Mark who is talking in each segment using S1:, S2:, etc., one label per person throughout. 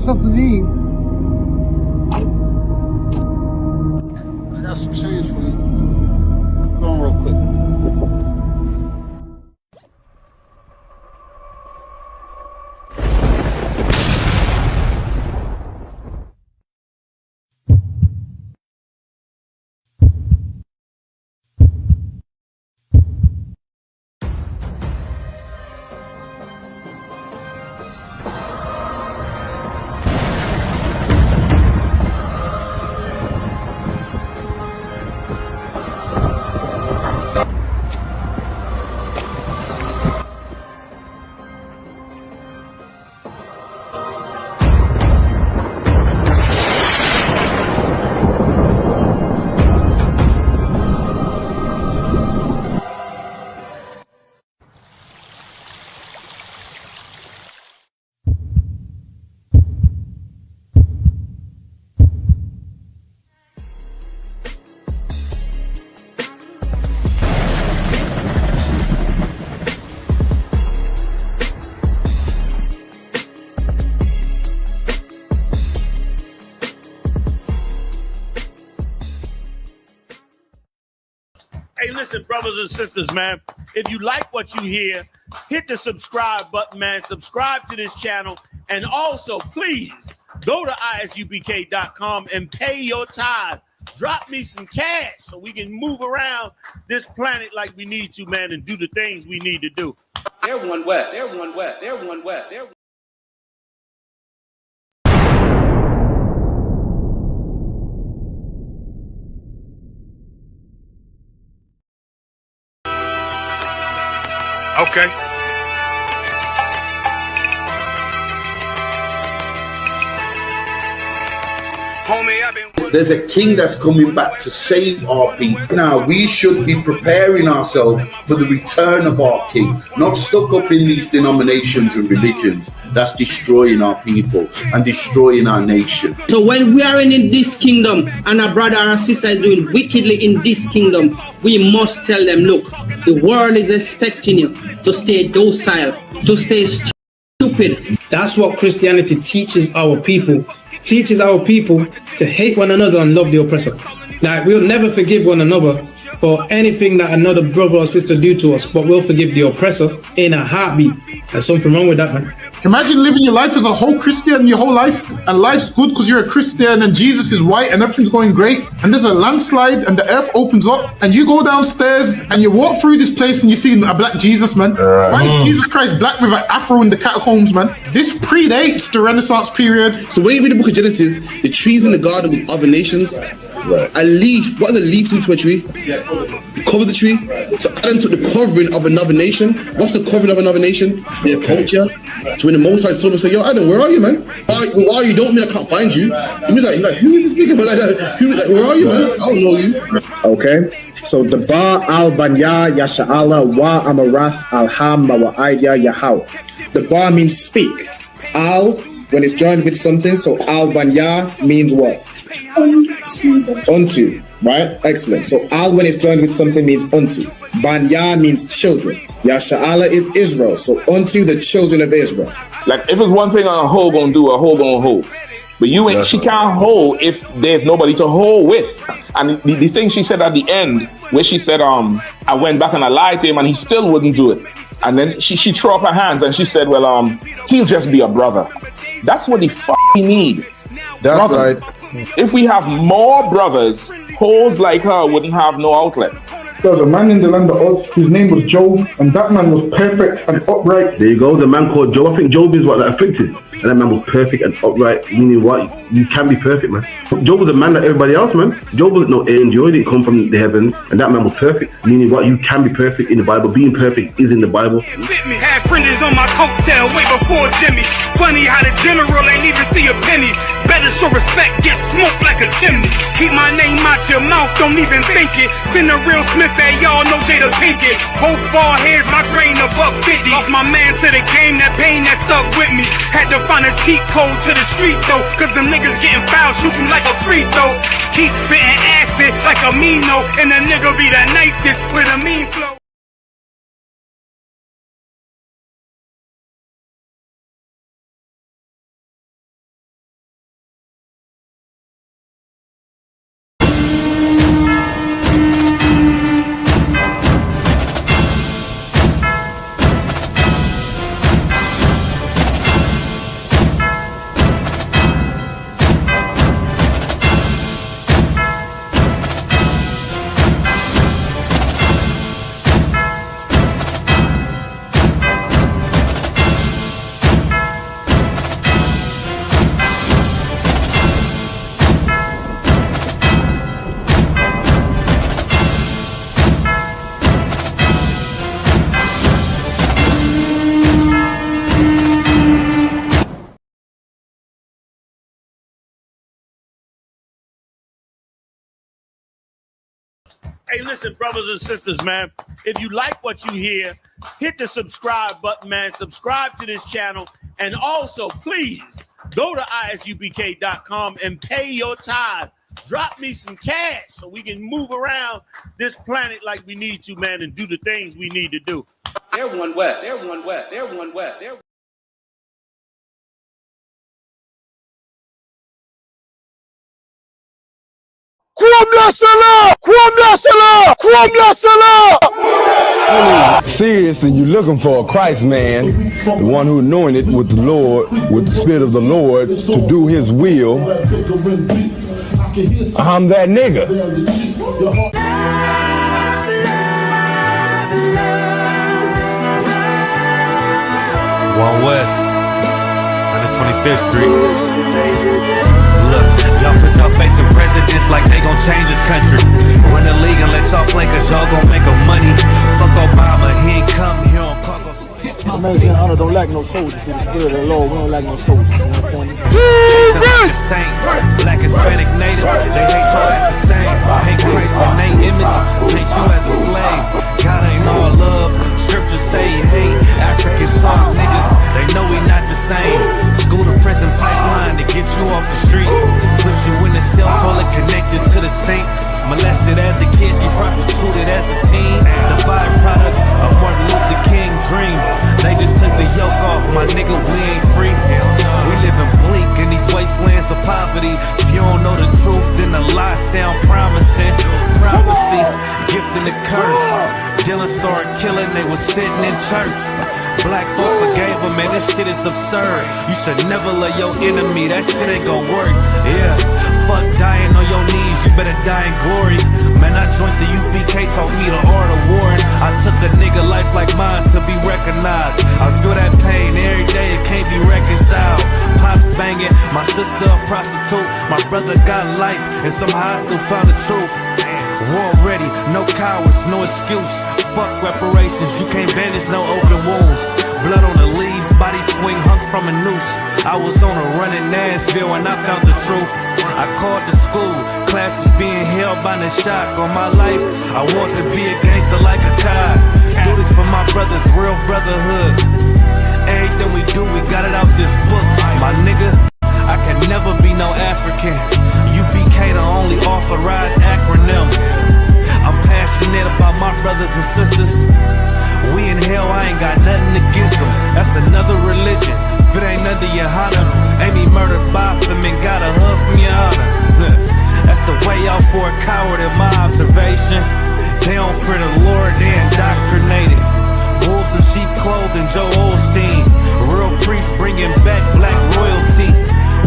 S1: yourself to leave.
S2: I got some change for you. Go on real quick.
S3: Hey, listen, brothers and sisters, man. If you like what you hear, hit the subscribe button, man. Subscribe to this channel. And also, please, go to isupk.com and pay your tithe. Drop me some cash so we can move around this planet like we need to, man, and do the things we need to do.
S4: Everyone west. Everyone west. Everyone west. Everyone.
S3: Okay.
S5: There's a king that's coming back to save our people. Now, we should be preparing ourselves for the return of our king, not stuck up in these denominations and religions that's destroying our people and destroying our nation.
S6: So when we are in this kingdom and our brother and sister is doing wickedly in this kingdom, we must tell them, look, the world is expecting you to stay docile, to stay stupid.
S7: That's what Christianity teaches our people. Teaches our people to hate one another and love the oppressor. Like, we'll never forgive one another for anything that another brother or sister do to us, but we'll forgive the oppressor in a heartbeat. There's something wrong with that, man.
S8: Imagine living your life as a whole Christian your whole life, and life's good because you're a Christian and Jesus is white and everything's going great, and there's a landslide and the earth opens up and you go downstairs and you walk through this place and you see a black Jesus, man. Why is Jesus Christ black with an afro in the catacombs, man? This predates the Renaissance period.
S9: So when you read the book of Genesis, the trees in the garden with other nations, a leaf, what are the leaves to a tree? Cover the tree. So Adam took the covering of another nation. What's the covering of another nation? Their culture. So when the Most High saw him, say, yo, Adam, where are you, man? Where are you? Don't mean I can't find you. He means like, who is this nigga? Where are you, man? I don't know you.
S10: Okay. So the Ba al Banya Yasha'ala wa Amarath al Ham wa Idya Yahaw. The Ba means speak. Al, when it's joined with something, so al Banya means what? Unto, right? Excellent. So al when it's joined with something means unto. Banya means children. Yasha'ala is Israel. So unto the children of Israel.
S11: Like if it's one thing a hoe gonna do, a hoe gonna hold. But you ain't, she can't hold if there's nobody to hold with. And the thing she said at the end, where she said, I went back and I lied to him and he still wouldn't do it. And then she threw up her hands and she said, well, he'll just be a brother. That's what he need.
S12: That's
S11: brothers.
S12: right.
S11: If we have more brothers, hoes like her wouldn't have no outlet.
S13: There was a man in the land of Oz, his name was Job, and that man was perfect and upright.
S12: There you go, the man called Job. I think Job is what, like, afflicted. And that man was perfect and upright, meaning what? You can be perfect, man. Job was a man like everybody else, man. Job wasn't no angel, he didn't come from the heavens, and that man was perfect, meaning what? You can be perfect in the Bible. Being perfect is in the Bible.
S14: Had friends on my coattail way before Jimmy. Funny how the general ain't even see a penny. Better show respect, get smoked like a chimney. Keep my name out your mouth, don't even think it. Send a real Smith that y'all know Jada Pinkett. Both ball heads, my grain above 50. Lost my man to the game, that pain that stuck with me. Had to find a cheat code to the street though, cause them niggas getting foul, shoot you like a free throw. Keep spitting acid like a Mino, and the nigga be the nicest with a mean flow.
S3: Hey, listen, brothers and sisters, man. If you like what you hear, hit the subscribe button, man. Subscribe to this channel. And also, please, go to isubk.com and pay your tithe. Drop me some cash so we can move around this planet like we need to, man, and do the things we need to do.
S4: Everyone west. Everyone west. Everyone west.
S1: Seriously, you're looking for a Christ man, the one who anointed with the Lord, with the Spirit of the Lord, to do his will. I'm that nigga.
S15: One West, 125th Street. Look, y'all put your faith in presidents like they gon' change this country. Run the league and let y'all play, cause y'all gon' make a money. Fuck Obama, he ain't come here on cargo.
S2: Man, Yahanna don't like no soldiers. Through the spirit of the Lord, we don't like no soldiers. You understand me?
S15: Like a saint, black, Hispanic, native, they hate y'all as the same. Hate Christ in their image, paint you as a slave. God ain't all love, scriptures say you hate African soft niggas, they know we not the same. School to prison pipeline to get you off the streets. Put you in the cell toilet connected to the sink. Molested as a kid, she prostituted as a teen. The byproduct of Martin Luther King dream. They just took the yoke off, my nigga, we ain't free. We living bleak in these wastelands of poverty. If you don't know the truth, then the lies sound promising. Prophecy, gift and the curse. Dylan started killing, they was sitting in church. Black folk forgave him, man, this shit is absurd. You should never love your enemy, that shit ain't gon' work. Yeah, fuck dying on your knees, you better die in glory. Man, I joined the UVK, taught me the art of warring. I took a nigga life like mine to be recognized. I feel that pain every day, it can't be reconciled. Pops banging, my sister a prostitute. My brother got life, and somehow I still found the truth. War ready, no cowards, no excuse. Fuck reparations, you can't bandage no open wounds. Blood on the leaves, body swing hung from a noose. I was on a run in Nashville and I found the truth. I called the school, classes being held by the shock on my life. I want to be a gangster like a cop. Do this for my brothers, real brotherhood. Everything we do, we got it out this book. My nigga, I can never be no African. UBK the only authorized acronym. I'm passionate about my brothers and sisters. We in hell, I ain't got nothing against them. That's another religion. If it ain't under Yahanna, ain't he murdered by them and got a hug from Yahanna. That's the way out for a coward in my observation. They don't fear the Lord, they indoctrinated. Wolves in sheep clothing, Joe Osteen. Real priests bringing back black royalty.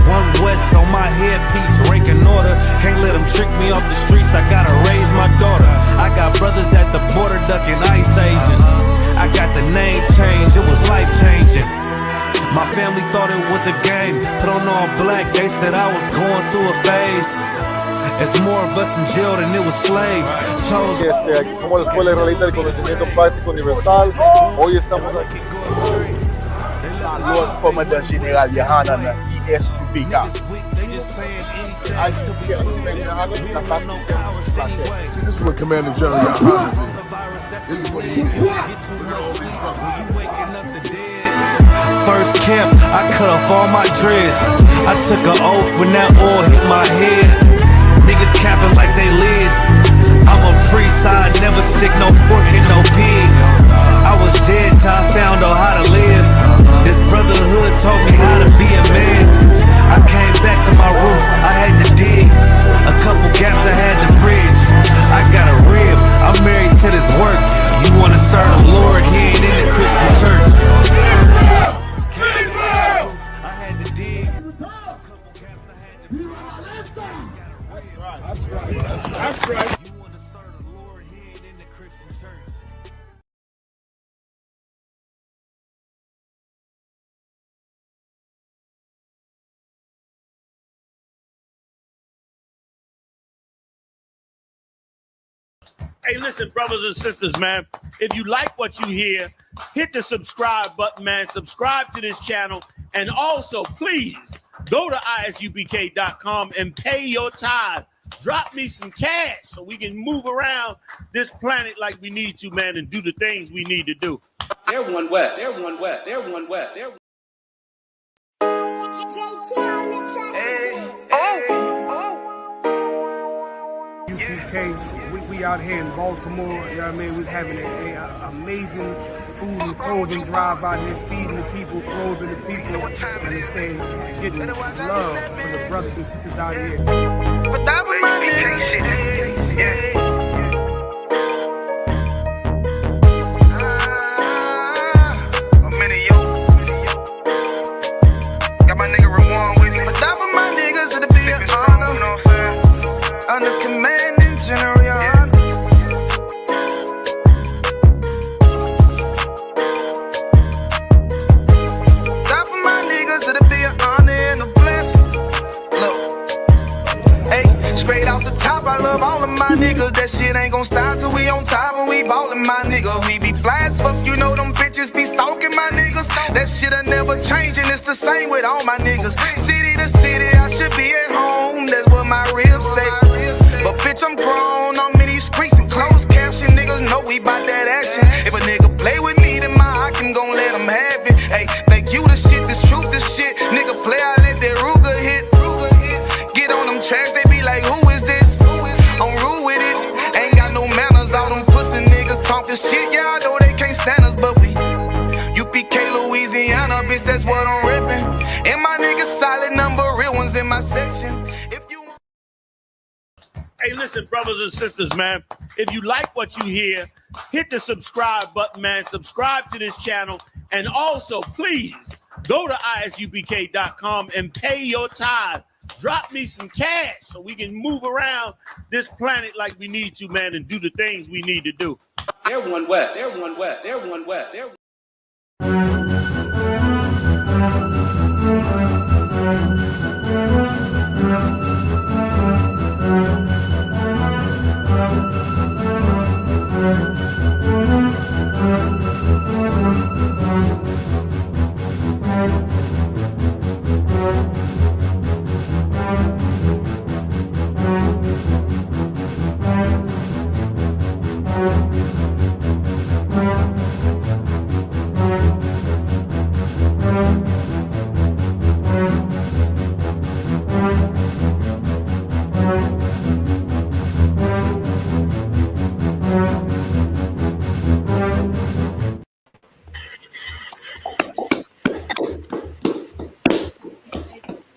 S15: One West on my headpiece, rank and order. Can't let them trick me off the streets, I gotta raise my daughter. I got brothers at the border ducking ice agents. I got the name change, it was life changing. My family thought it was a game, put on all black, they said I was going through a phase. It's more of us in jail than it was slaves.
S2: Aquí somos la Escuela Israelita del Conocimiento Práctico Universal. Hoy estamos aquí con Comandante General Yahanna na ISUPK. This is what Commander General Yahanna did. This is what he did.
S15: First camp, I cut off all my dreads. I took an oath when that oil hit my head. Niggas capping like they lids. I'm a priest, I never stick no fork in no pig. I was dead till I found out how to live. This brotherhood taught me how to be a man. I came back to my roots, I had to dig. A couple gaps I had to bridge. I got a rib, I'm married to this work. You wanna serve the Lord, he ain't in the Christian church. I had to dig.
S2: That's right.
S15: You wanna serve the Lord, he ain't in the Christian church.
S3: Hey, listen, brothers and sisters, man. If you like what you hear, hit the subscribe button, man. Subscribe to this channel. And also, please, go to isubk.com and pay your tithe. drop me some cash so we can move around this planet like we need to, man, and do the things we need to do.
S4: Everyone west. Everyone west. Everyone west. Everyone.
S16: UPK, we out here in Baltimore, you know what I mean? We're having an amazing food and clothing drive out here, feeding the people, clothing the people, and staying getting love for the brothers and sisters out here. But that was my
S17: under commanding General Yahanna. That for my niggas, it'll be an honor and a blessing. Look, hey, straight off the top, I love all of my niggas. That shit ain't gon' stop till we on top and we ballin', my nigga. We be fly as fuck, you know them bitches be stalking my niggas. That shit'll never change and it's the same with all my niggas. City to city, I should be at home. That's what my ribs say. But bitch, I'm grown, I'm in these streets and closed caption. Niggas know we bout that action. If a nigga play with me, then my Hakim gon' let him have it. Hey, like you the shit, this truth the shit. Nigga play, I let that Ruger hit. Get on them tracks, they be like, who is this? I'm rude with it, ain't got no manners. All them pussy niggas talking shit, yeah, I know they can't stand us. But we UPK, Louisiana, bitch, that's what I'm rippin'. And my niggas solid number, real ones in my section.
S3: Hey, listen, brothers and sisters, man, if you like what you hear, hit the subscribe button, man. Subscribe to this channel. And also, please, go to isupk.com and pay your tithe. Drop me some cash so we can move around this planet like we need to, man, and do the things we need to do.
S4: Everyone west. Everyone west. Everyone west. Everyone.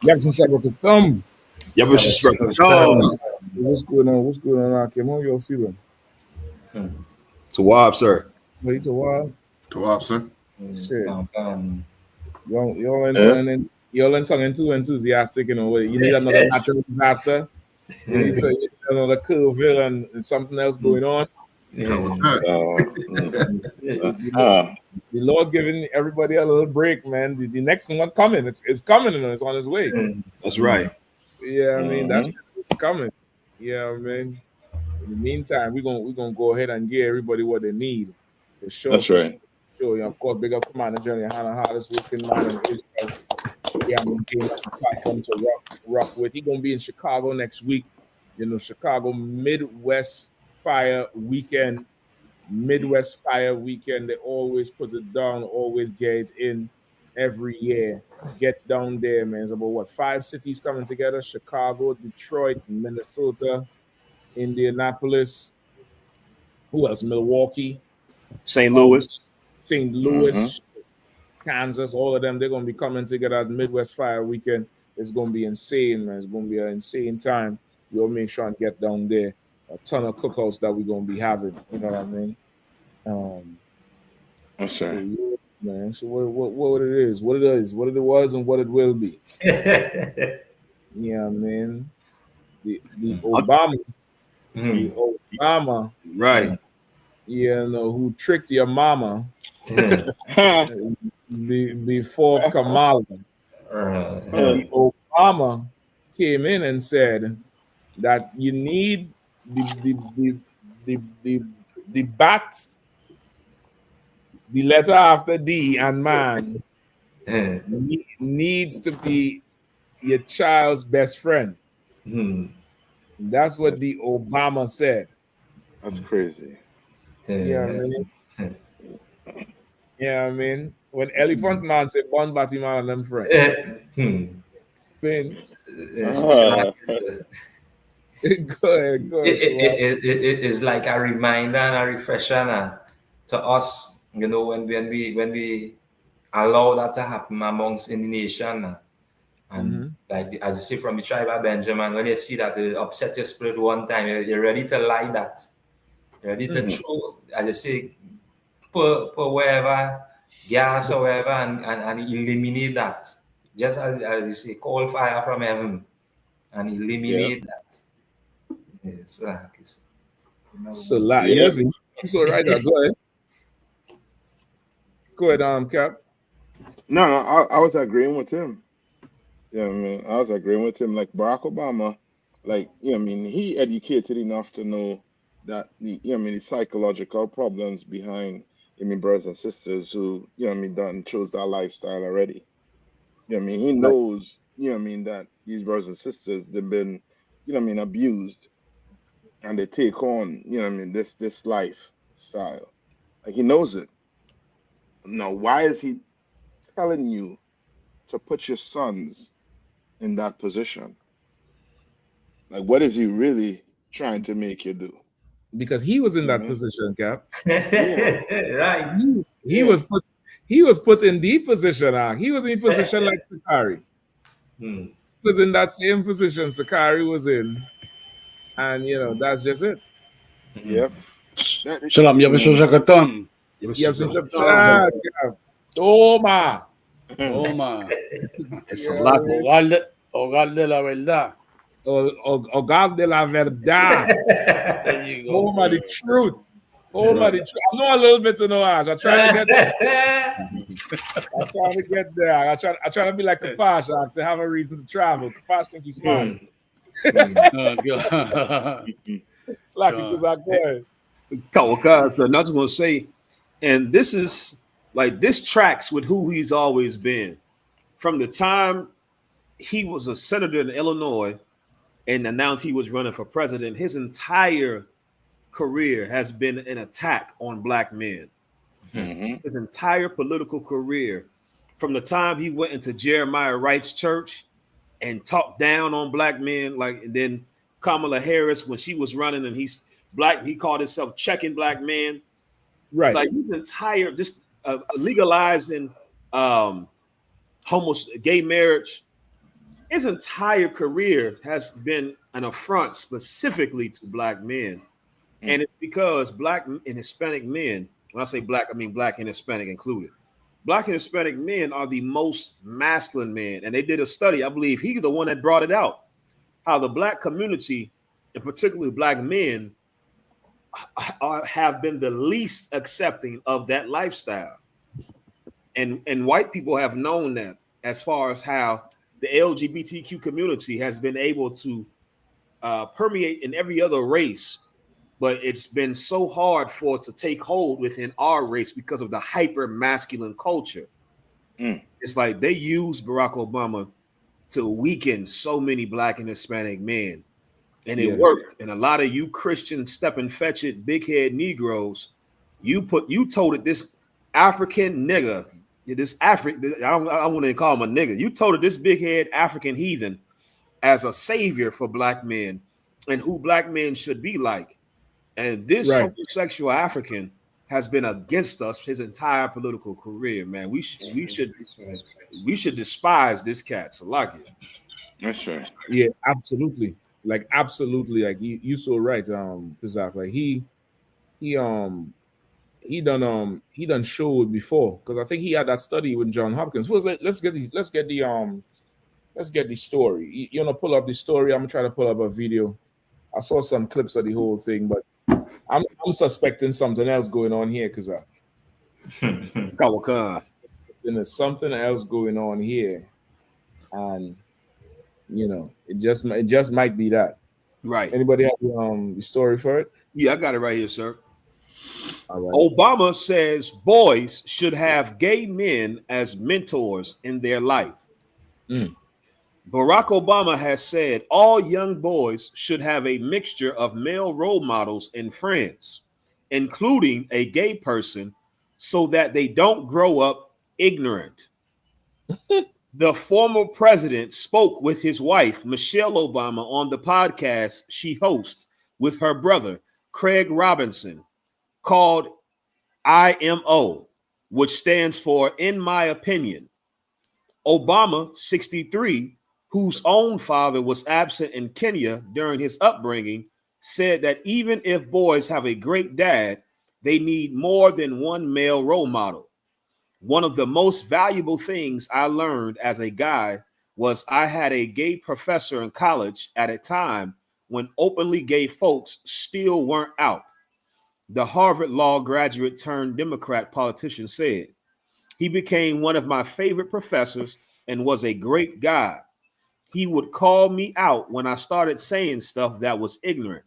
S18: Jackson said with the thumb.
S19: Yeah, but she's spread the thumb.
S18: What's going on? What's going on, Akim? How you feeling?
S19: Tawab, sir.
S18: Wait, Tawab?
S9: Tawab, sir.
S18: Shit. Y'all ain't something too enthusiastic, you know. You need another natural disaster. You need another Kerrville and something else going on. The Lord giving everybody a little break, man. The next one coming. It's coming and it's on its way.
S19: That's right.
S18: Yeah, I mean that's coming. Yeah, I mean. In the meantime, we're gonna go ahead and give everybody what they need. For sure.
S11: That's right.
S18: Sure. Of course, big up Commander General Yahanna, hardest working man in Israel. Yeah, I'm giving us a platform to rock with. He's gonna be in Chicago next week. You know, Chicago Midwest Fire Weekend. Midwest Fire Weekend. They always put it down, always get it in every year. Get down there, man. It's about 5 cities coming together: Chicago, Detroit, Minnesota, Indianapolis. Who else? Milwaukee,
S19: St. Louis,
S18: Kansas. All of them. They're gonna be coming together at Midwest Fire Weekend. It's gonna be insane, man. It's gonna be an insane time. We'll make sure and get down there. A ton of cookouts that we're gonna be having. You know what I mean?
S11: Okay.
S18: So, yeah, man. So what it is, what it was, and what it will be. Yeah, man. The Obama. The Obama,
S19: right?
S18: You know, who tricked your mama before Kamala. The Obama came in and said that you need the bats, the letter after D and man needs to be your child's best friend. That's what the Obama said.
S1: That's crazy.
S18: Yeah, I mean. Yeah, I mean, when Elephant Man said "Bon Batty Man and them friends," Ben. Go ahead,
S20: it's like a reminder and a refresher now to us, you know, when we allow that to happen amongst in the nation now. And like as you see from the tribe of Benjamin, when you see that it upset your spirit one time, you're ready to lie that. You're ready to throw, as you say, put wherever, gas or wherever, and eliminate that. Just as you say, call fire from heaven and eliminate that. It's
S18: so yes, so right now. Go ahead. Go ahead, Cap.
S1: No, I was agreeing with him. Yeah, I mean, I was agreeing with him. Like Barack Obama, like, I mean, he educated enough to know that I mean, the psychological problems behind, I mean, brothers and sisters who, I mean, done chose that lifestyle already. I mean, he knows, I mean, that these brothers and sisters, they've been, I mean, abused, and they take on, I mean, this lifestyle. Like he knows it. Now, why is he telling you to put your sons in that position? Like, what is he really trying to make you do?
S18: Because he was in that position, Cap.
S20: Right.
S18: He was put in the position. He was in position like Sakari. He was in that same position Sakari was in, and that's just it.
S1: Yep.
S21: Shalom, Yabashua Shakatam.
S18: Toma.
S21: Toma.
S18: Es un
S21: Hogar de la verdad.
S18: Hogar de la verdad.
S21: There you go.
S18: Toma, the truth. Toma, the truth. I know a little bit to know Ash. I try to get there. I try to be like Kapash to have a reason to travel. Kapash think he's smart. It's like because I go ahead.
S19: So I'm just gonna say, and this tracks with who he's always been. From the time he was a senator in Illinois and announced he was running for president, his entire career has been an attack on black men. His entire political career, from the time he went into Jeremiah Wright's church and talked down on black men, and then Kamala Harris, when she was running and he's black, he called himself checking black men.
S18: Right.
S19: Like his entire legalizing gay marriage. His entire career has been an affront specifically to black men. And it's because black and Hispanic men, when I say black, I mean black and Hispanic included. Black and Hispanic men are the most masculine men. And they did a study, I believe he's the one that brought it out, how the black community, and particularly black men, have been the least accepting of that lifestyle. And white people have known that, as far as how the LGBTQ community has been able to permeate in every other race, but it's been so hard for it to take hold within our race because of the hyper masculine culture. It's like they use Barack Obama to weaken so many black and Hispanic men, and it worked. And a lot of you Christian step and fetch it big head Negroes, you told it this African nigga. This African, I don't want to call him a nigga. You told it this big head African heathen as a savior for black men and who black men should be like. And this homosexual African has been against us his entire political career, man. We should despise this cat, Salakia.
S1: That's right.
S18: Yeah, absolutely. Like absolutely. Like you so right, Kazak. Like he done showed before, because I think he had that study with John Hopkins. Let's get the story. You wanna pull up the story? I'm gonna try to pull up a video. I saw some clips of the whole thing, but I'm suspecting something else going on here, because there's something else going on here, and it just might be that.
S19: Right.
S18: Anybody have the story for it?
S19: Yeah, I got it right here, sir. Obama says boys should have gay men as mentors in their life. Barack Obama has said all young boys should have a mixture of male role models and friends, including a gay person, so that they don't grow up ignorant. The former president spoke with his wife, Michelle Obama, on the podcast she hosts with her brother, Craig Robinson, called IMO, which stands for In My Opinion. Obama, 63, whose own father was absent in Kenya during his upbringing, said that even if boys have a great dad, they need more than one male role model. One of the most valuable things I learned as a guy was I had a gay professor in college at a time when openly gay folks still weren't out. The Harvard Law graduate turned Democrat politician said. He became one of my favorite professors and was a great guy. He would call me out when I started saying stuff that was ignorant.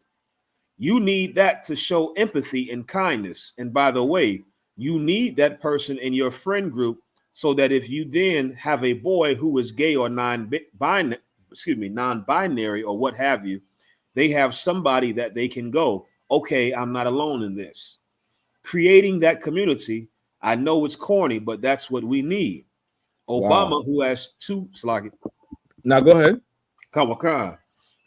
S19: You need that to show empathy and kindness. And by the way, you need that person in your friend group so that if you then have a boy who is gay or non-binary or what have you, they have somebody that they can go, okay, I'm not alone in this. Creating that community, I know it's corny, but that's what we need. Obama, who has two,
S18: now go ahead.
S19: Kawakan.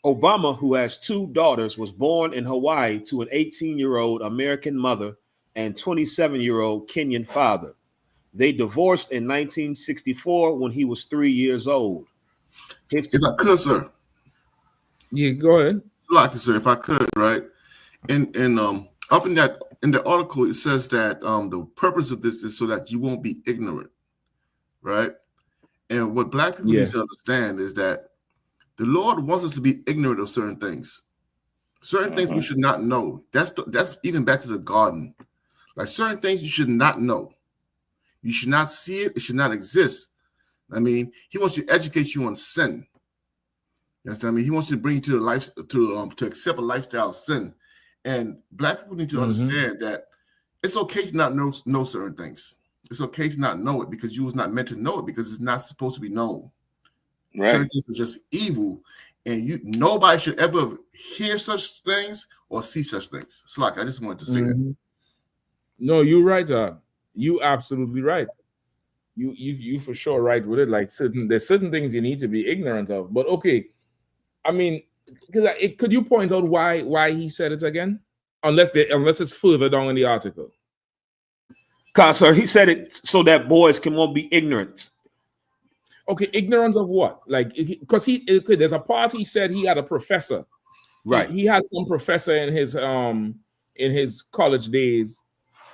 S19: Obama, who has two daughters, was born in Hawaii to an 18-year-old American mother and 27-year-old Kenyan father. They divorced in 1964 when he was 3 years old.
S5: If I could, sir.
S18: Yeah, go ahead.
S5: Lucky, sir, if I could, right? And up in the article, it says that the purpose of this is so that you won't be ignorant, right? And what Black people need to understand is that the Lord wants us to be ignorant of certain things. Certain things we should not know. That's even back to the garden. Like certain things you should not know. You should not see it. It should not exist. I mean, he wants to educate you on sin. You understand? I mean, he wants to bring you to the life to accept a lifestyle of sin. And Black people need to understand that it's okay to not know certain things. It's okay to not know it because you was not meant to know it because it's not supposed to be known. Right. Certain things are just evil, and nobody should ever hear such things or see such things. It's like I just wanted to say that.
S18: No, you're right. You absolutely right. You for sure right with it. Like there's certain things you need to be ignorant of. But okay, I mean, could you point out why he said it again? Unless it's further down in the article.
S19: Cause sir, he said it so that boys won't be ignorant.
S18: Okay, ignorance of what? Like, because there's a part he said he had a professor.
S19: Right.
S18: He had some professor in his college days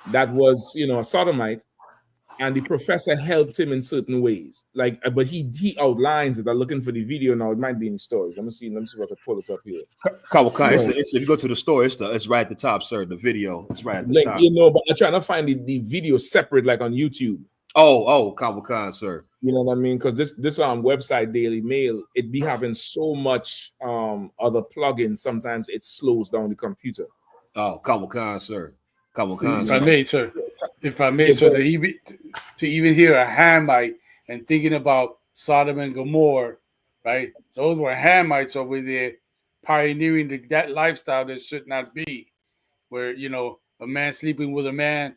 S18: that was, a sodomite, and the professor helped him in certain ways. Like, but he outlines it. I'm looking for the video now. It might be in the stories. Let me see if I can pull it up here.
S19: If you go to the story, it's right at the top, sir. The video, it's right at the top.
S18: But I'm trying to find the video separate, like on YouTube.
S19: Kawakan, sir.
S18: You know what I mean? Because this website, Daily Mail, it be having so much other plugins. Sometimes it slows down the computer.
S19: Kawakan, sir.
S21: If I may, sir, to even hear a Hamite and thinking about Sodom and Gomorrah, right? Those were Hamites over there pioneering that lifestyle that should not be, where a man sleeping with a man,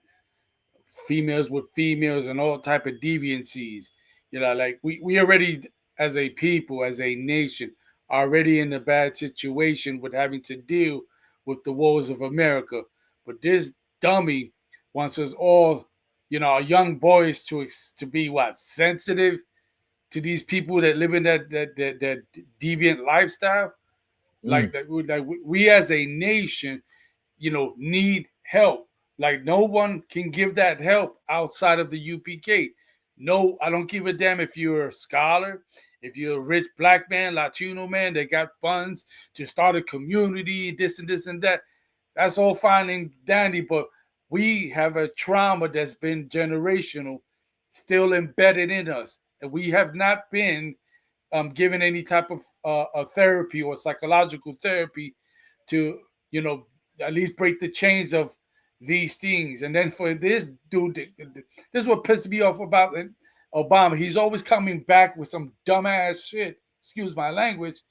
S21: females with females, and all type of deviancies. Like we already, as a people, as a nation, already in a bad situation with having to deal with the woes of America. But this dummy wants us all, our young boys to be sensitive to these people that live in that deviant lifestyle. Like we as a nation, need help. Like no one can give that help outside of the UPK. No, I don't give a damn if you're a scholar, if you're a rich Black man, Latino man, that got funds to start a community, this and this and that. That's all fine and dandy, but we have a trauma that's been generational, still embedded in us. And we have not been given any type of therapy or psychological therapy to, at least break the chains of these things. And then for this dude, this is what pisses me off about Obama. He's always coming back with some dumbass shit, excuse my language,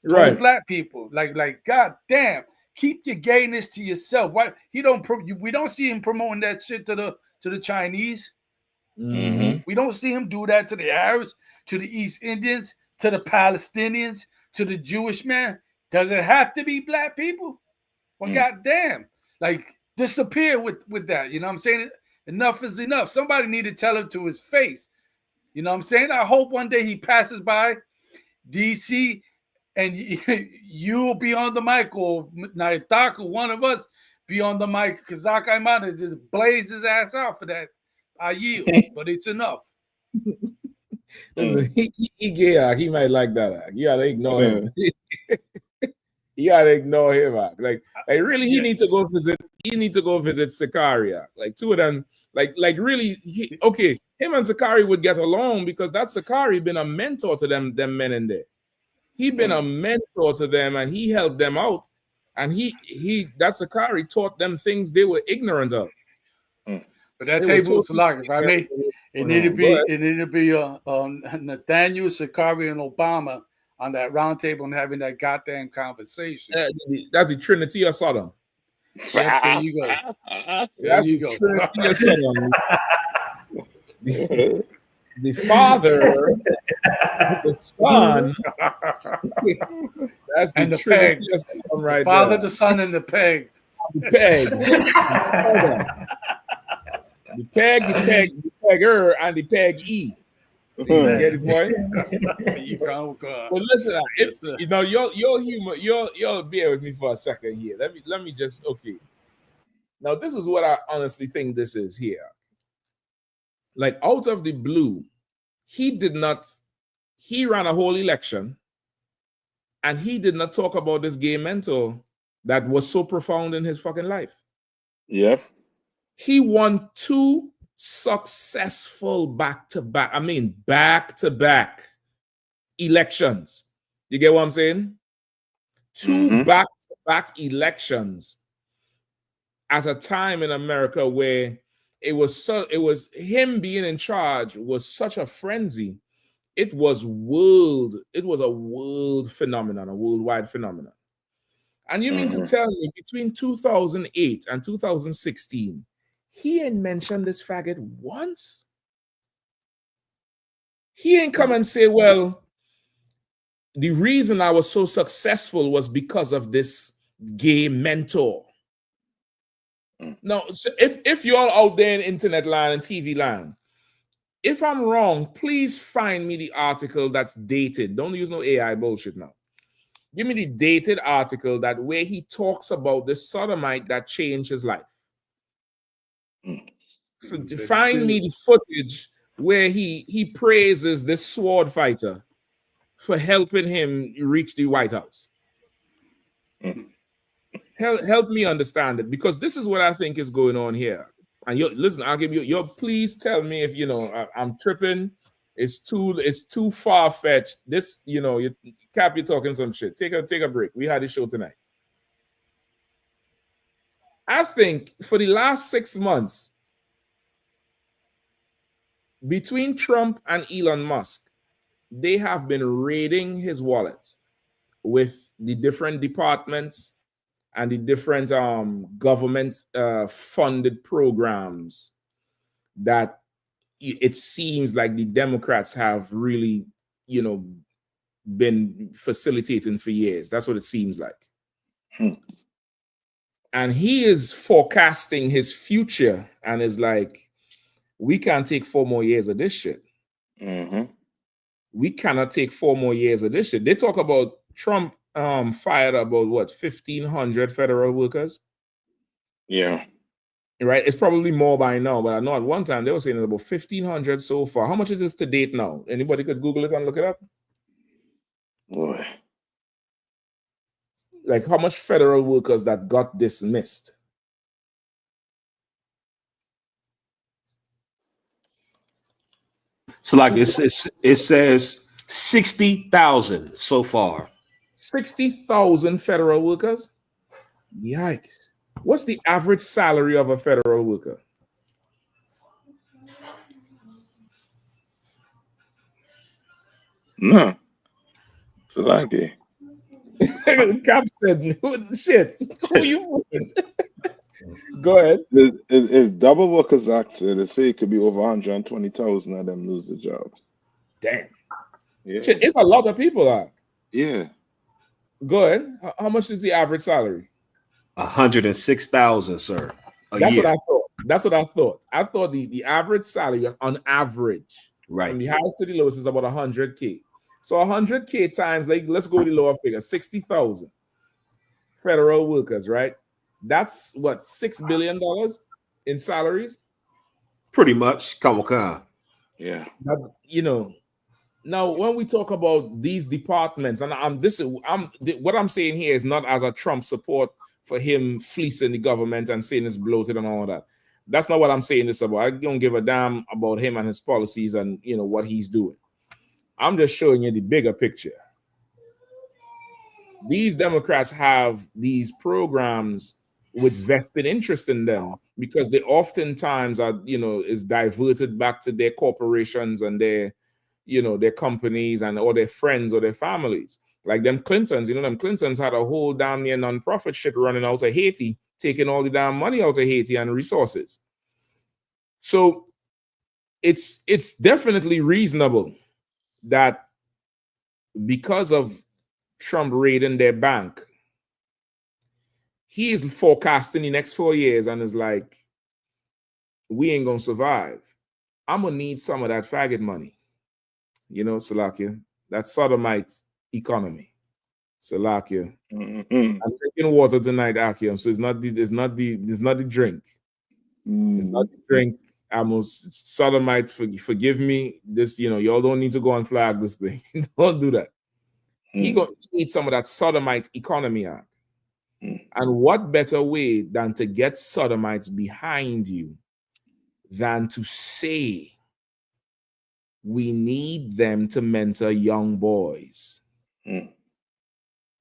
S18: Right.
S21: towards black people. Like God damn, keep your gayness to yourself. Why he don't? We don't see him promoting that shit to the Chinese.
S18: Mhm.
S21: We don't see him do that to the Arabs, to the East Indians, to the Palestinians, to the Jewish man. Does it have to be black people? Well, goddamn, like disappear with that. You know what I'm saying? Enough is enough. Somebody need to tell him to his face. You know what I'm saying? I hope one day he passes by DC and you'll be on the mic, or Naitaka, one of us, be on the mic. Kazak Aimada just blaze his ass out for that. I yield, but it's enough.
S18: Listen, he gay. He might like that. You gotta ignore him. You gotta ignore him. Like really, he need to go visit. He need to go visit Sakari. Like two of them. Like really. Okay, him and Sakari would get along because that Sakari been a mentor to them men in there. He been a mentor to them and he helped them out. And that Sakari taught them things they were ignorant of.
S21: But that table is locked. If I may, it need to be Nathaniel, Sakari, and Obama on that round table and having that goddamn conversation.
S18: That's the Trinity of Sodom.
S21: Yep, there you go.
S18: That's the Trinity of Sodom. The Father, the Son, that's the Trinity of Sodom right
S21: the Father,
S18: there.
S21: the Son, and the peg.
S18: The peg. The pegger, and the peg E. You get it, boy? But listen, you know your humor. You'll bear with me for a second here. Let me just Now this is what I honestly think this is here. Like out of the blue, he ran a whole election, and he did not talk about this gay mentor that was so profound in his fucking life.
S1: Yeah.
S18: He won 2 successful back-to-back elections. You get what I'm saying? 2 back-to-back elections at a time in America where it was him being in charge was such a frenzy. It was a world phenomenon, a worldwide phenomenon. And you mean to tell me between 2008 and 2016, he ain't mentioned this faggot once? He ain't come and say, well, the reason I was so successful was because of this gay mentor. Now, so if you're all out there in internet land and TV land, if I'm wrong, please find me the article that's dated. Don't use no AI bullshit now. Give me the dated article where he talks about the sodomite that changed his life. Find me the footage where he praises this sword fighter for helping him reach the White House. Help me understand it, because this is what I think is going on here. And listen, I'll give you please tell me if I'm tripping. It's too far-fetched. This, Cap, you're talking some shit. Take a break. We had a show tonight. I think for the last 6 months, between Trump and Elon Musk, they have been raiding his wallet with the different departments and the different government funded programs that it seems like the Democrats have really, been facilitating for years. That's what it seems like. And he is forecasting his future and is like, we can't take 4 more years of this shit. We cannot take 4 more years of this shit. They talk about Trump fired about 1,500 federal workers.
S1: Yeah.
S18: Right? It's probably more by now, but I know at one time they were saying it's about 1,500 so far. How much is this to date now? Anybody could Google it and look it up?
S1: Boy.
S18: Like how much federal workers that got dismissed?
S19: So like it says 60,000 so far.
S18: 60,000 federal workers? Yikes. What's the average salary of a federal worker?
S1: No. Salaki.
S18: Cap said, shit, who you fooling? Go ahead.
S1: It's double what Kazak said. They say it could be over 120,000 of them lose their jobs.
S18: Damn.
S1: Yeah.
S18: Shit, it's a lot of people.
S1: Yeah.
S18: Go ahead. How much is the average salary?
S19: 106,000, sir.
S18: That's what I thought. That's what I thought. I thought the average salary on average,
S19: right,
S18: from the highest to the lowest, is about 100K. So 100K times, like, let's go with the lower figure, 60,000 federal workers, right? That's what, $6 billion in salaries?
S19: Pretty much. Come on.
S1: Yeah.
S18: But, you know, now when we talk about these departments, and what I'm saying here is not as a Trump support for him fleecing the government and saying it's bloated and all that. That's not what I'm saying this about. I don't give a damn about him and his policies and, you know, what he's doing. I'm just showing you the bigger picture. These Democrats have these programs with vested interest in them because they oftentimes are, you know, is diverted back to their corporations and their, you know, their companies and or their friends or their families. Like them Clintons, you know, them Clintons had a whole damn near non-profit shit running out of Haiti, taking all the damn money out of Haiti and resources. So it's definitely reasonable that because of Trump raiding their bank, he is forecasting the next 4 years and is like, we ain't gonna survive. I'm gonna need some of that faggot money. You know, Salakia, that sodomite economy. Salakia. I'm drinking water tonight, Akim. So it's not the drink. It's not the drink. Almost sodomite. Forgive me. This, you know, y'all don't need to go and flag this thing. Don't do that. He gonna eat some of that sodomite economy out. And what better way than to get sodomites behind you than to say we need them to mentor young boys?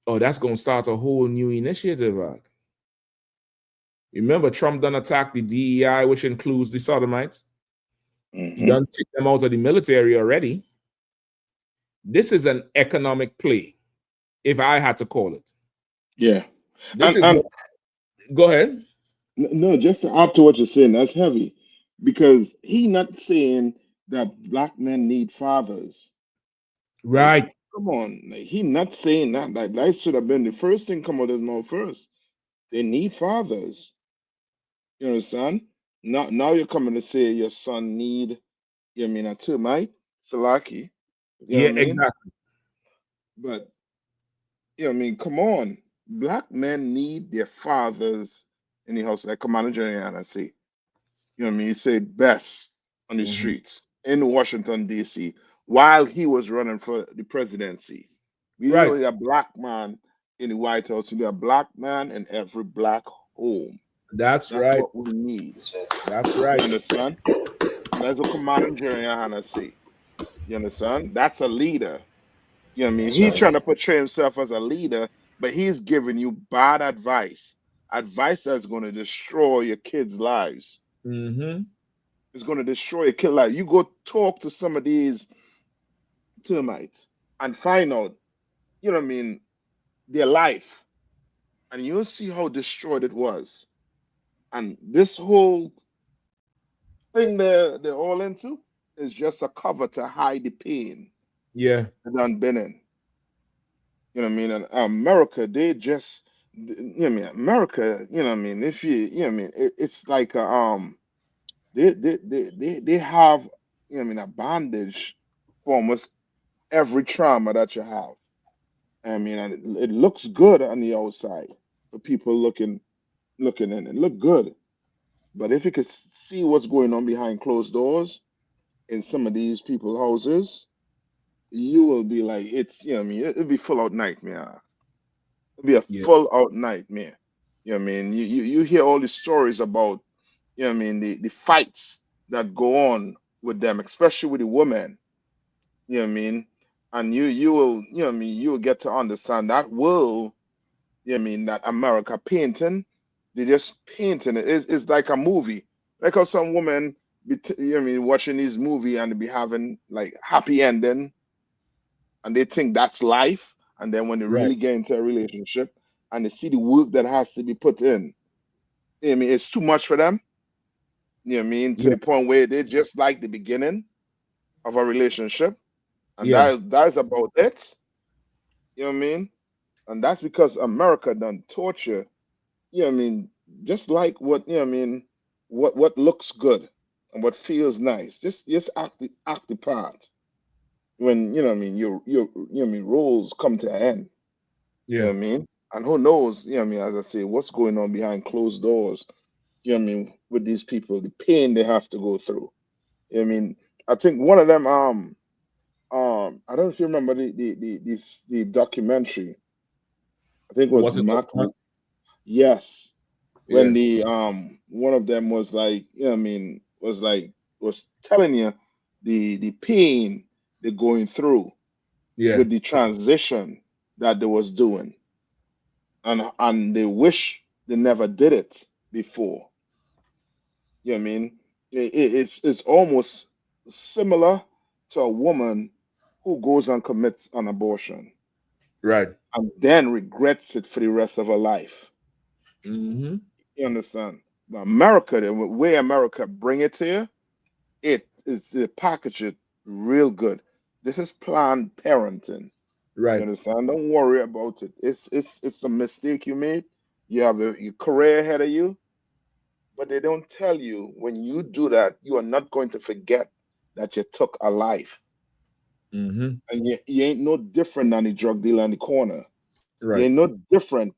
S18: Oh, that's going to start a whole new initiative. Remember, Trump done attack the DEI, which includes the sodomites. He done kick them out of the military already. This is an economic play, if I had to call it.
S1: Yeah.
S18: Go ahead.
S1: No, just to add to what you're saying, that's heavy. Because he not saying that black men need fathers.
S18: Right.
S1: Like, come on. Like, he not saying that. Like, that should have been the first thing come out of his mouth first. They need fathers. You understand? Now you're coming to say your son need, you know what I mean, a termite, Salaki. You know what I mean?
S18: Exactly.
S1: But, you know what I mean, come on. Black men need their fathers in the house, like Commander Yahanna say. You know what I mean? He said best on the streets in Washington, D.C. while he was running for the presidency. We
S18: Right.
S1: need a black man in the White House. We need a black man in every black home.
S18: That's right.
S1: What we need.
S18: That's right.
S1: You understand? And that's what Commander Yahanna say. You understand? That's a leader. You know what I mean?
S19: That's
S1: He's
S19: right.
S1: trying to portray himself as a leader, but he's giving you bad advice. Advice that's going to destroy your kids' lives. It's going to destroy your kid life. You go talk to some of these termites and find out, you know what I mean, their life. And you'll see how destroyed it was. And this whole thing they're all into is just a cover to hide the pain
S18: Yeah.
S1: they done been in. You know what I mean? And America, they just, you know what I mean? America, you know what I mean? If you know what I mean? It's like they have, you know what I mean, a bandage for almost every trauma that you have. I mean, and it looks good on the outside for people looking in. It look good, but if you could see what's going on behind closed doors in some of these people's houses, you will be like, it's, you know what I mean, it'll be full out nightmare. It'll be a full out nightmare. You know what I mean? You hear all the stories about, you know what I mean, the fights that go on with them, especially with the women. You know what I mean? And you will, you know what I mean, you will get to understand that world, you know what I mean, that America painting, they just painting it. It's like a movie. Like how some women be you know what I mean, watching this movie and they be having like happy ending and they think that's life. And then when they
S18: Right.
S1: really get into a relationship and they see the work that has to be put in, I mean, it's too much for them. You know what I mean? To
S18: Yeah.
S1: the point where they just like the beginning of a relationship, and
S18: Yeah.
S1: that's about it. You know what I mean? And that's because America done torture. You know what I mean? Just like what you know what I mean, what looks good and what feels nice. Just act the part when you know what I mean your you know what I mean roles come to an end. You know
S18: Yeah.
S1: what I mean? And who knows, you know what I mean, as I say, what's going on behind closed doors, you know what I mean, with these people, the pain they have to go through. You know what I mean? I think one of them I don't know if you remember the documentary. I think it was
S18: What is
S1: Mac.
S18: up?
S1: Yes. When
S18: Yeah.
S1: the one of them was like, you know what I mean, was telling you the pain they're going through
S18: Yeah.
S1: with the transition that they was doing. And they wish they never did it before. You know what I mean? It's almost similar to a woman who goes and commits an abortion
S18: Right.
S1: and then regrets it for the rest of her life.
S18: Mm-hmm.
S1: You understand? But America, the way America bring it to you, it is they package it real good. This is planned parenting. You
S18: Right.
S1: understand? Don't worry about it. It's a mistake you made. You have your career ahead of you, but they don't tell you when you do that, you are not going to forget that you took a life.
S18: Mm-hmm.
S1: And you ain't no different than the drug dealer in the corner. You
S18: Right.
S1: ain't no different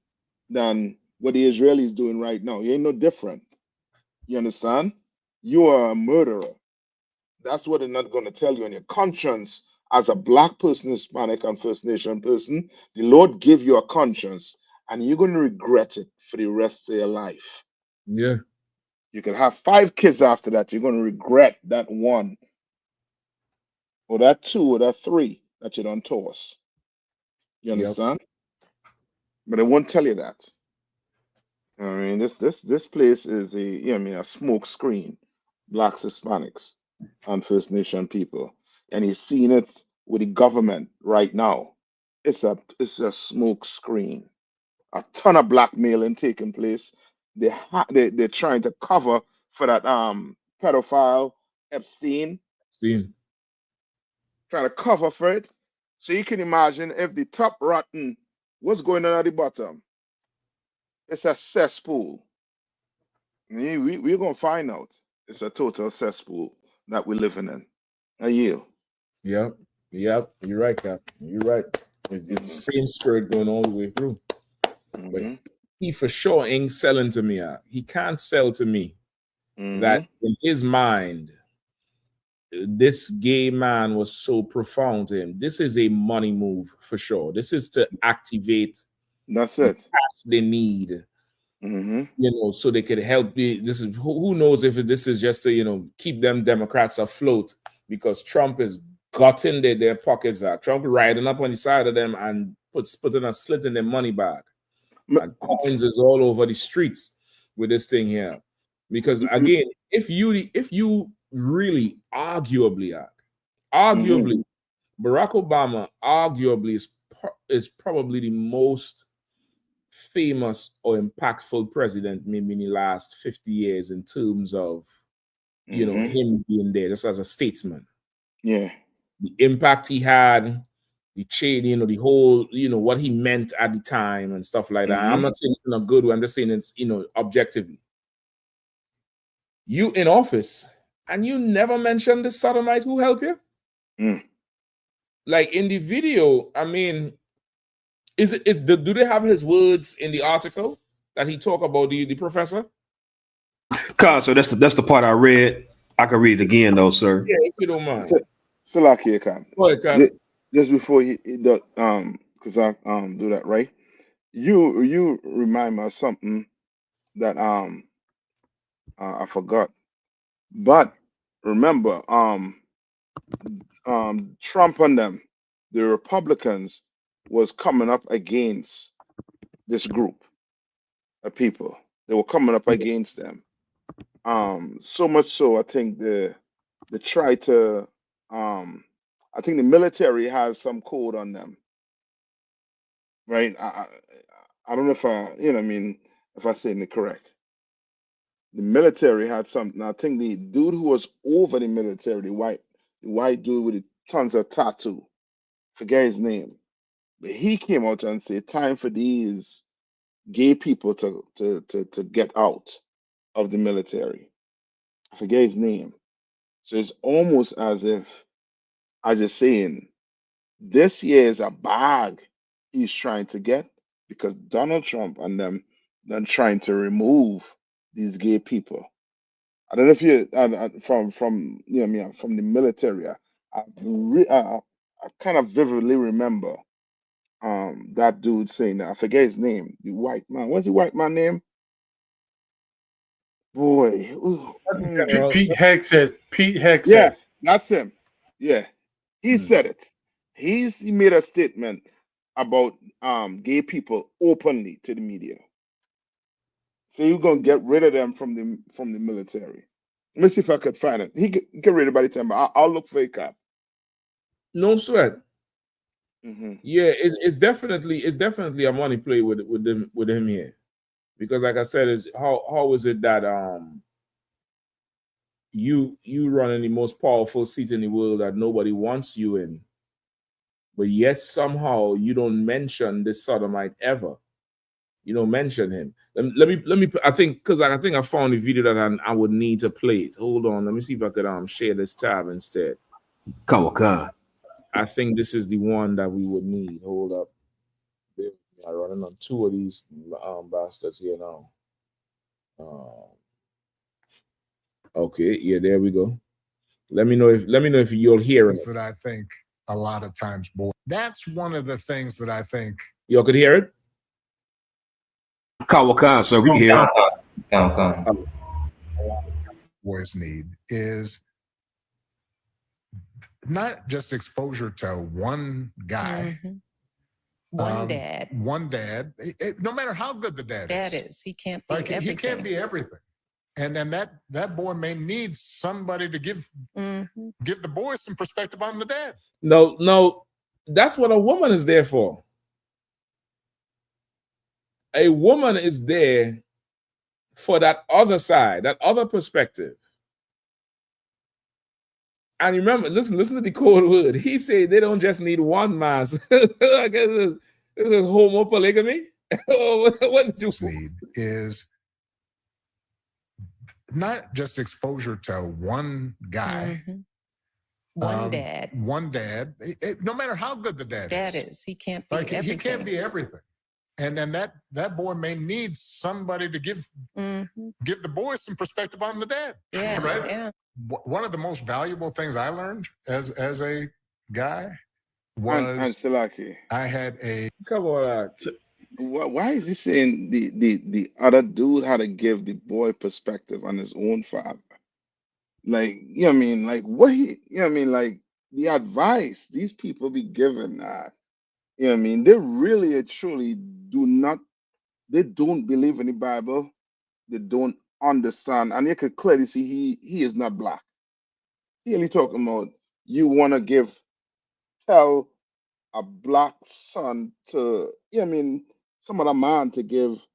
S1: than what the Israelis doing right now. You ain't no different. You understand? You are a murderer. That's what they're not going to tell you. And your conscience, as a black person, Hispanic, and First Nation person, the Lord give you a conscience, and you're going to regret it for the rest of your life.
S18: Yeah.
S1: You can have 5 kids after that. You're going to regret that one, or that 2, or that 3 that you don't toss. You
S18: Yep.
S1: understand? But they won't tell you that. I mean, this place is you know, what I mean, a smoke screen. Blacks, Hispanics, and First Nation people, and he's seeing it with the government right now. It's a smoke screen. A ton of blackmailing taking place. They're trying to cover for that pedophile Epstein,
S18: Seen.
S1: trying to cover for it. So you can imagine if the top rotten, what's going on at the bottom? It's a cesspool. We're gonna find out. It's a total cesspool that we're living in. A year.
S18: Yep. Yep. You're right, Cap. You're right. It's the same spirit going all the way through. But
S1: Mm-hmm.
S18: he for sure ain't selling to me. He can't sell to me that
S1: Mm-hmm.
S18: in his mind, this gay man was so profound to him. This is a money move for sure. This is to activate
S1: That's
S18: the
S1: it.
S18: cash they need,
S1: Mm-hmm.
S18: so they could help. This is who knows if this is just to keep them Democrats afloat because Trump is gutting their pockets out. Trump riding up on the side of them and putting a slit in their money bag. And coins is all over the streets with this thing here. Because again, if you really arguably,
S1: Mm-hmm.
S18: Barack Obama arguably is probably the most famous or impactful president maybe in the last 50 years in terms of
S1: Mm-hmm.
S18: him being there just as a statesman.
S1: Yeah.
S18: The impact he had, the change, the whole, what he meant at the time and stuff like that. I'm
S1: Mm-hmm.
S18: not saying it's in a good way. I'm just saying it's, objectively. You in office and you never mentioned the sodomite who helped you?
S1: Mm.
S18: Like in the video, I mean, do they have his words in the article that he talk about the professor?
S19: So that's the part I read. I can read it again though, sir.
S18: Yeah, if you don't mind.
S1: Salaki Khan.
S18: Go ahead, Khan.
S1: Just before he does, because I do that right. You remind me of something that I forgot. But remember, Trump and them, the Republicans, was coming up against this group of people. They were coming up against them. So much so, I think they try to. I think the military has some code on them. right? I don't know if if I saying it correct. The military had something. I think the dude who was over the military, the white dude with the tons of tattoo, forget his name, but he came out and said, "Time for these gay people to get out of the military." I forget his name. So it's almost as if I just saying this year is a bag he's trying to get because Donald Trump and them then trying to remove these gay people. I don't know if you from from the military. I kind of vividly remember that dude saying that. I forget his name. The white man. What's the white man name? Boy. Ooh,
S21: Pete Hegseth. Pete Hegseth.
S1: Yeah, that's him. Yeah, he said it. He made a statement about gay people openly to the media. So you're gonna get rid of them from the military. Let me see if I could find it. He can read it by the time, but I'll look for a cop.
S18: No sweat.
S1: Mm-hmm.
S18: Yeah, it's definitely a money play with him here, because like I said, is how is it that you running the most powerful seat in the world that nobody wants you in, but yet somehow you don't mention this sodomite ever. You don't mention him. Let me. I think I found the video that I would need to play it. Hold on. Let me see if I could share this tab instead.
S19: Kawaka.
S18: I think this is the one that we would need. Hold up. I'm running on two of these bastards here now. Okay, yeah, there we go. Let me know if you'll hear it.
S6: That I think a lot of times, boy, that's one of the things that I think
S18: y'all could hear it.
S19: Kawaka, so we can hear
S6: it. Boys need is not just exposure to one guy.
S22: Mm-hmm. One dad.
S6: One dad. No matter how good the dad
S22: is. He can't be everything.
S6: He can't be everything. And then that boy may need somebody to give the boy some perspective on the dad.
S18: No, that's what a woman is there for. A woman is there for that other side, that other perspective. And remember, listen to the code word. He said they don't just need one man. I guess this is homo polygamy. What do
S6: need is not just exposure to one guy.
S22: Mm-hmm. One dad.
S6: One dad. No matter how good the dad
S22: is. He can't be everything.
S6: He can't be everything. And then that boy may need somebody to give the boy some perspective on the dad.
S22: Yeah,
S6: right.
S22: Yeah.
S6: One of the most valuable things I learned as a guy was I had a.
S18: Come on.
S1: Why is he saying the other dude had to give the boy perspective on his own father? Like, like what like the advice these people be given that, they really and truly they don't believe in the Bible. They don't understand. And you can clearly see he is not black. He only talking about you want to tell a black son to, some other man to give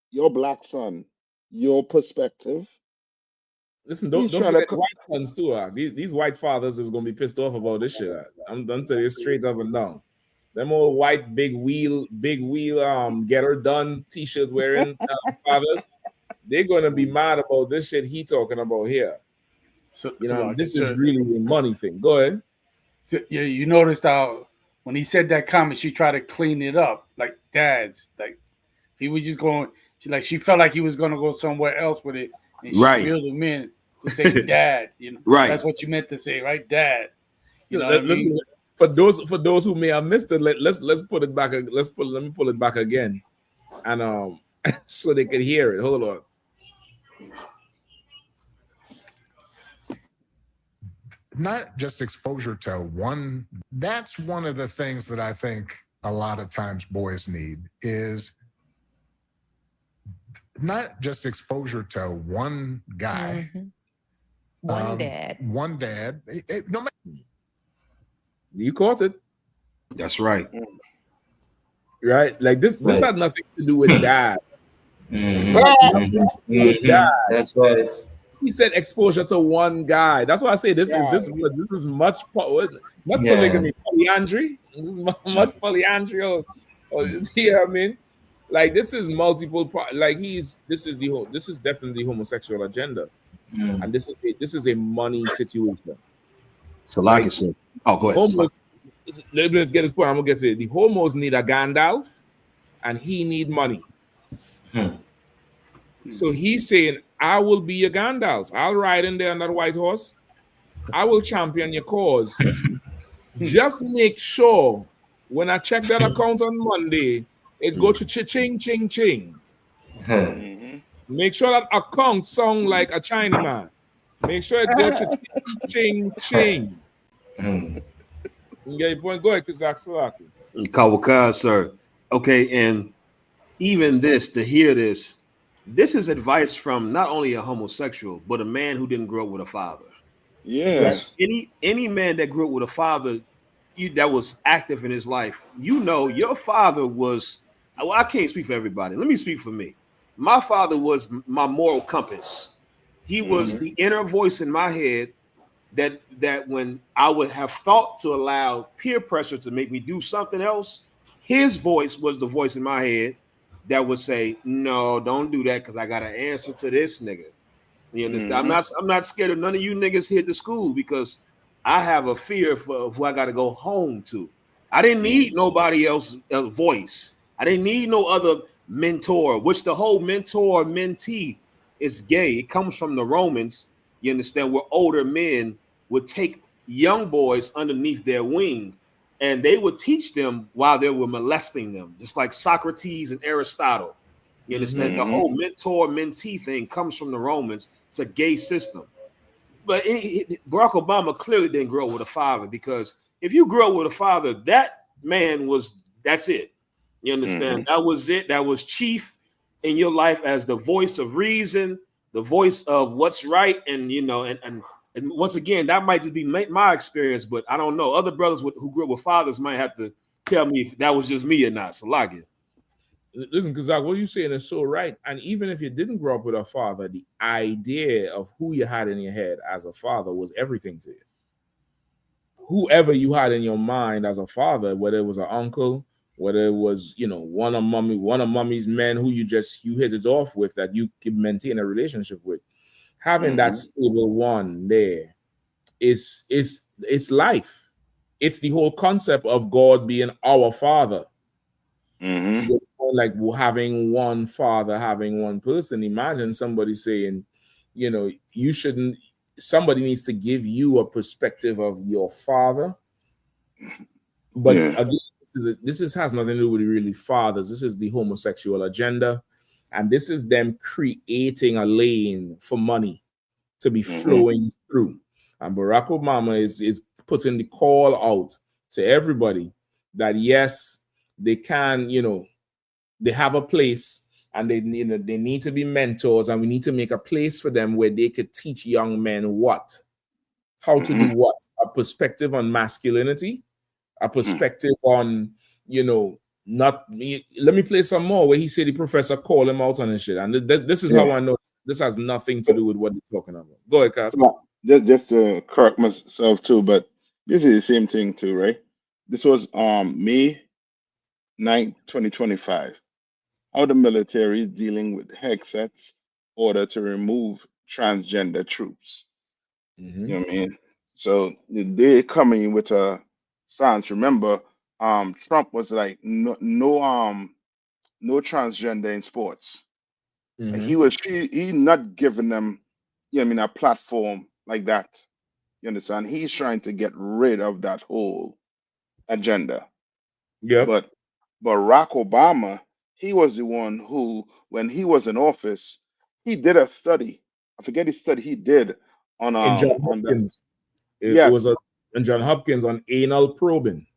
S1: your black son your perspective.
S18: Listen, don't forget white sons too. These white fathers is gonna be pissed off about this shit. I'm telling you straight up and down. Them old white big wheel get her done t-shirt wearing fathers, they're gonna be mad about this shit he talking about here. So this is really a money thing. Go ahead.
S21: So, yeah, you noticed how when he said that comment, she tried to clean it up, like dads. Like he was just going. She felt like he was going to go somewhere else with it, and she reeled him in to say dad.
S19: Right.
S21: That's what you meant to say, right? Dad.
S18: Listen, for those who may have missed it, let's put it back. Let me pull it back again, and so they could hear it. Hold on.
S6: Not just exposure to one. That's one of the things that I think a lot of times boys need is not just exposure to one guy.
S22: One dad.
S6: One dad. No matter.
S18: You caught it.
S19: That's right.
S18: right? Like this
S20: Right.
S18: had nothing to do with dad.
S20: Mhm.
S18: This has nothing to do with dad.
S20: That's right.
S18: He said exposure to one guy. That's why I say this is much not
S20: Yeah.
S18: polygamy, polyandry. This is much polyandry. You know what I mean? Like this is multiple. Like this is definitely homosexual agenda, and this is a money situation.
S19: So like I said, oh, go ahead.
S18: Homos, let's get this point. I'm gonna get to it. The homos need a Gandalf, and he need money. So he's saying, I will be your Gandalf. I'll ride in there on that white horse. I will champion your cause. Just make sure when I check that account on Monday, it go to ching ching ching. Make sure that account sound like a Chinaman. Make sure it go to ching ching ching. You get your point? Go ahead, Kazakh.
S19: Kawaka, sir. Okay, and even to hear this is advice from not only a homosexual, but a man who didn't grow up with a father.
S1: Yes.
S19: Any man that grew up with a father that was active in his life, your father was, well, I can't speak for everybody. Let me speak for me. My father was my moral compass. He was the inner voice in my head that when I would have thought to allow peer pressure to make me do something else, his voice was the voice in my head that would say, no, don't do that because I got an answer to this nigga. You understand? I'm not scared of none of you niggas here at the school because I have a fear of who I got to go home to. I didn't need nobody else's voice. I didn't need no other mentor, which the whole mentor-mentee is gay. It comes from the Romans, you understand, where older men would take young boys underneath their wing and they would teach them while they were molesting them, just like Socrates and Aristotle. You understand? The whole mentor-mentee thing comes from the Romans. It's a gay system. But Barack Obama clearly didn't grow up with a father, because if you grow up with a father, that man that's it. You understand? That was it. That was chief in your life as the voice of reason, the voice of what's right. And, and once again, that might just be my experience, but I don't know. Other brothers who grew up with fathers might have to tell me if that was just me or not. So like it.
S18: Listen, Kazak, what you're saying is so right. And even if you didn't grow up with a father, the idea of who you had in your head as a father was everything to you. Whoever you had in your mind as a father, whether it was an uncle, whether it was, one of mommy's men who you hit it off with, that you could maintain a relationship with, having that stable one there is life. It's the whole concept of God being our father. Like having one father, having one person. Imagine somebody saying, you shouldn't. Somebody needs to give you a perspective of your father. But again, this has nothing to do with really fathers. This is the homosexual agenda, and this is them creating a lane for money to be flowing through. And Barack Obama is putting the call out to everybody that yes, they can, they have a place, and they need to be mentors, and we need to make a place for them where they could teach young men how to do what, a perspective on masculinity, a perspective on, not me. Let me play some more where he said the professor called him out on his shit, and this is how I know this has nothing to do with what they're talking about. Go ahead, Carl.
S1: So, just to correct myself too, but this is the same thing too, right? This was May 9th, 2025. How the military is dealing with Hexet's order to remove transgender troops. You know what I mean? So they coming with a stance. Remember, Trump was like no transgender in sports. He not giving them, a platform like that. You understand? He's trying to get rid of that whole agenda.
S18: Yeah.
S1: But Barack Obama, he was the one who, when he was in office, he did a study. I forget the study he did on
S18: In John
S1: on that.
S18: Hopkins. It
S1: Yes,
S18: was in John Hopkins on anal probing.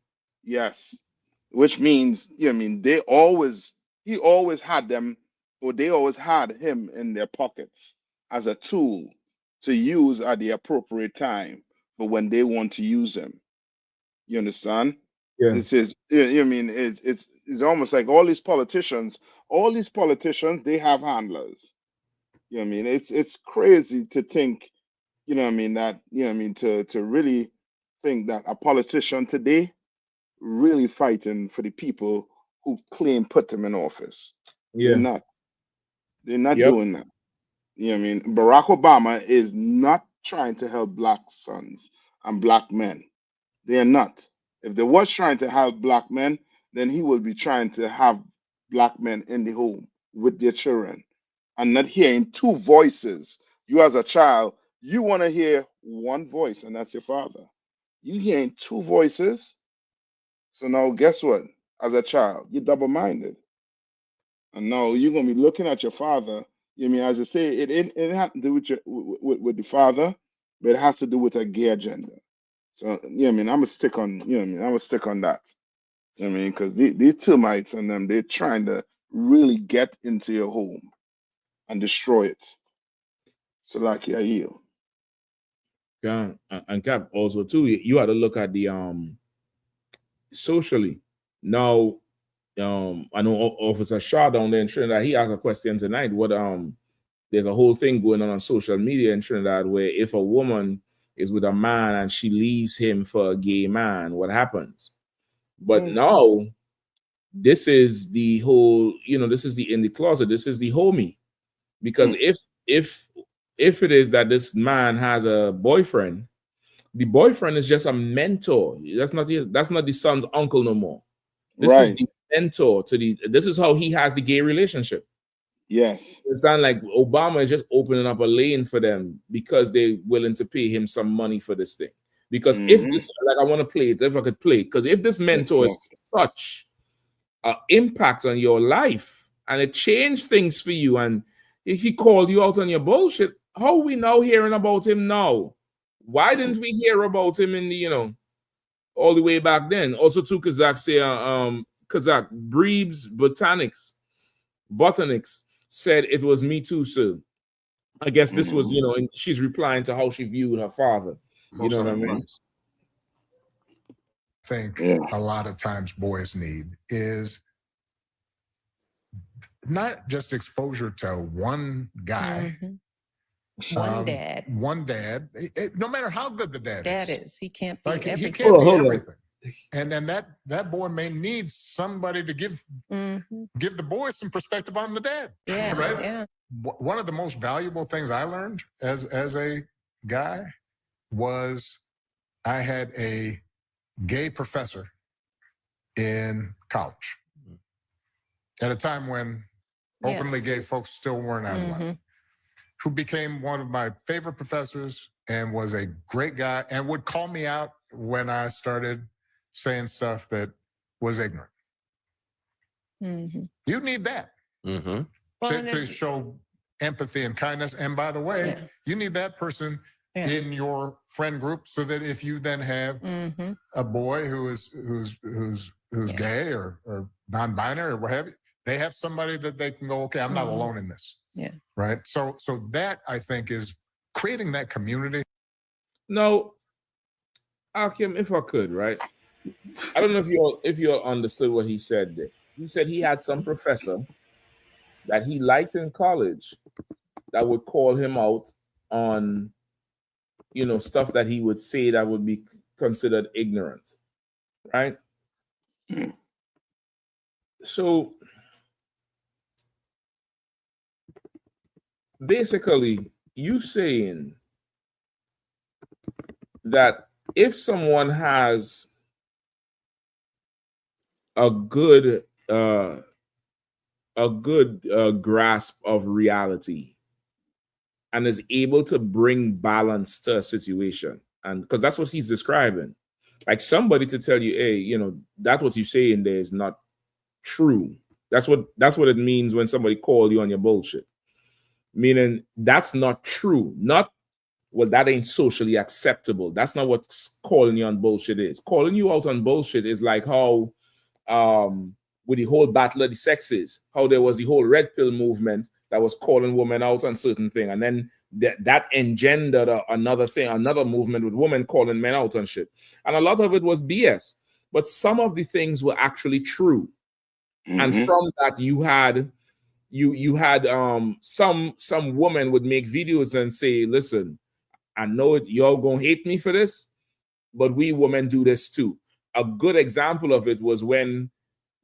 S1: yes. Which means, he always had them, or they always had him in their pockets as a tool to use at the appropriate time for when they want to use him. You understand? This is, I mean, it's almost like all these politicians, they have handlers. You know what I mean? It's crazy to think, you know what I mean, that, you know what I mean, to really think that a politician today really fighting for the people who claim put them in office. They're
S18: Yeah.
S1: not. They're not
S18: Yep.
S1: doing that. You know what I mean? Barack Obama is not trying to help black sons and black men. They are not. If they was trying to help black men, then he would be trying to have black men in the home with their children and not hearing two voices. You as a child, you want to hear one voice, and that's your father. You hearing two voices. So now guess what? As a child, you're double-minded. And now you're gonna be looking at your father. You mean, as I say, it has to do with with the father, but it has to do with a gay agenda. So yeah, I mean, I'm gonna stick on. You know, what I mean, I'm gonna stick on that. You know what I mean, because these termites and them, they're trying to really get into your home and destroy it. So like, yeah, you.
S18: Yeah, and Cap also too. You had to look at the socially. Now, I know Officer Shaw down there in Trinidad. He asked a question tonight. What there's a whole thing going on social media in Trinidad where if a woman is with a man and she leaves him for a gay man, what happens? But now, this is the whole. This is the in the closet. This is the homie. Because if it is that this man has a boyfriend, the boyfriend is just a mentor. That's not the son's uncle no more. This is
S1: Right.
S18: the mentor to the. This is how he has the gay relationship.
S1: Yes.
S18: It sounds like Obama is just opening up a lane for them because they're willing to pay him some money for this thing. Because if this, like, I want to play it, if I could play it, because if this mentor is such an impact on your life and it changed things for you, and if he called you out on your bullshit, how are we now hearing about him now? Why didn't we hear about him in the, all the way back then? Also, too, Kazakh say, Kazakh Breebs Botanics said it was me too, sir. I guess this was, and she's replying to how she viewed her father. You know what I mean?
S6: Think a lot of times boys need is not just exposure to one guy.
S22: One dad.
S6: One dad. No matter how good the dad
S22: is. He can't be
S6: like,
S22: everything.
S6: He can't be everything. And then that boy may need somebody to give the boy some perspective on the dad.
S22: Yeah,
S6: right?
S22: yeah.
S6: One of the most valuable things I learned as a guy was I had a gay professor in college at a time when openly gay folks still weren't out of line, who became one of my favorite professors and was a great guy and would call me out when I started saying stuff that was ignorant. You need that to show empathy and kindness. And by the way, you need that person in your friend group so that if you then have a boy who's gay or non-binary or what have you, they have somebody that they can go, okay, I'm not alone in this.
S22: Yeah.
S6: Right. So that, I think, is creating that community.
S18: No, Akim, if I could, right? I don't know if you all understood what he said there. He said he had some professor that he liked in college that would call him out on, stuff that he would say that would be considered ignorant, right? So basically, you saying that if someone has a good grasp of reality and is able to bring balance to a situation, and because that's what he's describing, like somebody to tell you, hey, that what you say in there is not true. That's what it means when somebody call you on your bullshit. Meaning that's not true. Not, well, that ain't socially acceptable. That's not what calling you on bullshit is. Calling you out on bullshit is like how with the whole battle of the sexes, how there was the whole red pill movement that was calling women out on certain thing, and then that engendered another movement with women calling men out on shit. And a lot of it was BS. but some of the things were actually true. And
S1: Mhm.
S18: from that, you had some woman would make videos and say, listen, I know y'all gonna hate me for this, but we women do this too. A good example of it was when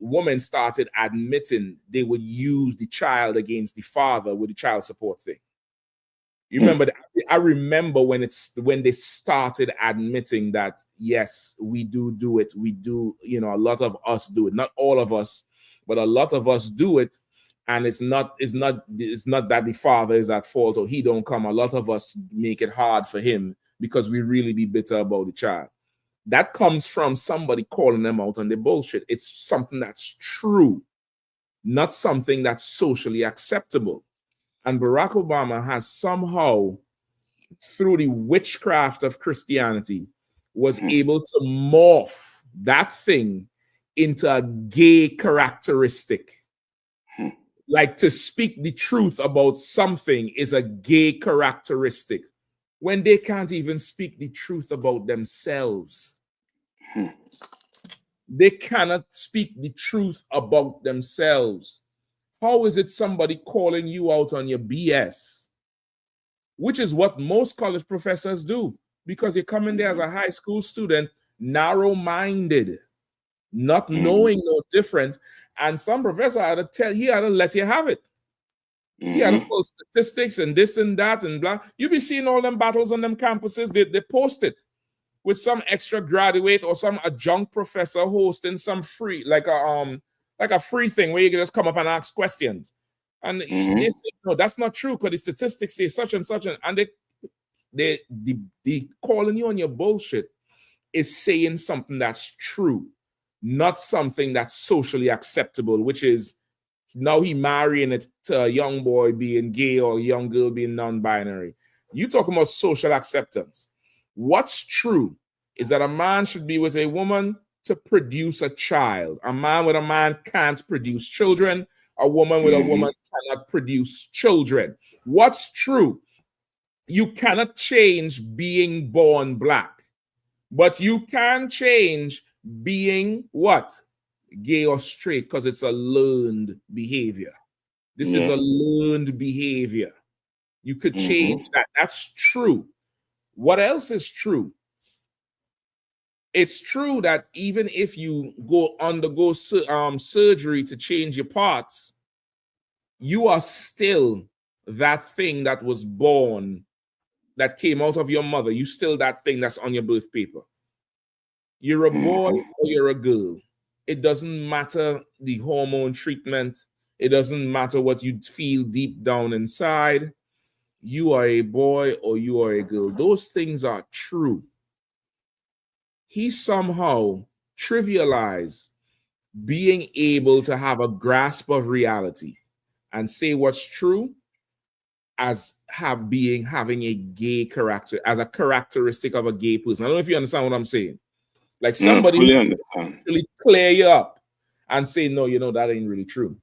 S18: women started admitting they would use the child against the father with the child support thing. You remember that? I remember when they started admitting that, yes, we do it. We do, a lot of us do it. Not all of us, but a lot of us do it. And it's not that the father is at fault or he don't come. A lot of us make it hard for him because we really be bitter about the child. That comes from somebody calling them out on their bullshit. It's something that's true, not something that's socially acceptable. And Barack Obama has somehow, through the witchcraft of Christianity, was able to morph that thing into a gay characteristic. Like, to speak the truth about something is a gay characteristic when they can't even speak the truth about themselves. They cannot speak the truth about themselves. How is it somebody calling you out on your BS? Which is what most college professors do, because you come in there as a high school student, narrow-minded, not knowing no different. And some professor had to let you have it. He had to pull statistics and this and that and blah. You be seeing all them battles on them campuses. They post it with some extra graduate or some adjunct professor hosting some free, like a free thing where you can just come up and ask questions. And they say, no, that's not true because the statistics say such and such. And they calling you on your bullshit is saying something that's true, not something that's socially acceptable, which is now he marrying it to a young boy being gay or a young girl being non-binary. You talking about social acceptance. What's true is that a man should be with a woman to produce a child. A man with a man can't produce children. A woman with a woman cannot produce children. What's true? You cannot change being born black, but you can change being what? Gay or straight, because it's a learned behavior. This is a learned behavior. You could change that. That's true. What else is true? It's true that even if you undergo surgery to change your parts, you are still that thing that was born, that came out of your mother. You still that thing that's on your birth paper. You're a boy or you're a girl. It doesn't matter the hormone treatment. It doesn't matter what you feel deep down inside. You are a boy or you are a girl. Those things are true. He somehow trivialized being able to have a grasp of reality and say what's true as having a gay character, as a characteristic of a gay person. I don't know if you understand what I'm saying. Like somebody really clear you up and say, no, that ain't really true.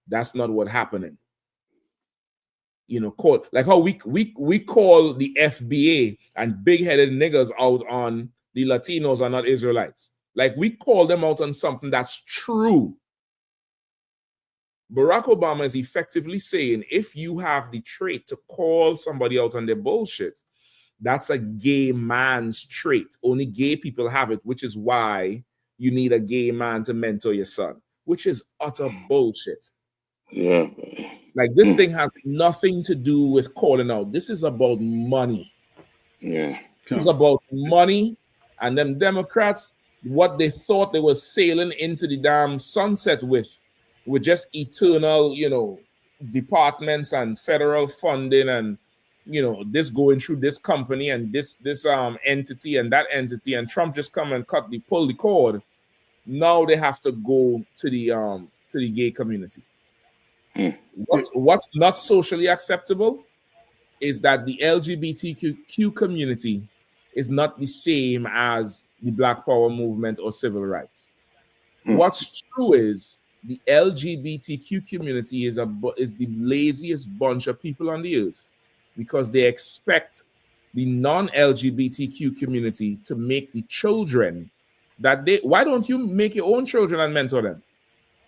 S18: That's not what happening. Call like how we call the FBA and big-headed niggas out on the Latinos are not Israelites. Like we call them out on something that's true. Barack Obama is effectively saying, if you have the trait to call somebody out on their bullshit, that's a gay man's trait. Only gay people have it, which is why you need a gay man to mentor your son, which is utter bullshit.
S1: Yeah.
S18: Like this thing has nothing to do with calling out. This is about money.
S1: Yeah.
S18: It's about money, and them Democrats, what they thought they were sailing into the damn sunset with just eternal, departments and federal funding and this going through this company and this entity and that entity, and Trump just come and pull the cord. Now they have to go to the gay community. What's not socially acceptable is that the LGBTQ community is not the same as the Black Power movement or civil rights. What's true is the LGBTQ community is the laziest bunch of people on the earth, because they expect the non-LGBTQ community to make the children that they, why don't you make your own children and mentor them?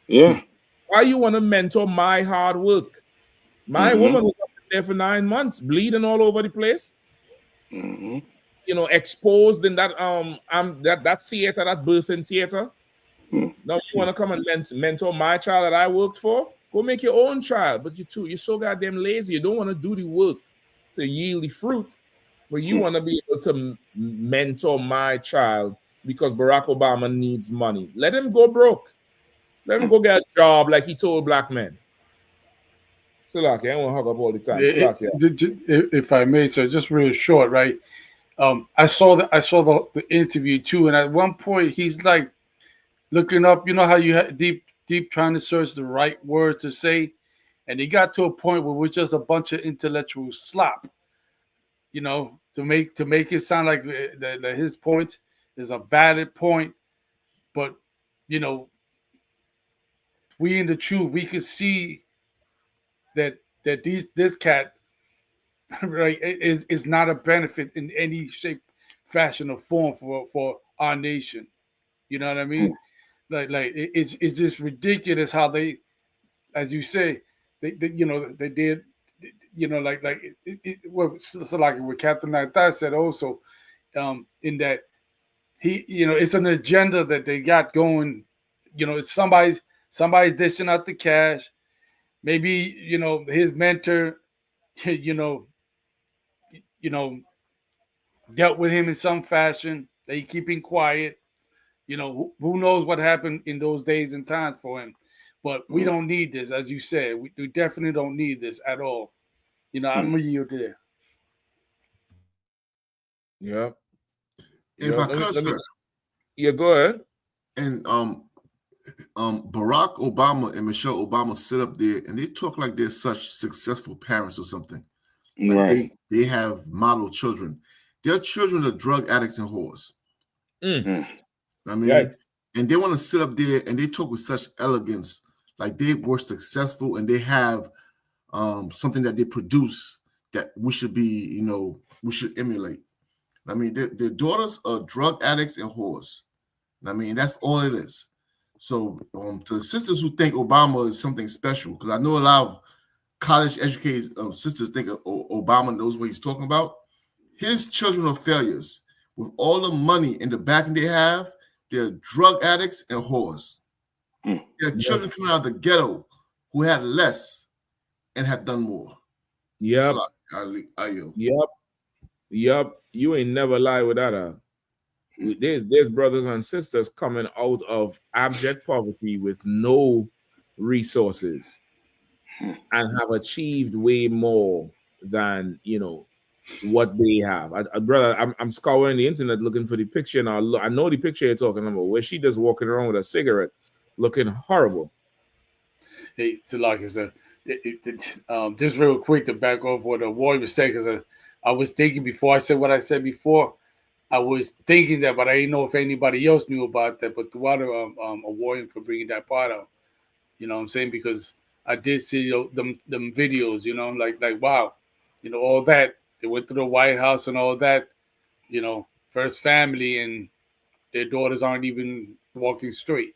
S1: Yeah.
S18: Why you want to mentor my hard work? My woman was up there for 9 months, bleeding all over the place. You know, exposed in that that theater, that birthing theater. Now you want to come and mentor my child that I worked for? Go make your own child. But you're so goddamn lazy. You don't want to do the work to yield the fruit. But you want to be able to mentor my child because Barack Obama needs money. Let him go broke. Let him go get a job like he told black men. Salaki, I won't hug up all the time. Salaki.
S21: If I may, so just real short, right? I saw the interview too, and at one point he's like looking up. You know how you had deep trying to search the right word to say, and he got to a point where we're just a bunch of intellectual slop. You know, to make it sound like that his point is a valid point, but you know, we in the truth, we could see that this cat right is not a benefit in any shape, fashion, or form for our nation. You know what I mean? Like it's just ridiculous how they, as you say, they you know they did, you know, so like what Captain Nathar said also, in that he, you know, it's an agenda that they got going. You know, it's somebody's dishing out the cash. Maybe, you know, his mentor, you know, dealt with him in some fashion. They keeping quiet. You know, who knows what happened in those days and times for him. But we don't need this, as you said. We definitely don't need this at all. You know, I'm with you there.
S18: Yeah.
S5: If I could, sir.
S18: Yeah, go ahead.
S5: And Barack Obama and Michelle Obama sit up there and they talk like they're such successful parents or something. Like
S1: Right.
S5: they have model children. Their children are drug addicts and whores. I mean,
S18: Yikes.
S5: and they want to sit up there and they talk with such elegance, like they were successful and they have something that they produce that we should be, you know, we should emulate. I mean, their daughters are drug addicts and whores. I mean, that's all it is. So to the sisters who think Obama is something special, because I know a lot of college educated sisters think Obama knows what he's talking about. His children are failures. With all the money in the backing they have, they're drug addicts and whores. They're children coming out of the ghetto who had less and have done more.
S18: Yep.
S5: So,
S18: Yep. You ain't never lie with that. There's brothers and sisters coming out of abject poverty with no resources and have achieved way more than, you know, what they have. Brother, I'm scouring the internet looking for the picture, and I know the picture you're talking about, where she just walking around with a cigarette, looking horrible.
S21: Hey, so like I said, just real quick to back off what the warrior was saying, because I was thinking before I said what I said before, I was thinking that, but I didn't know if anybody else knew about that. But Tawada, a warrior for bringing that part out. You know what I'm saying? Because I did see them videos. You know, like wow, you know, all that. They went to the White House and all that. You know, first family and their daughters aren't even walking straight.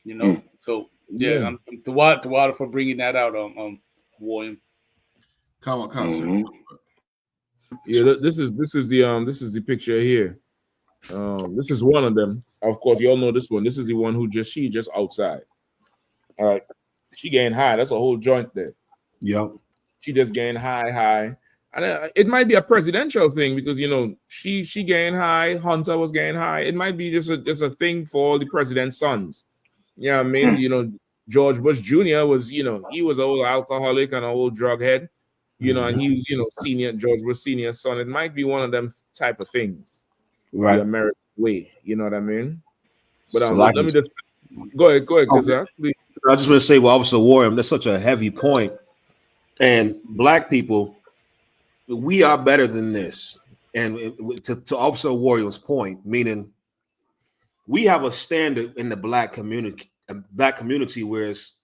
S21: You know, so yeah, I'm Tawada for bringing that out. William.
S5: Come on,
S18: Yeah, this is the picture here. This is one of them. Of course, you all know this one. This is the one who she just outside. All right, she getting high. That's a whole joint there.
S19: Yep.
S18: She just getting high, and it might be a presidential thing because, you know, she getting high. Hunter was getting high. It might be just a thing for all the president's sons. Yeah, I mean, you know, George Bush Jr. was, you know, he was an old alcoholic and an old drug head. You know, and he was, you know, George Bush Senior's son. It might be one of them type of things,
S19: right?
S18: The American way, you know what I mean? But so let me just go ahead, because I
S19: just want to say, well, Officer Warren, that's such a heavy point, and black people, we are better than this. And to Officer Warrior's point, meaning we have a standard in the black community, whereas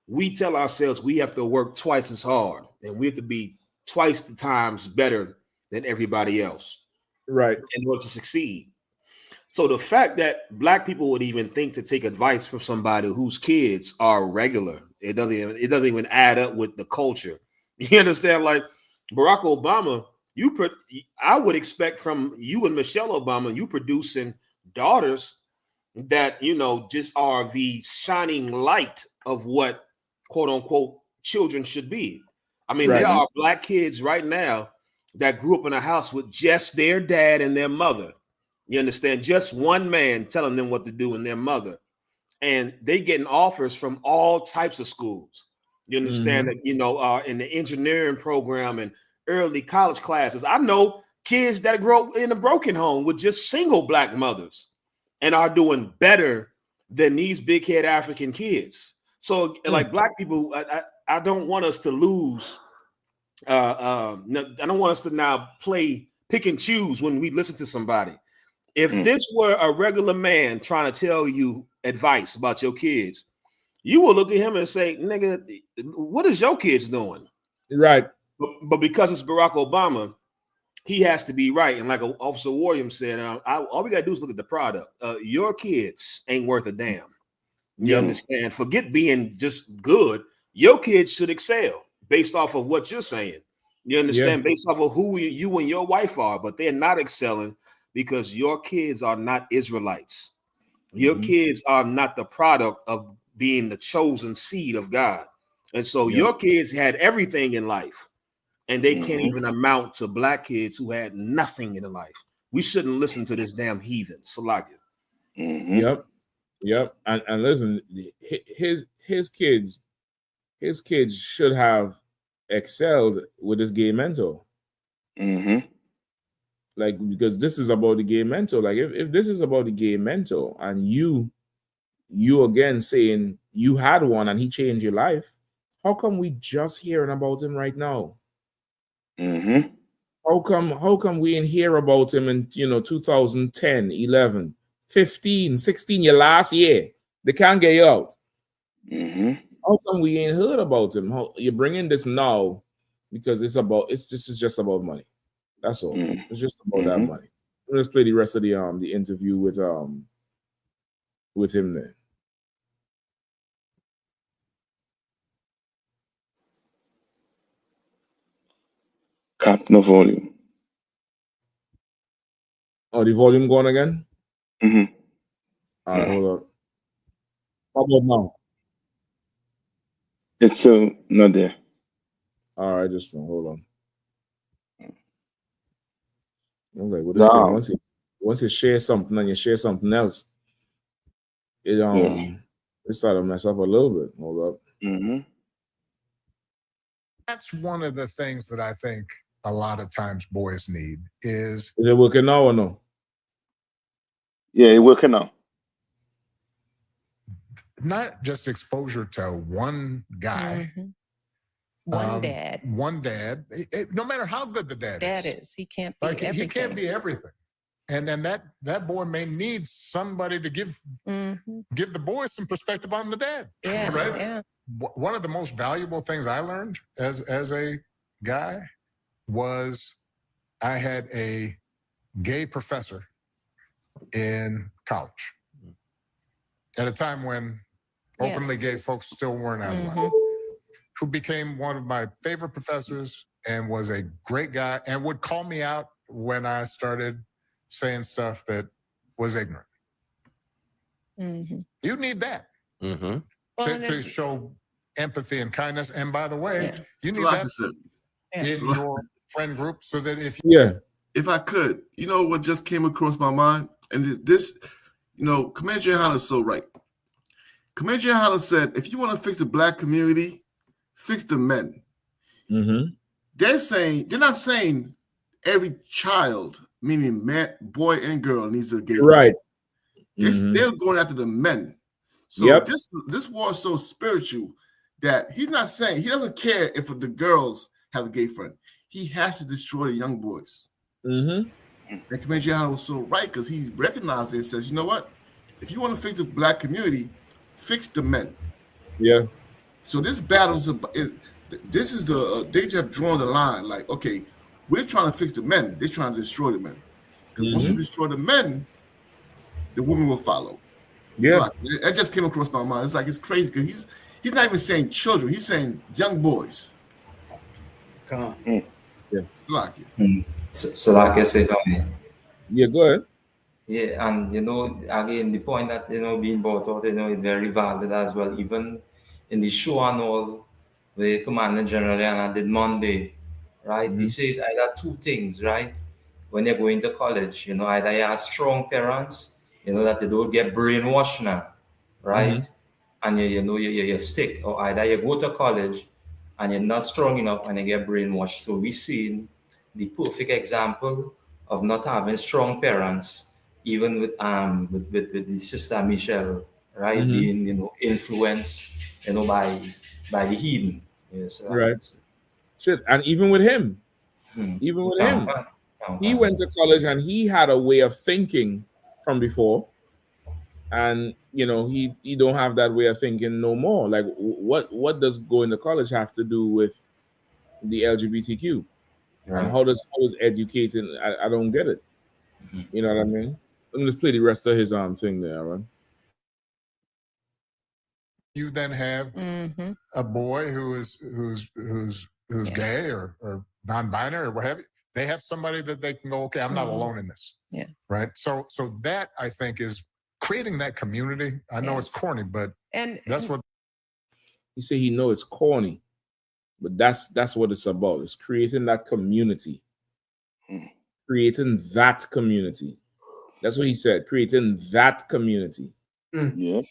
S19: we tell ourselves we have to work twice as hard and we have to be twice the times better than everybody else,
S18: right,
S19: in order to succeed. So the fact that black people would even think to take advice from somebody whose kids are regular, it doesn't even add up with the culture. You understand? Like Barack Obama, I would expect from you and Michelle Obama, you producing daughters that just are the shining light of what quote unquote children should be. I mean, there are black kids right now that grew up in a house with just their dad and their mother. You understand? Just one man telling them what to do and their mother. And they getting offers from all types of schools. You understand that, in the engineering program and early college classes. I know kids that grow up in a broken home with just single black mothers and are doing better than these big head African kids. So like black people, I don't want us to lose. I don't want us to now pick and choose when we listen to somebody. If this were a regular man trying to tell you advice about your kids, you will look at him and say, nigga, what is your kids doing?
S18: Right.
S19: But because it's Barack Obama, he has to be right. And like Officer Williams said, all we got to do is look at the product. Your kids ain't worth a damn. You understand? Forget being just good. Your kids should excel based off of what you're saying. You understand? Based off of who you and your wife are, but they're not excelling because your kids are not Israelites. Your kids are not the product of being the chosen seed of God. And so your kids had everything in life, and they can't even amount to black kids who had nothing in life. We shouldn't listen to this damn heathen. Salakia.
S18: Yep. And listen, his kids should have excelled with his gay mentor. Like, because this is about the gay mentor. Like, if this is about the gay mentor and you again saying you had one and he changed your life, how come we just hearing about him right now? How come we didn't hear about him in 2010, 11, 15, 16, your last year? They can't get you out. How come we ain't heard about him? You're bringing this now because this is just about money. That's all. It's just about that money. Let's play the rest of the interview with him there.
S1: Cap, no volume.
S18: Oh, the volume going again? All right, hold up. How about now?
S1: It's still not there.
S18: All right, just hold on. I'm like, well, this thing, once you share something and you share something else, it started to mess up a little bit. Hold up.
S6: That's one of the things that I think a lot of times boys need is
S18: it working now or no?
S1: Yeah, it working now.
S6: Not just exposure to one guy.
S22: One dad.
S6: No matter how good the dad
S22: is. He can't be everything.
S6: He can't be everything. And then that boy may need somebody to give the boy some perspective on the dad.
S22: Yeah,
S6: right?
S22: Yeah.
S6: One of the most valuable things I learned as a guy was I had a gay professor in college at a time when openly gay folks still weren't out of line, who became one of my favorite professors and was a great guy and would call me out when I started saying stuff that was ignorant. You need that to show empathy and kindness. And by the way, you need that in your friend group so that
S5: if I could, what just came across my mind, and this, Commander Yahanna is so right. Commander Yahanna said, if you want to fix the black community, fix the men. They're not saying every child, meaning man, boy and girl, needs a gay friend.
S18: Right.
S5: They're going after the men. So this war is so spiritual that he's not saying, he doesn't care if the girls have a gay friend. He has to destroy the young boys. And Commander Yahanna was so right because he recognized it and says, you know what? If you want to fix the black community, fix the men.
S18: Yeah.
S5: So this battle is this is they just drawn the line. Like, okay, we're trying to fix the men. They're trying to destroy the men. Because once you destroy the men, the women will follow.
S18: Yeah.
S5: So that just came across my mind. It's like, it's crazy because he's not even saying children. He's saying young boys.
S7: Come.
S18: Yeah.
S20: Salakia said,
S18: yeah, go ahead.
S20: Yeah, and again, the point that being brought out, is very valid as well. Even in the show and all, the Commander General Yahanna did Monday, right? He says either two things, right? When you're going to college, either you have strong parents, that they don't get brainwashed now, right? And you stick, or either you go to college and you're not strong enough and you get brainwashed. So we seen the perfect example of not having strong parents, even with the sister Michelle, right, being influenced by the heathen. Yes,
S18: Right. Shit, and even with him, he went to college and he had a way of thinking from before, and he don't have that way of thinking no more. Like, what does going to college have to do with the LGBTQ?
S20: Right.
S18: And how does educating? I don't get it. You know what I mean? Let me just play the rest of his thing there, Aaron.
S6: You then have a boy who's gay or non-binary or what have you. They have somebody that they can go, okay, I'm not alone in this.
S22: Yeah.
S6: Right. So that, I think, is creating that community. I know it's corny, but that's what
S18: he said. He know it's corny, but that's what it's about. It's creating that community. Creating that community. That's what he said. Creating that community.
S1: Yeah.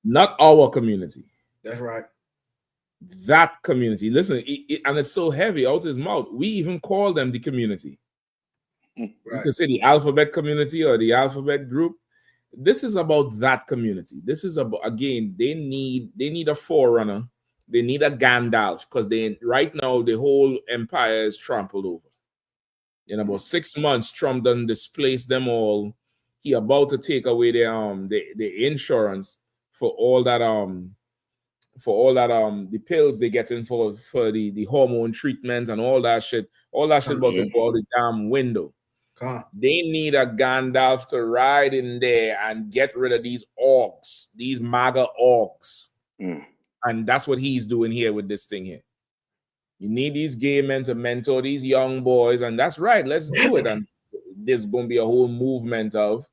S18: Not our community.
S7: That's right.
S18: That community. Listen, and it's so heavy out his mouth. We even call them the community.
S7: Right.
S18: You can say the alphabet community or the alphabet group. This is about that community. This is about, again, they need a forerunner. They need a Gandalf, because right now the whole empire is trampled over. In about 6 months, Trump done displace them all. He about to take away the insurance for all that the pills they getting for the hormone treatments and all that shit. All that shit about to go out the damn window. They need a Gandalf to ride in there and get rid of these orcs, these MAGA orcs. And that's what he's doing here with this thing here. You need these gay men to mentor these young boys, and that's right. Let's do it. And there's going to be a whole movement of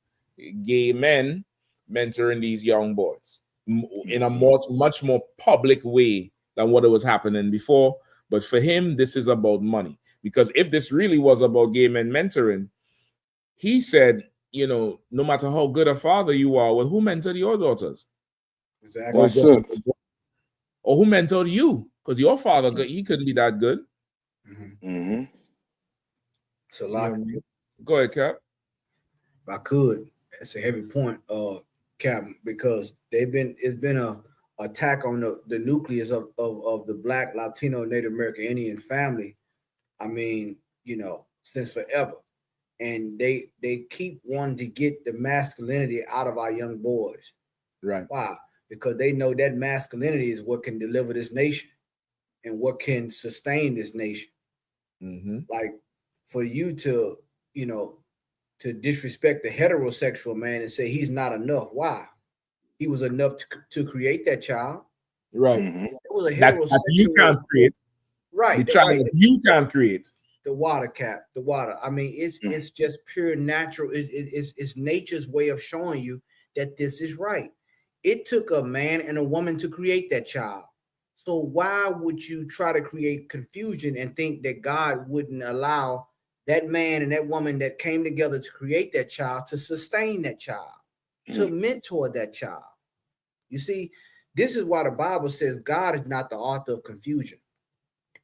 S18: gay men mentoring these young boys in a much more public way than what it was happening before. But for him, this is about money. Because if this really was about gay men mentoring, he said, no matter how good a father you are, well, who mentored your daughters?
S7: Exactly.
S18: Or who mentored you? Because your father, he couldn't be that good.
S7: So, like,
S18: go ahead, Cap.
S7: If I could, it's a heavy point, Cap, because it's been a attack on the nucleus of the Black, Latino, Native American, Indian family. I mean, since forever, and they keep wanting to get the masculinity out of our young boys.
S18: Right.
S7: Why? Because they know that masculinity is what can deliver this nation and what can sustain this nation. Like, for you to disrespect the heterosexual man and say he's not enough. Why? He was enough to create that child.
S18: Right.
S7: It was a
S18: that
S7: heterosexual.
S18: You can't create.
S7: Right.
S18: The child you can't create.
S7: The water, Cap. The water. I mean, it's just pure natural. It's nature's way of showing you that this is right. It took a man and a woman to create that child. So why would you try to create confusion and think that God wouldn't allow that man and that woman that came together to create that child to sustain that child, to mentor that child? You see, this is why the Bible says God is not the author of confusion.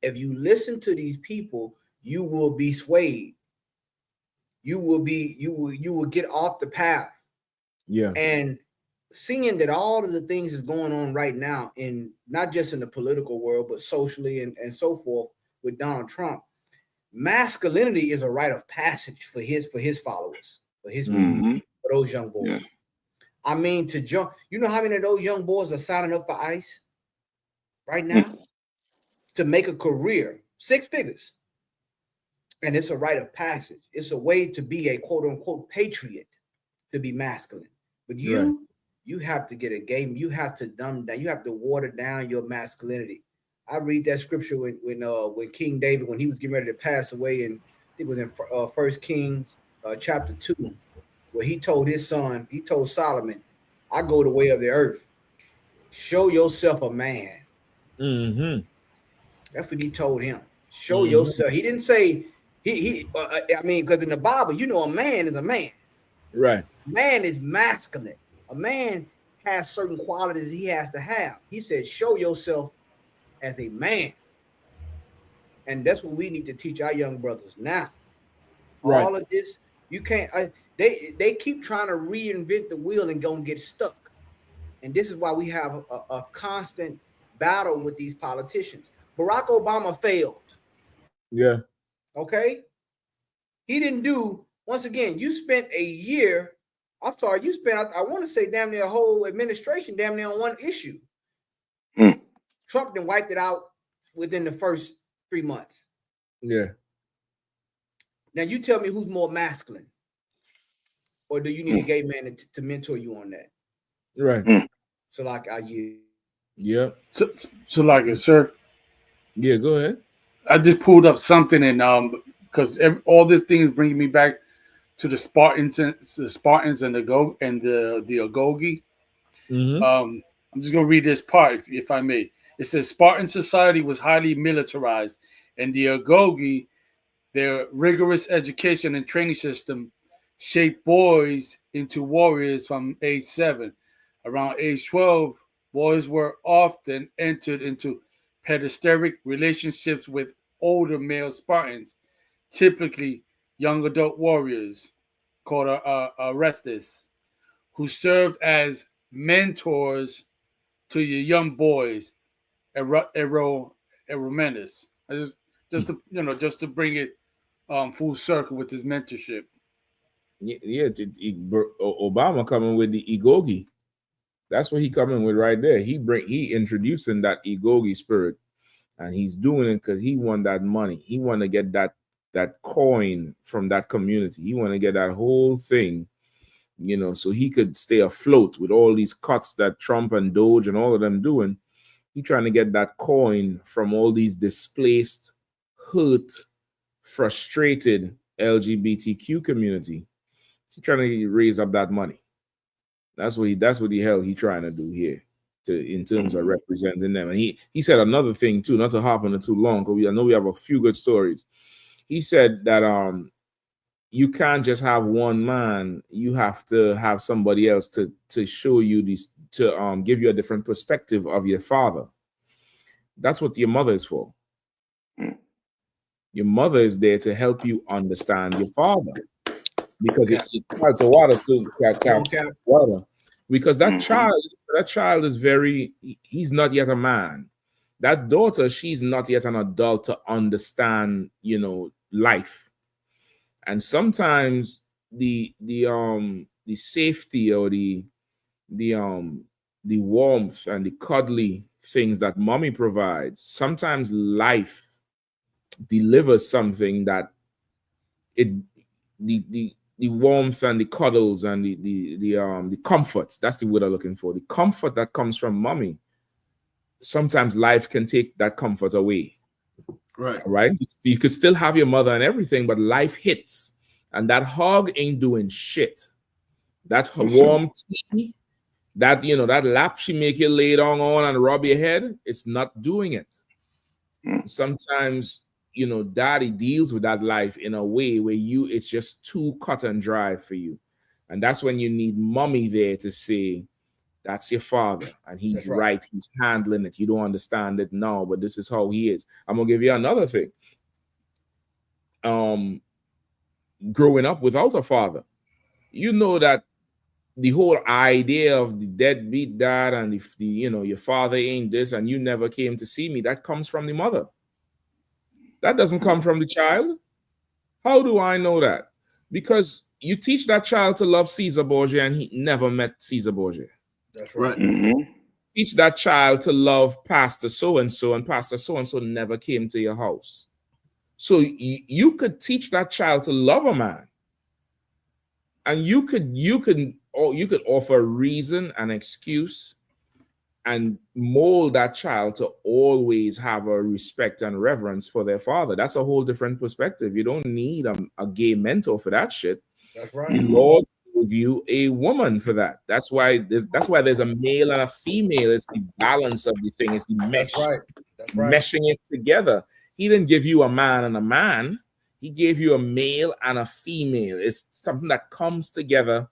S7: If you listen to these people, you will be swayed. You will get off the path.
S18: Yeah.
S7: And seeing that all of the things is going on right now, in not just in the political world, but socially and so forth with Donald Trump, masculinity is a rite of passage for his followers, for his people, for those young boys. Yeah. I mean, to jump, you know how many of those young boys are signing up for ICE right now to make a career, 6 figures. And it's a rite of passage. It's a way to be a quote unquote patriot, to be masculine. But you have to get a game. You have to dumb down. You have to water down your masculinity. I read that scripture when King David, when he was getting ready to pass away, and I think it was in First Kings chapter 2, where he told his son, he told Solomon, "I go the way of the earth. Show yourself a man."
S18: Mm-hmm.
S7: That's what he told him. Show yourself. He didn't say I mean, because in the Bible, you know, a man is a man.
S18: Right.
S7: Man is masculine. A man has certain qualities he has to have. He said, show yourself as a man. And that's what we need to teach our young brothers now.
S18: Right.
S7: All of this, you can't, they keep trying to reinvent the wheel and gonna get stuck. And this is why we have a constant battle with these politicians. Barack Obama failed.
S18: Yeah.
S7: Okay. He didn't do, once again, you spent a year. I'm sorry, you spent, I want to say damn near a whole administration damn near on one issue. Trump then wiped it out within the first 3 months.
S18: Yeah.
S7: Now you tell me who's more masculine, or do you need a gay man to mentor you on that?
S18: Right.
S7: So like
S18: Yeah.
S21: So like, sir.
S18: Yeah, go ahead.
S21: I just pulled up something, and because all this thing is bringing me back to the Spartans and the Agogi.
S18: Mm-hmm.
S21: I'm just gonna read this part, if I may. It says Spartan society was highly militarized, and the Agogi, their rigorous education and training system, shaped boys into warriors from age 7. Around age 12, boys were often entered into pedesteric relationships with older male Spartans, typically young adult warriors called Arestes, who served as mentors to your young boys, Eromenes. Just to bring it full circle with his mentorship.
S18: Yeah, Obama coming with the Igogi. That's what he coming with right there. He introducing that Igogi spirit, and he's doing it because he want that money. He want to get that coin from that community. He want to get that whole thing, so he could stay afloat with all these cuts that Trump and Doge and all of them doing. He trying to get that coin from all these displaced, hurt, frustrated LGBTQ community. He trying to raise up that money. That's what the hell he trying to do here, in terms of representing them. And he said another thing too, not to hop on it too long, because I know we have a few good stories. He said that you can't just have one man. You have to have somebody else to show you this, to give you a different perspective of your father. That's what your mother is for. Your mother is there to help you understand your father. Because it adds a water to water. Because that child is he's not yet a man. That daughter, she's not yet an adult to understand, life. And sometimes the safety or the warmth and the cuddly things that mommy provides, sometimes life delivers something that the warmth and the cuddles and the comfort, that's the word I'm looking for. The comfort that comes from mommy, sometimes life can take that comfort away. Right? You could still have your mother and everything, but life hits, and that hug ain't doing shit. That warm tea, that lap she make you lay down on and rub your head, it's not doing it. Sometimes daddy deals with that life in a way where it's just too cut and dry for you. And that's when you need mommy there to say, that's your father, and he's right. He's handling it. You don't understand it now, but this is how he is. I'm gonna give you another thing. Growing up without a father, that the whole idea of the deadbeat dad and if your father ain't this and you never came to see me, that comes from the mother. That doesn't come from the child. How do I know that? Because you teach that child to love Caesar Borgia and he never met Caesar Borgia.
S7: That's right.
S18: Teach that child to love Pastor so-and-so, and Pastor so-and-so never came to your house. So you could teach that child to love a man. And you could you could offer reason and excuse and mold that child to always have a respect and reverence for their father. That's a whole different perspective. You don't need a gay mentor for that shit.
S7: That's right.
S18: The Lord gave you a woman for that. That's why there's a male and a female. It's the balance of the thing. It's the mesh.
S7: That's right. That's right.
S18: Meshing it together. He didn't give you a man and a man. He gave you a male and a female. It's something that comes together,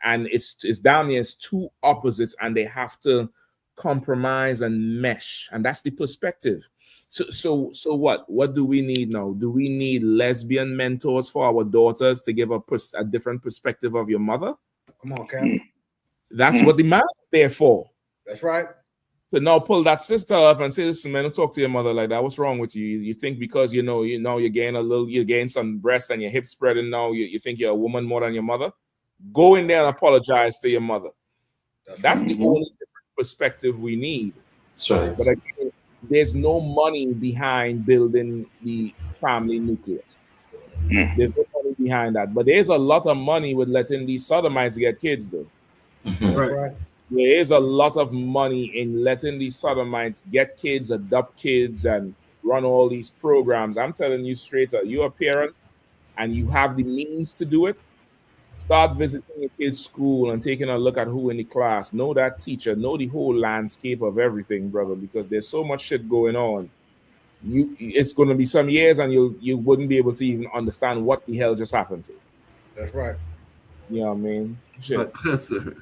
S18: and it's down there. It's two opposites, and they have to compromise and mesh. And that's the perspective. So what do we need now? Do we need lesbian mentors for our daughters to give a different perspective of your mother?
S7: Come on, Cap.
S18: That's what the man is there for.
S7: That's right.
S18: To now pull that sister up and say, listen, man, don't talk to your mother like that. What's wrong with you? You think because you gain some breast and your hips spreading now, you think you're a woman more than your mother? Go in there and apologize to your mother. That's the only different perspective we need.
S20: That's right.
S18: But again, there's no money behind building the family nucleus. There's no money behind that. But there's a lot of money with letting these sodomites get kids, though.
S7: Right.
S18: There is a lot of money in letting these sodomites get kids, adopt kids, and run all these programs. I'm telling you straight up, you're a parent and you have the means to do it. Start visiting your kid's school and taking a look at who in the class. Know that teacher. Know the whole landscape of everything, brother, because there's so much shit going on. It's going to be some years and you wouldn't be able to even understand what the hell just happened to you.
S7: That's right.
S18: You know what I mean? Shit.
S5: Sir.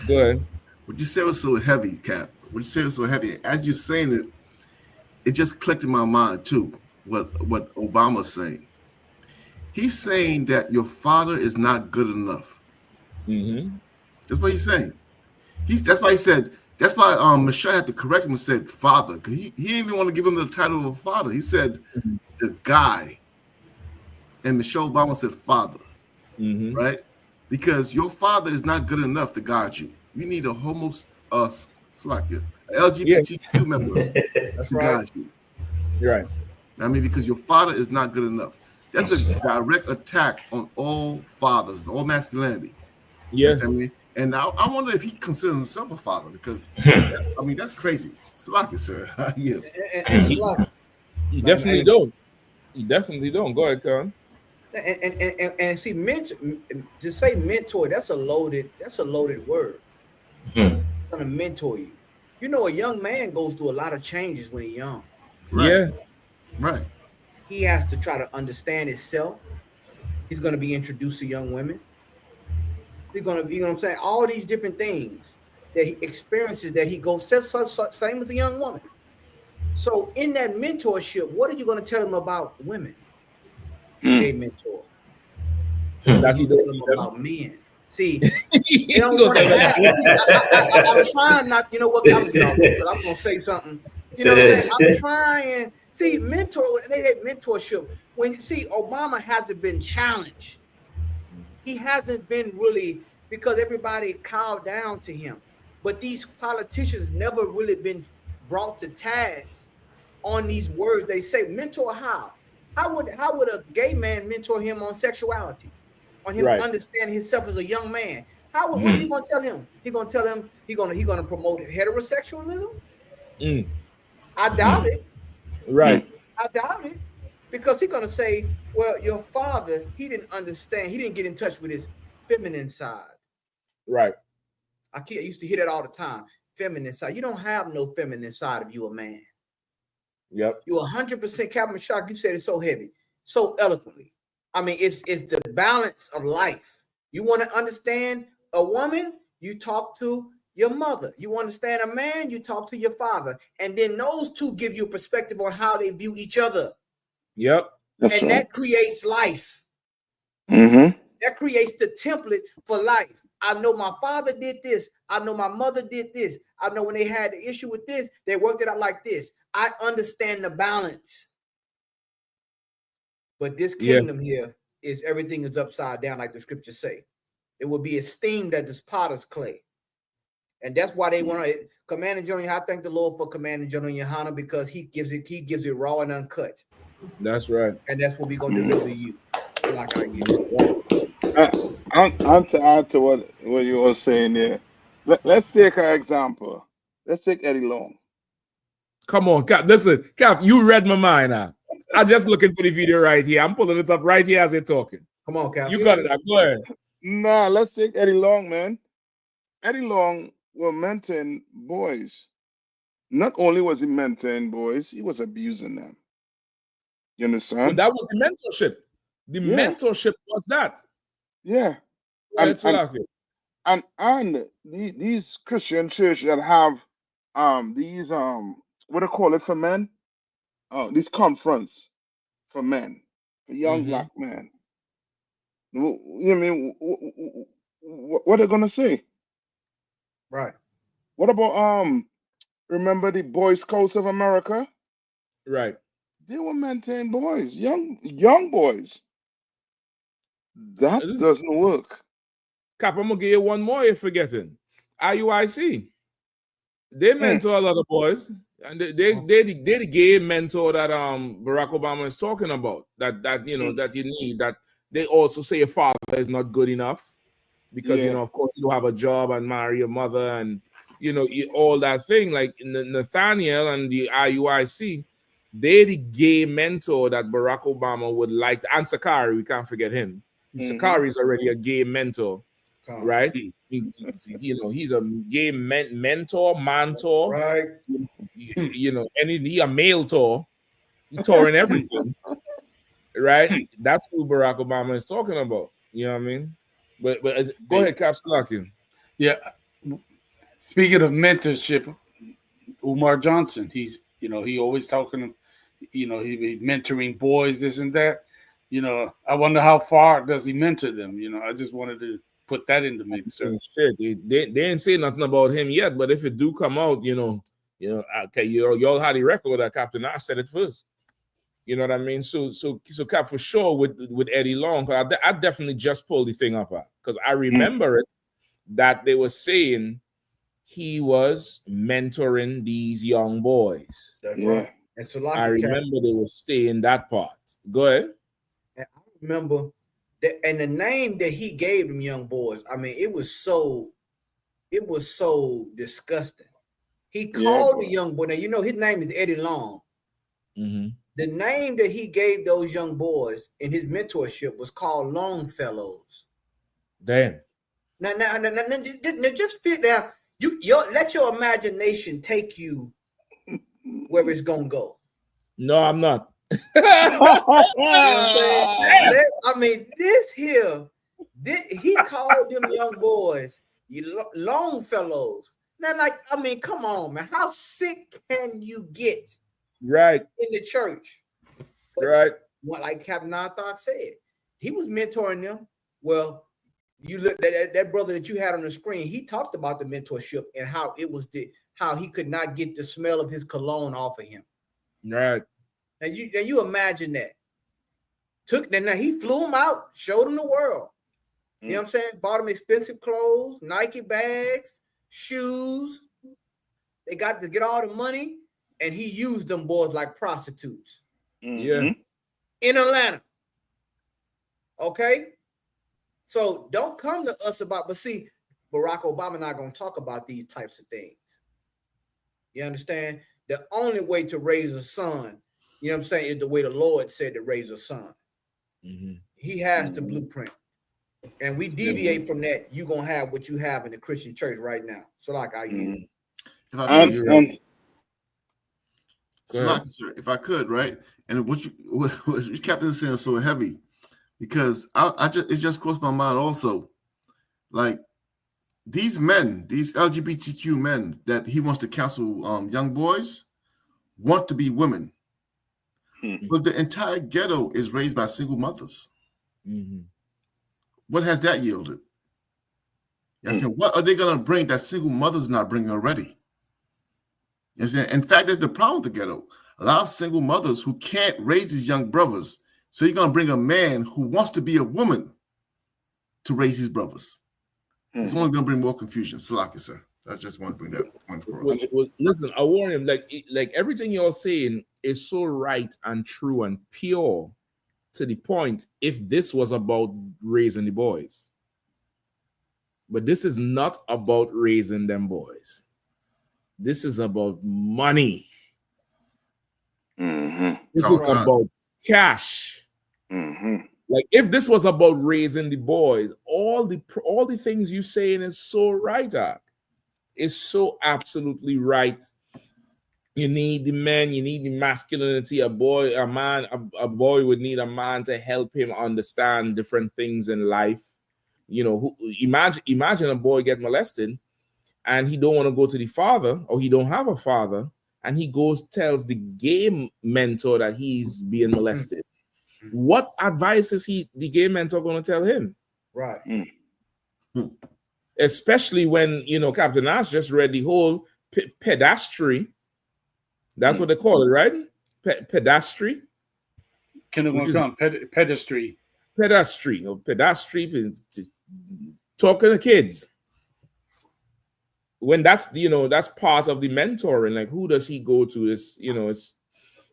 S18: Good.
S5: What you said was so heavy, Cap. What you said was so heavy. As you're saying it, it just clicked in my mind too. What Obama's saying. He's saying that your father is not good enough.
S18: Mm-hmm.
S5: That's what he's saying. That's why he said. That's why Michelle had to correct him and said father, because he didn't even want to give him the title of father. He said the guy, and Michelle Obama said father, right? Because your father is not good enough to guide you. You need a LGBTQ member to guide you.
S18: You're right.
S5: I mean, because your father is not good enough. That's a direct attack on all fathers, all masculinity.
S18: Yeah.
S5: I mean, and I wonder if he considers himself a father, because that's crazy. Salaki, sir. Yeah.
S18: He definitely don't. He definitely don't. Go ahead, Karen.
S7: And see, to say mentor, that's a loaded word. I'm gonna mentor you. You know, a young man goes through a lot of changes when he's young.
S5: Right.
S18: Yeah.
S5: Right.
S7: He has to try to understand himself. He's going to be introduced to young women. He's going to, you know what I'm saying? All these different things that he experiences that he goes, same with the young woman. So in that mentorship, what are you going to tell him about women? Gay mentor. That you tell him about men. See, you don't want to have. I'm trying not. You know what? I'm going to say something. You know what I'm saying? I'm trying. See, mentorship. When you see Obama hasn't been challenged, he hasn't been really, because everybody cowed down to him. But these politicians never really been brought to task on these words. They say mentor how? How would a gay man mentor him on sexuality, on him understanding himself as a young man? What is he gonna tell him? He gonna tell him he gonna promote heterosexualism? I doubt it.
S18: Right.
S7: I doubt it. Because he's going to say, well, your father, he didn't understand. He didn't get in touch with his feminine side.
S18: Right.
S7: I used to hear that all the time. Feminine side. You don't have no feminine side if you're a man.
S18: Yep.
S7: You're 100% Captain Shock. You said it so heavy, so eloquently. I mean, it's the balance of life. You want to understand a woman, you talk to your mother. You understand a man, you talk to your father. And then those two give you a perspective on how they view each other.
S18: Yep.
S7: That creates life. That creates the template for life. I know my father did this. I know my mother did this. I know when they had the issue with this, they worked it out like this. I understand the balance. But this kingdom here is everything is upside down, like the scriptures say. It will be esteemed as this potter's clay. And that's why they want to Commander General. I thank the Lord for Commander General Yahanna, because he gives it raw and uncut.
S18: That's right.
S7: And that's what we're gonna deliver to you. Like I use.
S1: And to add to what you were saying there, let's take an example. Let's take Eddie Long.
S18: Come on, Cap. Listen, Cap, you read my mind now. I'm just looking for the video right here. I'm pulling it up right here as you're talking.
S7: Come on, Cap.
S18: You got it. Go ahead.
S1: Nah, let's take Eddie Long, man. Eddie Long were mentoring boys. Not only was he mentoring boys, he was abusing them. You understand?
S18: But that was the mentorship. The mentorship was that.
S1: Yeah. And these Christian churches that have these what do you call it for men? These conference for men, for young black men. You know what I mean? What are they gonna say?
S7: Right.
S1: What about remember the Boy Scouts of America?
S18: Right.
S1: They were mentoring boys, young boys. That doesn't work.
S18: Cap, I'm gonna give you one more you're forgetting. IUIC. They mentor a lot of boys. And they the gay mentor that Barack Obama is talking about. That you know that you need. That they also say your father is not good enough. Because you know, of course, you don't have a job and marry your mother, and you know, all that thing. Like Nathaniel and the IUIC, they're the gay mentor that Barack Obama would like. And Sakari, we can't forget him. Sakari is already a gay mentor, right? You know, he's a gay mentor,
S7: right?
S18: You know, and he a male tour, he touring everything, right? That's who Barack Obama is talking about. You know what I mean? But go ahead, Cap Slockin.
S21: Yeah. Speaking of mentorship, Umar Johnson, he's, you know, he always talking, you know, he mentoring boys, this and that. You know, I wonder how far does he mentor them? You know, I just wanted to put that in the mix.
S18: Shit, they didn't say nothing about him yet, but if it do come out, you know, okay, y'all had the record that Captain Ash said it first. You know what I mean? So Cap, for sure with Eddie Long, I definitely just pulled the thing up because I remember it that they were saying he was mentoring these young boys.
S7: Right. And so
S18: I remember they were saying that part. Go ahead.
S7: And I remember that, and the name that he gave them young boys, I mean, it was so disgusting. He called the young boy. Now you know his name is Eddie Long. The name that he gave those young boys in his mentorship was called Longfellows.
S18: Damn.
S7: Now, just fit down. You let your imagination take you where it's gonna go.
S18: No, I'm not.
S7: You know what I'm saying? I mean, he called them young boys Longfellows. Now, like, I mean, come on, man. How sick can you get?
S18: Right.
S7: In the church. But
S18: right.
S7: What, like Captain Arthur said, he was mentoring them. Well, you look that brother that you had on the screen, he talked about the mentorship and how it was how he could not get the smell of his cologne off of him.
S18: Right.
S7: And you imagine that. Now he flew him out, showed him the world. You know what I'm saying? Bought him expensive clothes, Nike bags, shoes. They got to get all the money, and he used them boys like prostitutes.
S18: Yeah.
S7: In Atlanta. Okay? So don't come to us about, but see, Barack Obama not going to talk about these types of things. You understand? The only way to raise a son, you know what I'm saying, is the way the Lord said to raise a son. He has the blueprint. And we deviate from that, you're going to have what you have in the Christian church right now. So like I use.
S5: If I could, right? And what Captain is saying is so heavy, because it just crossed my mind also. Like these men, these LGBTQ men that he wants to counsel young boys want to be women. But the entire ghetto is raised by single mothers. What has that yielded? I said, what are they going to bring that single mothers not bringing already? You know, in fact, that's the problem with the ghetto. A lot of single mothers who can't raise these young brothers. So you're going to bring a man who wants to be a woman to raise his brothers. It's only going to bring more confusion. Salaki, sir. I just want to bring that point across.
S18: Well, listen, I warn him, like everything you're saying is so right and true and pure. to the point if this was about raising the boys. But this is not about raising them boys. This is about money. This is about cash. Like if this was about raising the boys, all the things you saying is so right, Ak. It's so absolutely right. You need the men, you need the masculinity. A boy would need a man to help him understand different things in life. You know, imagine a boy get molested and he don't want to go to the father, or he don't have a father, and he goes tells the gay mentor that he's being molested. What advice is the gay mentor going to tell him?
S7: Right.
S18: Especially when, Captain Ash just read the whole pedastry. That's what they call it, right? Pedastry.
S21: Kindergarten pedestry.
S18: Pedastry. Pedastry. Talking to kids. When that's that's part of the mentoring. Like, who does he go to?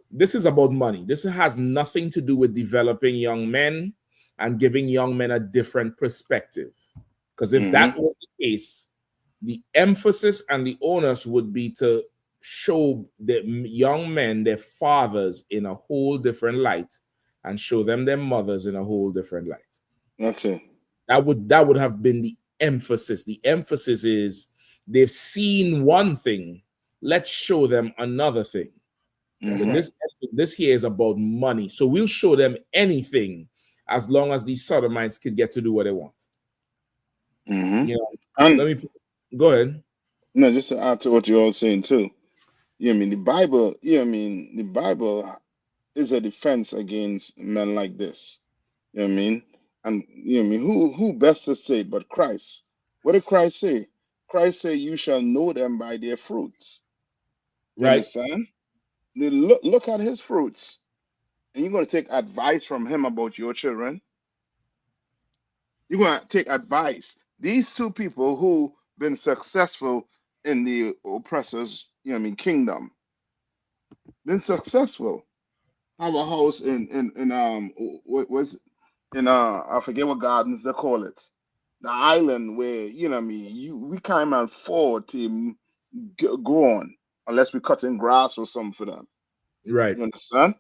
S18: This is about money. This has nothing to do with developing young men and giving young men a different perspective. Because if that was the case, the emphasis and the onus would be to show the young men their fathers in a whole different light and show them their mothers in a whole different light.
S1: That's it.
S18: That would have been the emphasis. The emphasis is they've seen one thing. Let's show them another thing. And this here is about money. So we'll show them anything as long as these sodomites could get to do what they want. Let me go ahead.
S1: No, just to add to what you're all saying too. The Bible, the Bible is a defense against men like this. And who best to say it but Christ? What did Christ say? Christ said, "You shall know them by their fruits." You understand? Look at his fruits. And you're going to take advice from him about your children. You're going to take advice. These two people who been successful in the oppressor's, kingdom, been successful. Have a house I forget what gardens they call it. The island where, we can't even afford to go on unless we're cutting grass or something for them.
S18: Right.
S1: You understand?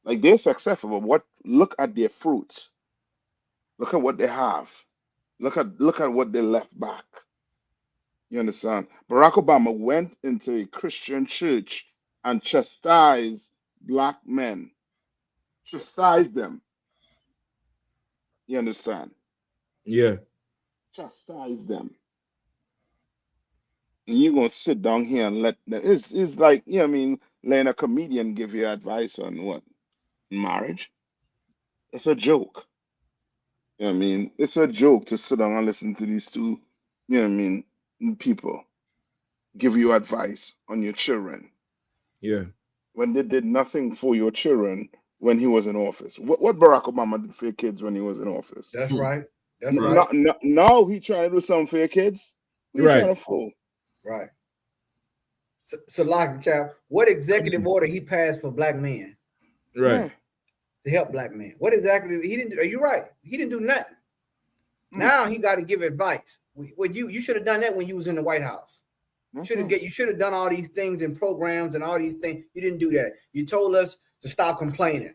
S1: Like, they're successful, but look at their fruits. Look at what they have. Look at what they left back. You understand? Barack Obama went into a Christian church and chastised black men. Chastised them. You understand?
S18: Yeah.
S1: Chastise them. And you're going to sit down here and let them. It's like, letting a comedian give you advice on what? Marriage? It's a joke. It's a joke to sit down and listen to these two, people give you advice on your children.
S18: Yeah.
S1: When they did nothing for your children when he was in office. What Barack Obama did for your kids when he was in office?
S7: That's right. That's right.
S1: Now he trying to do something for your kids. Who you trying to fool?
S7: Right. So like, Cap, what executive order he passed for black men?
S18: Right.
S7: To help black men. What exactly he didn't do? Are you right? He didn't do nothing. Now he got to give advice. You should have done that when you was in the White House. You should have done all these things and programs and all these things. You didn't do that. You told us to stop complaining.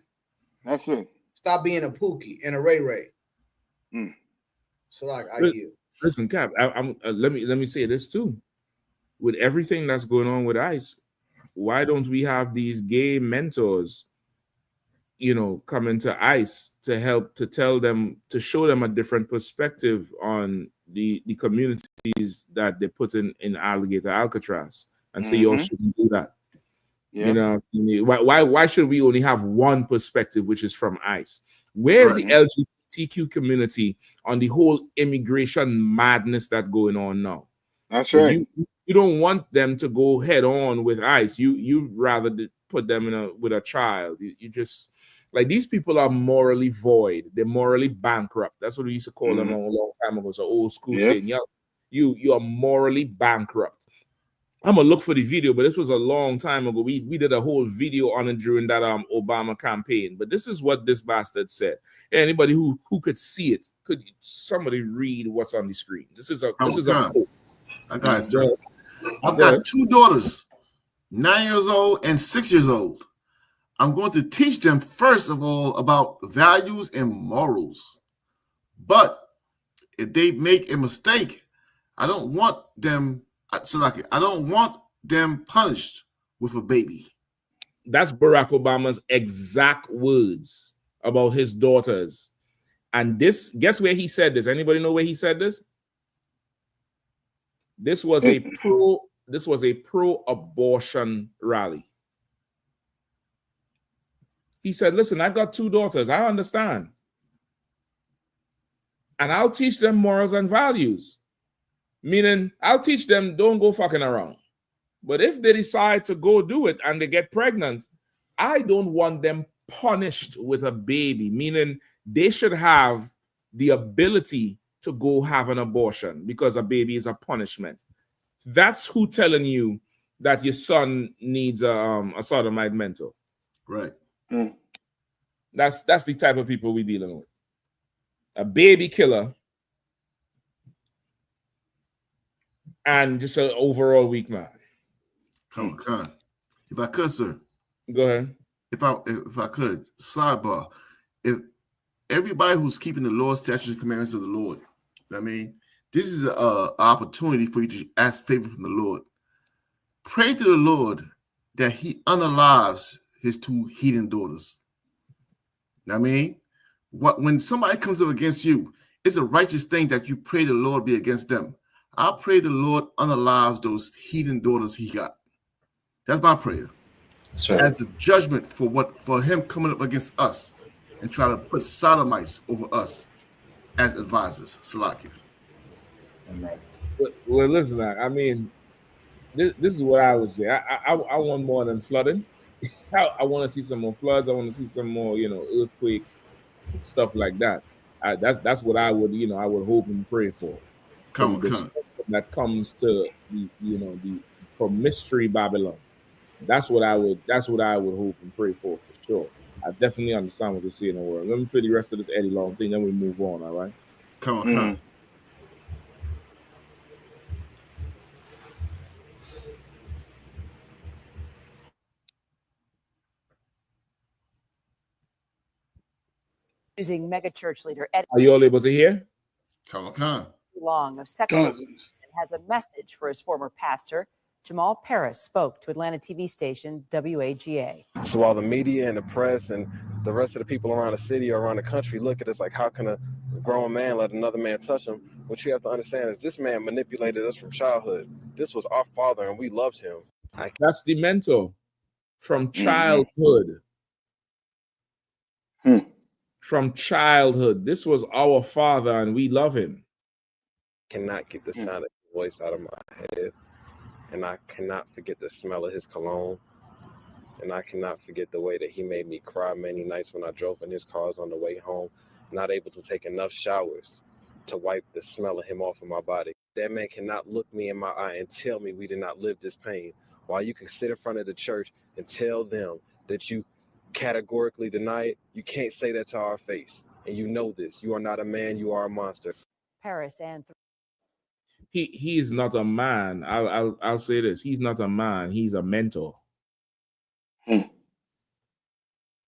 S1: That's it.
S7: Stop being a Pookie and a Ray Ray. So like, I hear.
S18: Listen, Cap. Let me say this too. With everything that's going on with ICE, why don't we have these gay mentors, come into ICE to help to tell them, to show them a different perspective on the communities that they put in Alligator Alcatraz and say y'all shouldn't do that. Yeah. Why should we only have one perspective, which is from ICE? Where's the LGBTQ community on the whole immigration madness that's going on now?
S1: That's right.
S18: You don't want them to go head on with ICE. You rather put them with a child. You just, like, these people are morally void. They're morally bankrupt. That's what we used to call them a long time ago. So old school saying, you are morally bankrupt. I'm gonna look for the video, but this was a long time ago. We did a whole video on it during that Obama campaign. But this is what this bastard said. Anybody who could see it, could somebody read what's on the screen? This is a quote.
S5: I got it, sir. I've got 2 daughters, 9 years old and 6 years old. I'm going to teach them, first of all, about values and morals. But if they make a mistake, I don't want them punished with a baby.
S18: That's Barack Obama's exact words about his daughters. And this, guess where he said this? Anybody know where he said this? This was a pro-abortion rally. He said, listen, I got 2 daughters. I understand. And I'll teach them morals and values. Meaning, I'll teach them don't go fucking around. But if they decide to go do it and they get pregnant, I don't want them punished with a baby. Meaning, they should have the ability to go have an abortion because a baby is a punishment. That's who telling you that your son needs a sodomite mental.
S5: Right.
S18: That's the type of people we're dealing with. A baby killer and just an overall weak man.
S5: Come on. If I could, sir.
S18: Go ahead.
S5: If I could, sidebar. If everybody who's keeping the Lord's statutes and commandments of the Lord, I mean, this is an opportunity for you to ask favor from the Lord. Pray to the Lord that he unalives his 2 heathen daughters. I mean, when somebody comes up against you, it's a righteous thing that you pray the Lord be against them. I pray the Lord unalives those heathen daughters he got. That's my prayer.
S20: That's right.
S5: As a judgment for him coming up against us and try to put sodomites over us as advisors. Salakia.
S18: Well, listen, I mean, this is what I would say. I want more than flooding. I want to see some more floods. I want to see some more, earthquakes, stuff like that. That's what I would hope and pray for. That comes to from mystery Babylon. That's what I would hope and pray for sure. I definitely understand what you see in the world. Let me play the rest of this Eddie Long thing, then we move on. All right.
S5: Come on.
S8: Using megachurch leader Ed.
S18: Are you all able to hear?
S5: Come on.
S8: Long of sexual and has a message for his former pastor. Jamal Paris spoke to Atlanta TV station WAGA.
S10: So while the media and the press and the rest of the people around the city or around the country look at us like, how can a grown man let another man touch him? What you have to understand is this man manipulated us from childhood. This was our father and we loved him.
S18: That's the mentor from childhood. From childhood. This was our father and we love him.
S10: Cannot get the sound of his voice out of my head. And I cannot forget the smell of his cologne. And I cannot forget the way that he made me cry many nights when I drove in his cars on the way home, not able to take enough showers to wipe the smell of him off of my body. That man cannot look me in my eye and tell me we did not live this pain. While you can sit in front of the church and tell them that you categorically deny it, you can't say that to our face. And you know this. You are not a man, you are a monster.
S8: Paris and
S18: He is not a man. I'll say this. He's not a man. He's a mentor.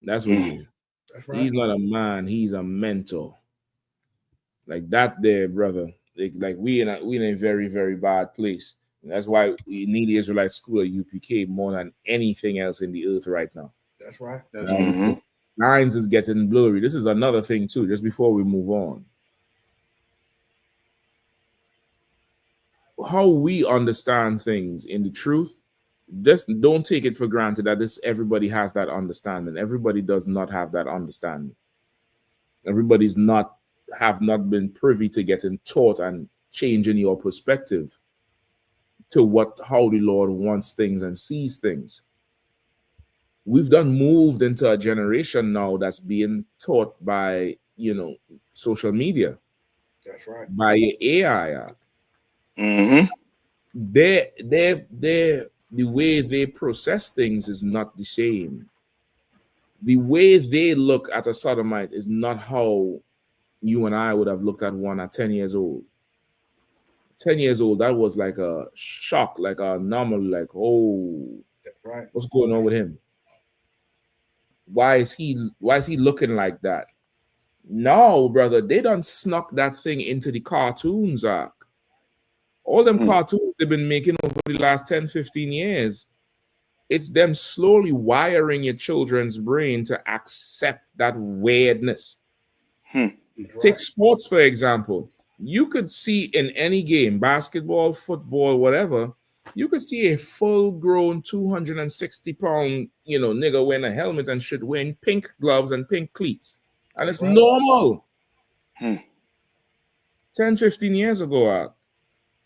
S18: That's what he is. That's right. He's not a man. He's a mentor. Like that there, brother. Like we in a very, very bad place. And that's why we need the Israelite school at UPK more than anything else in the earth right now.
S7: That's right.
S18: Lines is getting blurry. This is another thing too, just before we move on. How we understand things in the truth, just don't take it for granted that everybody has that understanding. Everybody does not have that understanding. Everybody's have not been privy to getting taught and changing your perspective to how the Lord wants things and sees things. We've moved into a generation now that's being taught by, social media.
S7: That's right.
S18: By AI. the way they process things is not the same. The way they look at a sodomite is not how you and I would have looked at one at 10 years old. 10 years old, that was like a shock, like a normal, like, oh,
S7: right.
S18: What's going on with him? Why is he looking like that? No, brother, they done snuck that thing into the cartoons, all them cartoons they've been making over the last 10, 15 years. It's them slowly wiring your children's brain to accept that weirdness. Take sports, for example. You could see in any game, basketball, football, whatever, you could see a full-grown 260-pound, nigga wearing a helmet and shit, wearing pink gloves and pink cleats. And it's normal. 10, 15 years ago,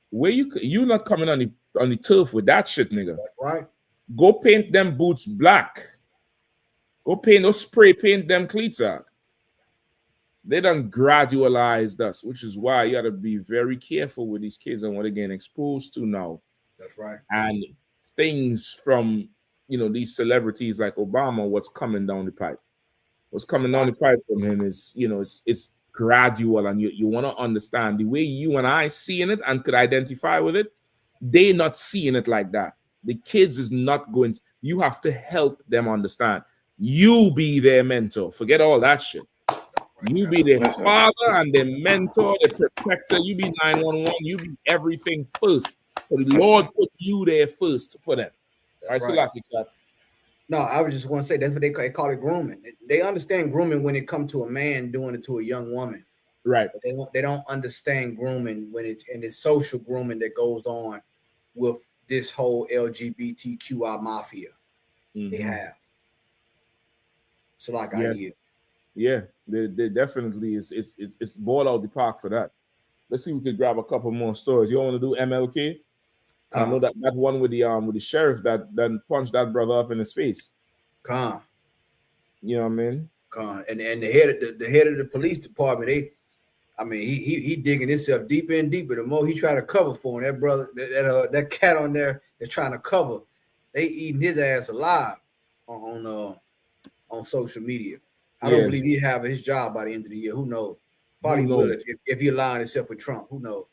S18: where you not coming on the turf with that shit, nigga.
S7: That's right.
S18: Go paint them boots black. Go spray paint them cleats out. They done gradualized us, which is why you got to be very careful with these kids and what they're getting exposed to now.
S7: That's right.
S18: And things from, these celebrities like Obama, what's coming down the pipe. What's coming down the pipe from him is, it's gradual, and you want to understand the way you and I seeing it and could identify with it. They not seeing it like that. The kids is not going to, you have to help them understand. You be their mentor. Forget all that shit. You be their father and their mentor, their protector. You be 911. You be everything first. So the Lord put you there first for them.
S7: That's
S18: all right, so
S7: no, I was just going to say that's what they call it grooming. They understand grooming when it comes to a man doing it to a young woman,
S18: right?
S7: But they don't understand grooming when it's social grooming that goes on with this whole LGBTQI mafia. They have. So like I hear.
S18: Yeah, they definitely it's ball out the park for that. Let's see if we could grab a couple more stories. You want to do MLK? I know that one with the sheriff that punched that brother up in his face. You know what I mean?
S7: And the head of the police department, he digging himself deeper and deeper. The more he try to cover for him, that brother, that cat on there that's trying to cover, they eating his ass alive on social media. I don't believe he'd have his job by the end of the year. Who knows? Probably will if he aligned himself with Trump. Who knows?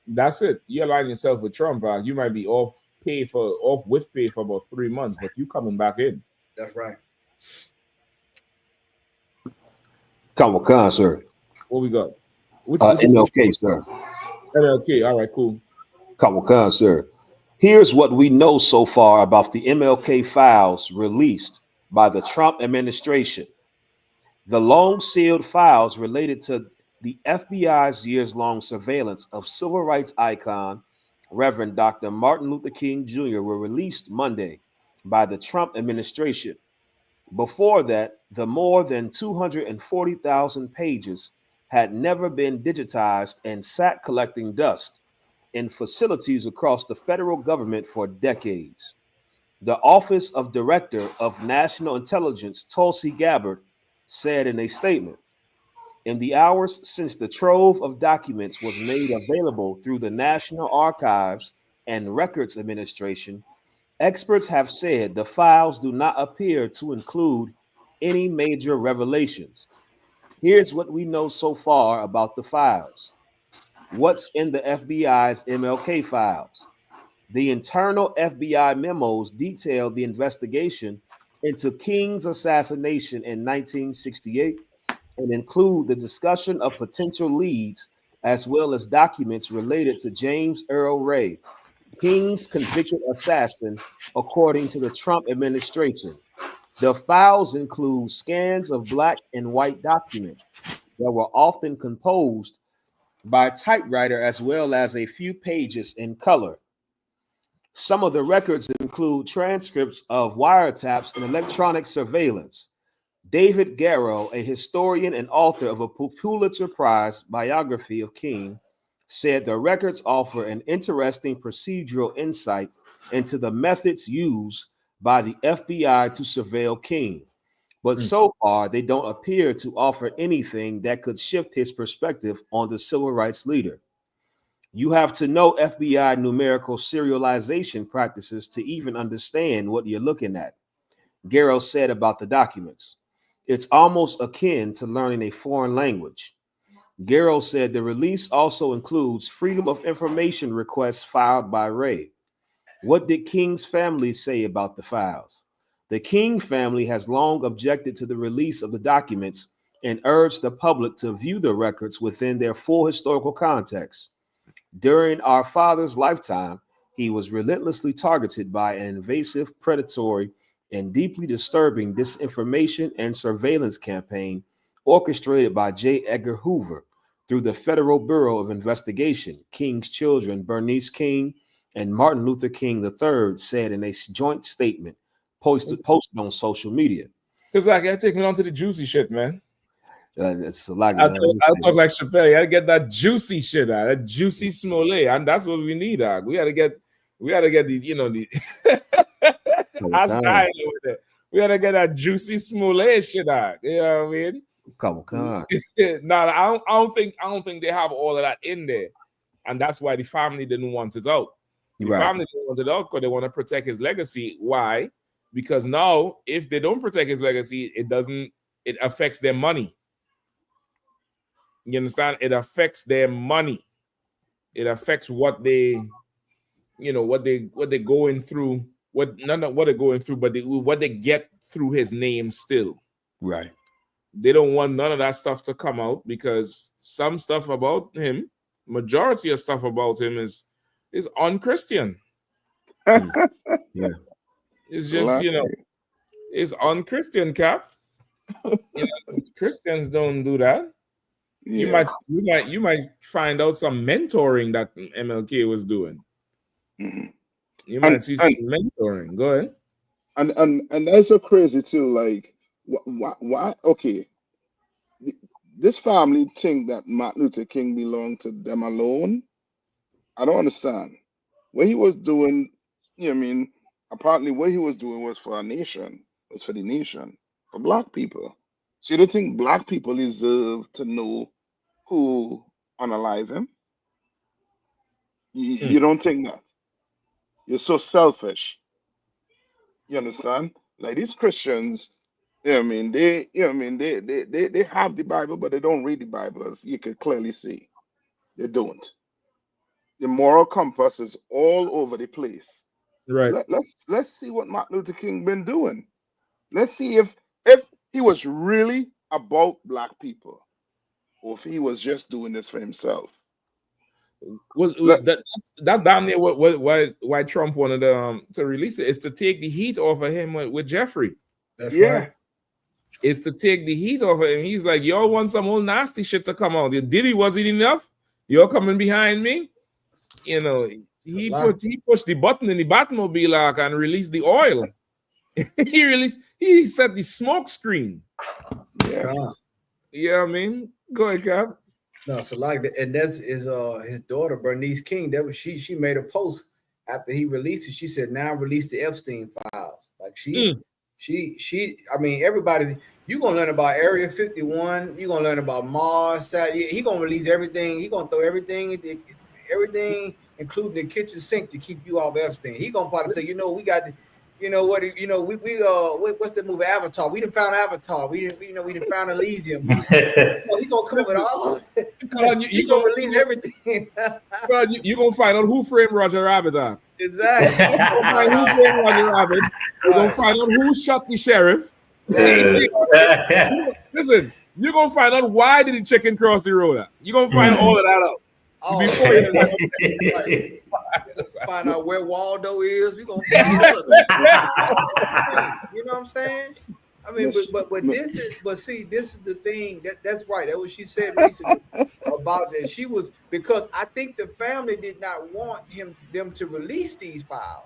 S18: That's it. You align yourself with Trump, you might be off with pay for about 3 months, but you coming back in.
S7: That's right.
S12: Kawakan, sir.
S18: What we got?
S12: MLK, sir.
S18: MLK. All right, cool.
S12: Kawakan, sir. Here's what we know so far about the MLK files released by the Trump administration. The long-sealed files related to the FBI's years-long surveillance of civil rights icon, Reverend Dr. Martin Luther King Jr., were released Monday by the Trump administration. Before that, the more than 240,000 pages had never been digitized and sat collecting dust in facilities across the federal government for decades. The Office of Director of National Intelligence, Tulsi Gabbard, said in a statement, in the hours since the trove of documents was made available through the National Archives and Records Administration, experts have said the files do not appear to include any major revelations. Here's what we know so far about the files. What's in the FBI's MLK files? The internal FBI memos detail the investigation into King's assassination in 1968 and include the discussion of potential leads as well as documents related to James Earl Ray, King's convicted assassin, according to the Trump administration. The files include scans of black and white documents that were often composed by typewriter as well as a few pages in color. Some of the records include transcripts of wiretaps and electronic surveillance. David Garrow, a historian and author of a Pulitzer Prize biography of King, said the records offer an interesting procedural insight into the methods used by the FBI to surveil King. But so far, they don't appear to offer anything that could shift his perspective on the civil rights leader. You have to know FBI numerical serialization practices to even understand what you're looking at, Garrow said about the documents. It's almost akin to learning a foreign language. Garrow said the release also includes Freedom of Information requests filed by Ray. What did King's family say about the files? The King family has long objected to the release of the documents and urged the public to view the records within their full historical context. During our father's lifetime, he was relentlessly targeted by an invasive, predatory, and deeply disturbing disinformation and surveillance campaign orchestrated by J. Edgar Hoover through the Federal Bureau of Investigation. King's children, Bernice King and Martin Luther King III, said in a joint statement posted on social media.
S18: Because I gotta take me on to the juicy shit, man.
S12: It's like
S18: I'll talk like Chappelle. You gotta get that juicy shit out, that juicy smollett, and that's what we need, dog. We gotta get the, you know, the we gotta get that juicy smollett shit out. You know what I mean?
S12: Come on.
S18: No, I don't think they have all of that in there, and that's why the family didn't want it out. The family didn't want it out because they want to protect his legacy. Why? Because now, if they don't protect his legacy, it affects their money. You understand? It affects their money. It affects what they, you know, what they're going through. Not what they're going through, but what they get through his name still.
S12: Right.
S18: They don't want none of that stuff to come out because some stuff about him, majority of stuff about him is unchristian.
S12: Yeah.
S18: It's just, you know, it's unchristian, Cap. You know, Christians don't do that.
S1: Yeah.
S18: You might find out some mentoring that MLK was doing.
S1: Mm-hmm.
S18: You might see some mentoring. Go ahead.
S1: And that's so crazy too. Like, why? Okay, this family think that Martin Luther King belonged to them alone. I don't understand. What he was doing, you know, what I mean, apparently what he was doing was for our nation, was for the nation, for black people. So you don't think black people deserve to know who unalive him? You don't think that? You're so selfish. You understand? Like these Christians, you know what I mean, they have the Bible, but they don't read the Bible, as you can clearly see. They don't. The moral compass is all over the place.
S18: Right.
S1: Let's see what Martin Luther King been doing. Let's see if he was really about black people, or if he was just doing this for himself.
S18: That's damn near why Trump wanted to release it, is to take the heat off of him with Jeffrey.
S7: That's right.
S18: Is to take the heat off of him. He's like, y'all want some old nasty shit to come out. Diddy wasn't enough. You're coming behind me. You know, he pushed the button in the Batmobile and released the oil. He set the smoke screen.
S1: Yeah.
S18: Yeah, I mean, go ahead, Cap.
S7: No, so like that, and that's his daughter Bernice King. That was she made a post after he released it. She said, "Now release the Epstein files." Like she. I mean, everybody. You gonna learn about Area 51. You gonna learn about Mars. He gonna release everything. He gonna throw everything, including the kitchen sink, to keep you off Epstein. He gonna probably say, we got. What's the movie Avatar? We done found Avatar. We done found Elysium. He gonna come up with all. You gonna release everything.
S18: You gonna find out who framed Roger Rabbit.
S7: Exactly.
S18: You gonna find who framed Roger Rabbit. You gonna find out who shot the sheriff. Listen, you're gonna find out why did the chicken cross the road. You're gonna find all of that out. Before you
S7: find out where Waldo is, you gonna find all of it. You know what I'm saying? I mean, this is the thing that's right. That's what she said recently about that. She was, because I think the family did not want them to release these files.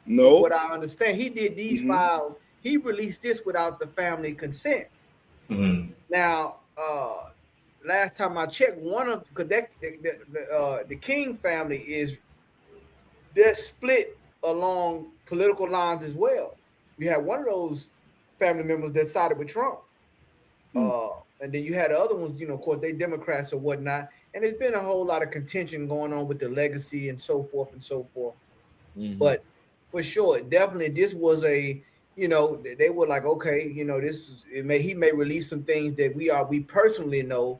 S1: No,
S7: what I understand, he did these files. He released this without the family consent. Now, last time I checked, because the King family they're split along political lines as well. You had one of those family members that sided with Trump. and then you had the other ones, of course, they Democrats or whatnot. And there's been a whole lot of contention going on with the legacy and so forth and so forth. But for sure, definitely, this was a, they were like, okay, he may release some things that we personally know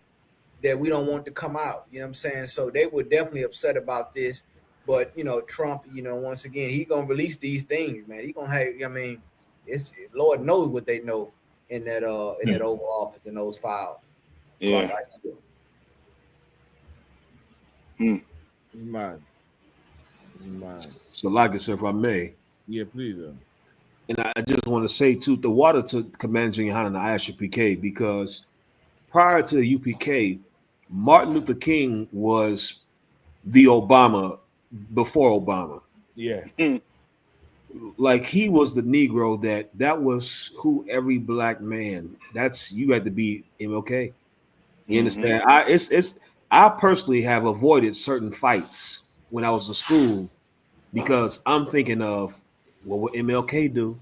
S7: that we don't want to come out. You know what I'm saying? So they were definitely upset about this. But Trump, once again, he gonna release these things, man. He gonna have. I mean, it's Lord knows what they know in that Oval Office in those files. So
S1: Yeah.
S18: Man.
S19: So, like I said, if I may.
S18: Yeah, please.
S19: And I just want to say too, the water to Commander Yahanna and I asked UPK because prior to the UPK, Martin Luther King was the Obama before Obama.
S18: Yeah.
S19: Like he was the Negro that was who every black man, you had to be MLK. You understand? I personally have avoided certain fights when I was in school because I'm thinking of what would MLK do?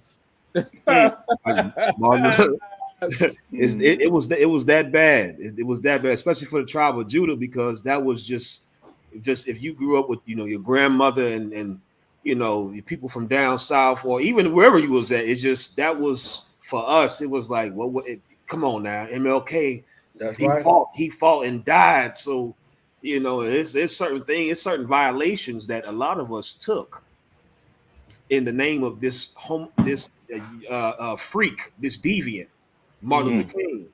S19: It was that bad. It was that bad, especially for the tribe of Judah, because that was just if you grew up with your grandmother and people from down south or even wherever you was at, it's just that was for us. It was like, well, come on now, MLK.
S7: That's
S19: he
S7: right.
S19: fought and died. So it's certain things, it's certain violations that a lot of us took in the name of this freak, this deviant, Martin Luther King.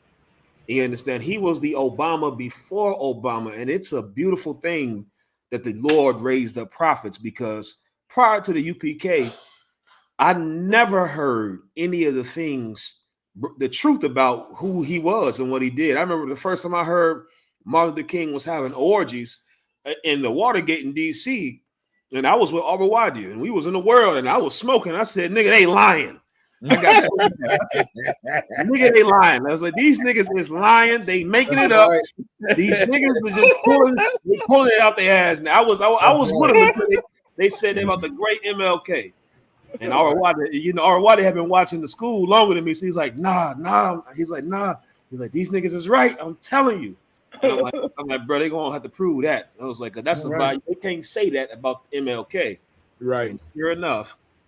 S19: You understand? He was the Obama before Obama, and it's a beautiful thing that the Lord raised up prophets, because prior to the UPK, I never heard any of the things, the truth about who he was and what he did. I remember the first time I heard Martin Luther King was having orgies in the Watergate in DC, and I was with Arbor Wadi, and we was in the world, and I was smoking. I said, "Nigga, they lying." I got nigga, they lying. I was like, these niggas is lying. They making it up. These niggas was just pulling it out their ass. Now I was with them until they said they about the great MLK. And Arwadi had been watching the school longer than me. So he's like, nah. He's like, nah. He's like, these niggas is right. I'm telling you. And I'm like, bro, they gonna have to prove that. I was like, that's about they can't say that about MLK.
S18: Right.
S19: And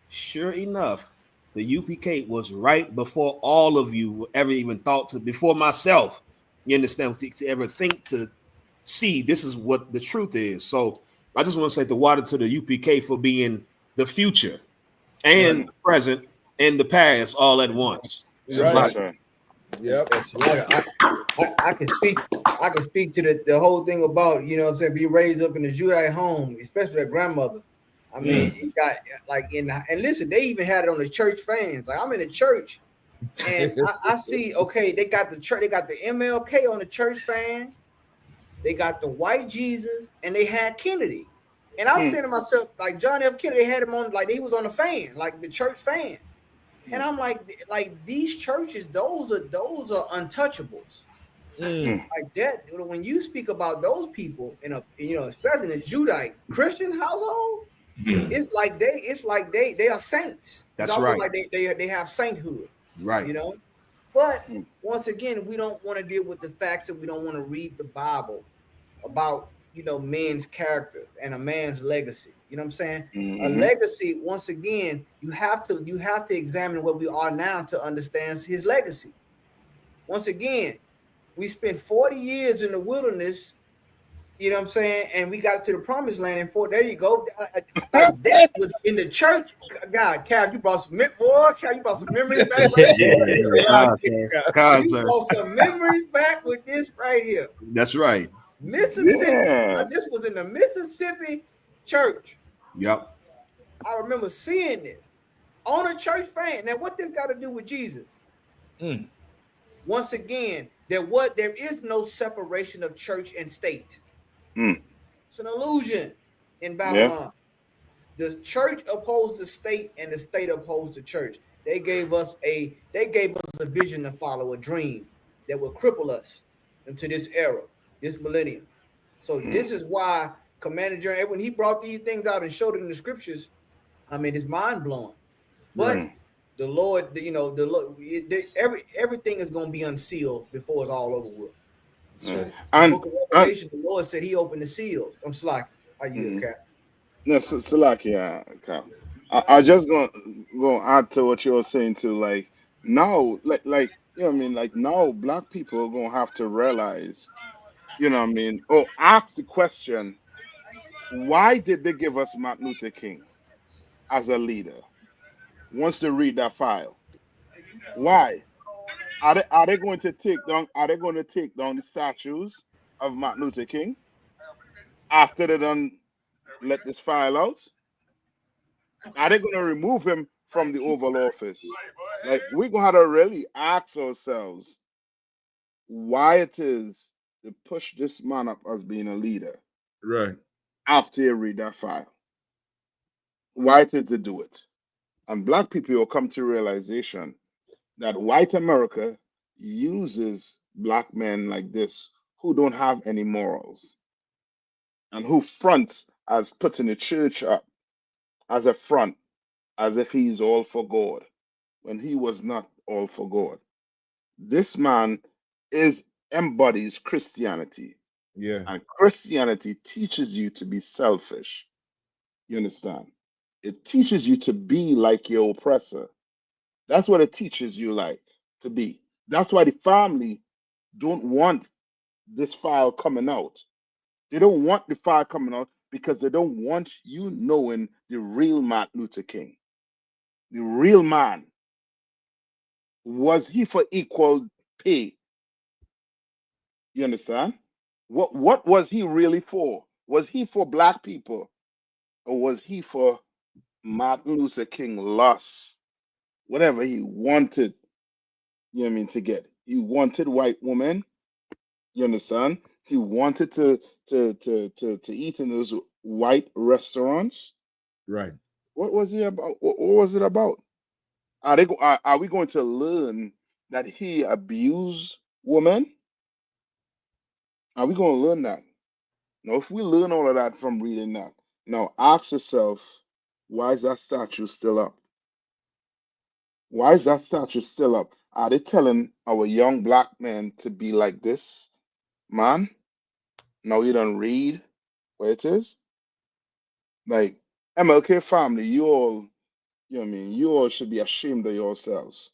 S19: sure enough, the UPK was right before all of you ever even thought to, before myself, you understand, to ever think to see this is what the truth is. So I just want to say the water to the UPK for being the future and the present and the past all at once.
S18: Right. Yep.
S7: I can speak to the whole thing about, be raised up in a Judite home, especially a grandmother. I mean, it got like and listen, they even had it on the church fans. Like I'm in the church and I see, okay, they got the church, they got the MLK on the church fan, they got the white Jesus, and they had Kennedy. And I'm saying to myself, like John F. Kennedy had him on, like he was on the fan, like the church fan. And I'm like these churches, those are untouchables. Like that, when you speak about those people in especially in a Judite Christian household, it's like they are saints.
S19: That's
S7: it's almost
S19: right.
S7: Like they have sainthood.
S19: Right.
S7: But once again, we don't want to deal with the facts, and we don't want to read the Bible about men's character and a man's legacy. You know what I'm saying? A legacy, once again, you have to examine where we are now to understand his legacy. Once again, we spent 40 years in the wilderness, you know what I'm saying, and we got to the promised land in there you go. Like that was in the church. God, Cal, you brought some memories back right there. You brought some memories back with this right here.
S19: That's right.
S7: Mississippi. This was in the Mississippi church.
S19: Yep.
S7: I remember seeing this on a church fan. Now, what this got to do with Jesus? Once again, there is no separation of church and state. It's an illusion in Babylon. Yeah. The church upholds the state, and the state upholds the church. They gave us a vision to follow, a dream that will cripple us into this era, this millennium. So this is why Commander General, when he brought these things out and showed it in the scriptures, I mean, it's mind blowing. But the Lord, you know, the Lord, everything is going to be unsealed before it's all over with.
S1: And
S7: The book of Revelation, the Lord said He opened the seals. I'm like, are you okay?
S1: no, so like, yeah, Cap. I just gonna add to what you were saying too. Like now, like you know what I mean. Like now, black people are gonna have to realize, you know what I mean, or ask the question: why did they give us Martin Luther King as a leader? Once they read that file, why are they going to take down? Are they going to take down the statues of Martin Luther King after they done let this file out? Are they going to remove him from the Oval Office? Like, we're going to have to really ask ourselves why it is to push this man up as being a leader
S18: Right.
S1: after you read that file. Why it is to do it. And black people will come to realization that white America uses black men like this who don't have any morals and who fronts as putting the church up as a front, as if he's all for God, when he was not all for God. This man embodies Christianity,
S18: Yeah.
S1: and Christianity teaches you to be selfish. You understand? It teaches you to be like your oppressor. That's what it teaches you like to be. That's why the family don't want this file coming out. They don't want the file coming out because they don't want you knowing the real Martin Luther King. The real man. Was he for equal pay? You understand? What was he really for? Was he for black people? Or was he for Martin Luther King loss? Whatever he wanted, you know what I mean, to get. He wanted white women, you understand? He wanted to eat in those white restaurants.
S18: Right.
S1: What was he about? What was it about? Are we going to learn that he abused women? Are we going to learn that? Now, if we learn all of that from reading that, now ask yourself, why is that statue still up? Why is that statue still up? Are they telling our young black men to be like this? Man, now you don't read what it is? Like, MLK family, you all, you know what I mean? You all should be ashamed of yourselves.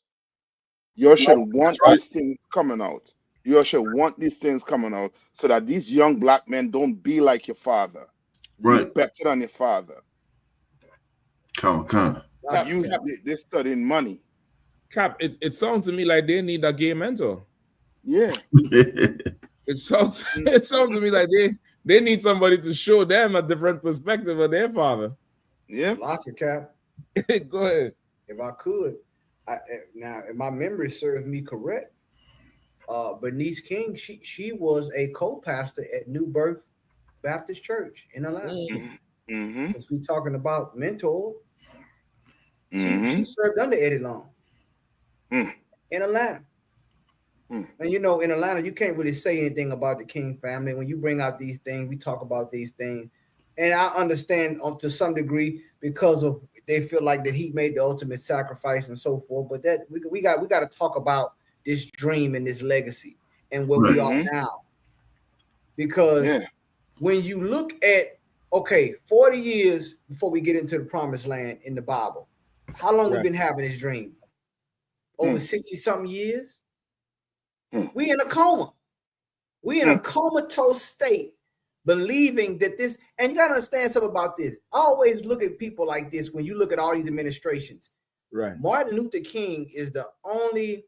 S1: You all should
S18: That's
S1: want
S18: right.
S1: these things coming out. You all should want these things coming out so that these young black men don't be like your father. Be
S5: Right.
S1: better than your father.
S5: Come.
S1: They're studying money.
S18: Cap, it sounds to me like they need a gay mentor.
S1: Yeah.
S18: It sounds to me like they need somebody to show them a different perspective of their father.
S1: Yeah.
S7: Lock it, Cap.
S18: Go ahead.
S7: If I could, now if my memory serves me correct, Bernice King, she was a co-pastor at New Birth Baptist Church in Atlanta.
S1: Mm-hmm.
S7: As we talking about mentor,
S1: Mm-hmm.
S7: she served under Eddie Long in Atlanta. And you know, in Atlanta, you can't really say anything about the King family. When you bring out these things, we talk about these things. And I understand to some degree because of they feel like that he made the ultimate sacrifice and so forth. But that we got to talk about this dream and this legacy and where we are now. Because when you look at 40 years before we get into the promised land in the Bible, how long we've been having this dream? Over 60 something years. We in a coma. We in a comatose state, believing that this, and you gotta understand something about this. I always look at people like this when you look at all these administrations.
S18: Right.
S7: Martin Luther King is the only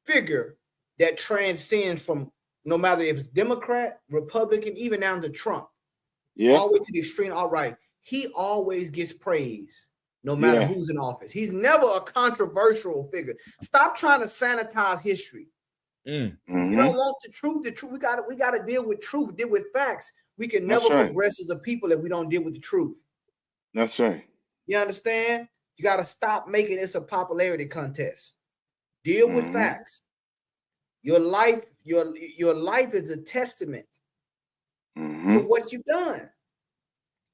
S7: figure that transcends from no matter if it's Democrat, Republican, even down to Trump. All the way to the extreme. All right. He always gets praise. No matter who's in office. He's never a controversial figure. Stop trying to sanitize history. You don't want the truth. The truth. We gotta deal with truth, deal with facts. We can never progress as a people if we don't deal with the truth.
S1: That's right.
S7: You understand? You gotta stop making this a popularity contest. Deal with facts. Your life is a testament to what you've done.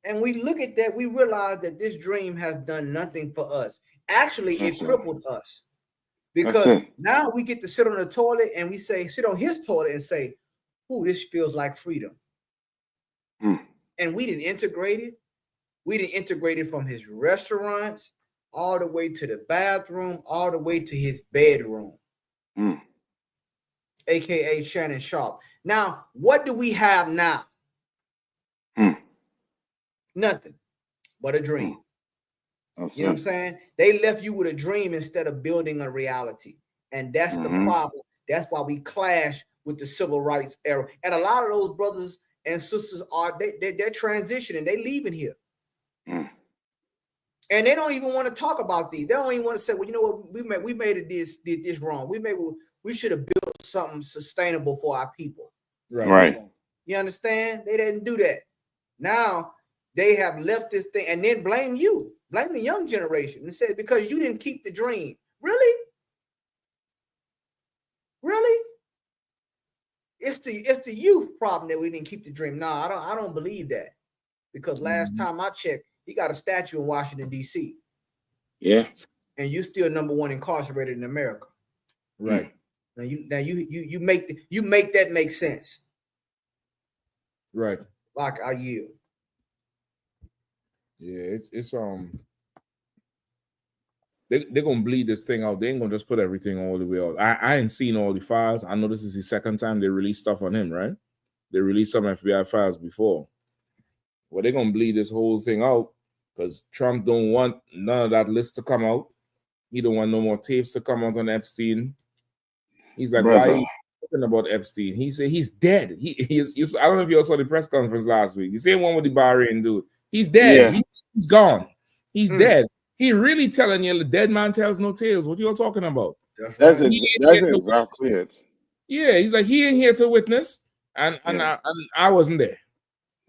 S7: And we look at that, we realize that this dream has done nothing for us. Actually, it crippled us because now we get to sit on the toilet and we say, sit on his toilet and say, "Ooh, this feels like freedom." And we didn't integrate it. We didn't integrate it from his restaurants all the way to the bathroom, all the way to his bedroom, aka Shannon Sharp. Now, what do we have now? Nothing but a dream. You know what I'm saying? They left you with a dream instead of building a reality. And that's the problem. That's why we clash with the civil rights era. And a lot of those brothers and sisters they're transitioning, they leaving here. And they don't even want to talk about these. They don't even want to say, well, you know what, we made it did this wrong. We should have built something sustainable for our people.
S1: Right.
S7: You understand? They didn't do that. Now they have left this thing and then blame you. Blame the young generation and say, because you didn't keep the dream. Really? Really? It's the youth problem that we didn't keep the dream. No, I don't believe that. Because last time I checked, he got a statue in Washington, D.C.
S1: Yeah.
S7: And you still #1 incarcerated in America.
S18: Right.
S7: Now you make that make sense.
S18: Right.
S7: Like I yield.
S18: Yeah, it's they're gonna bleed this thing out. They ain't gonna just put everything all the way out. I ain't seen all the files. I know this is the second time they released stuff on him, right? They released some FBI files before. Well, they're gonna bleed this whole thing out because Trump don't want none of that list to come out. He don't want no more tapes to come out on Epstein. He's like, why are you talking about Epstein? He said he's dead. I don't know if you all saw the press conference last week. The same one with the Bahrain dude. He's dead.
S1: Yeah.
S18: He's gone. He's dead. He really telling you the dead man tells no tales. What you all talking about?
S1: That's exactly it.
S18: Yeah, he's like, he ain't here to witness, and I wasn't there.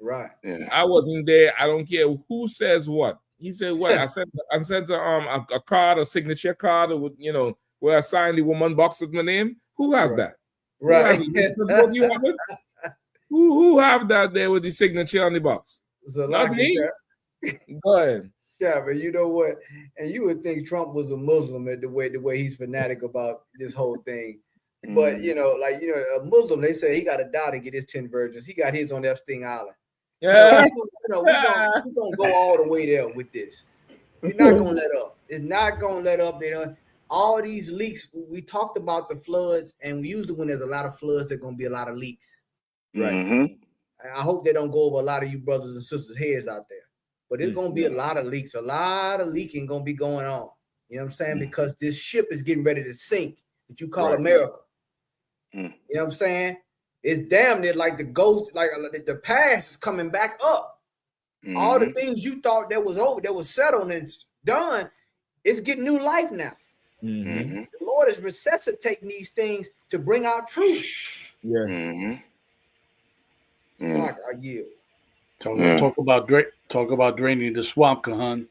S7: Right.
S1: Yeah.
S18: I wasn't there. I don't care who says what. He said what? I sent a card, a signature card, with where I signed the woman box with my name. Who has that?
S7: Right.
S18: You have it? Who have that there with the signature on the box? Not me. Go ahead.
S7: Yeah, but you know what? And you would think Trump was a Muslim at the way he's fanatic about this whole thing. But a Muslim, they say he got to die to get his 10 virgins. He got his on Epstein Island.
S18: Yeah.
S7: We're gonna go all the way there with this. We're not gonna let up. It's not gonna let up. All these leaks. We talked about the floods, and usually when there's a lot of floods, there's gonna be a lot of leaks.
S18: Right.
S7: I hope they don't go over a lot of you brothers and sisters' heads out there. But it's gonna be a lot of leaks, a lot of leaking gonna be going on. You know what I'm saying? Because this ship is getting ready to sink that you call America. You know what I'm saying? It's damn near like the ghost, like the past is coming back up. All the things you thought that was over, that was settled and done, it's getting new life now. The Lord is resuscitating these things to bring out truth.
S18: Yeah.
S7: So like I yield.
S21: Talk about draining the swamp, Kahan.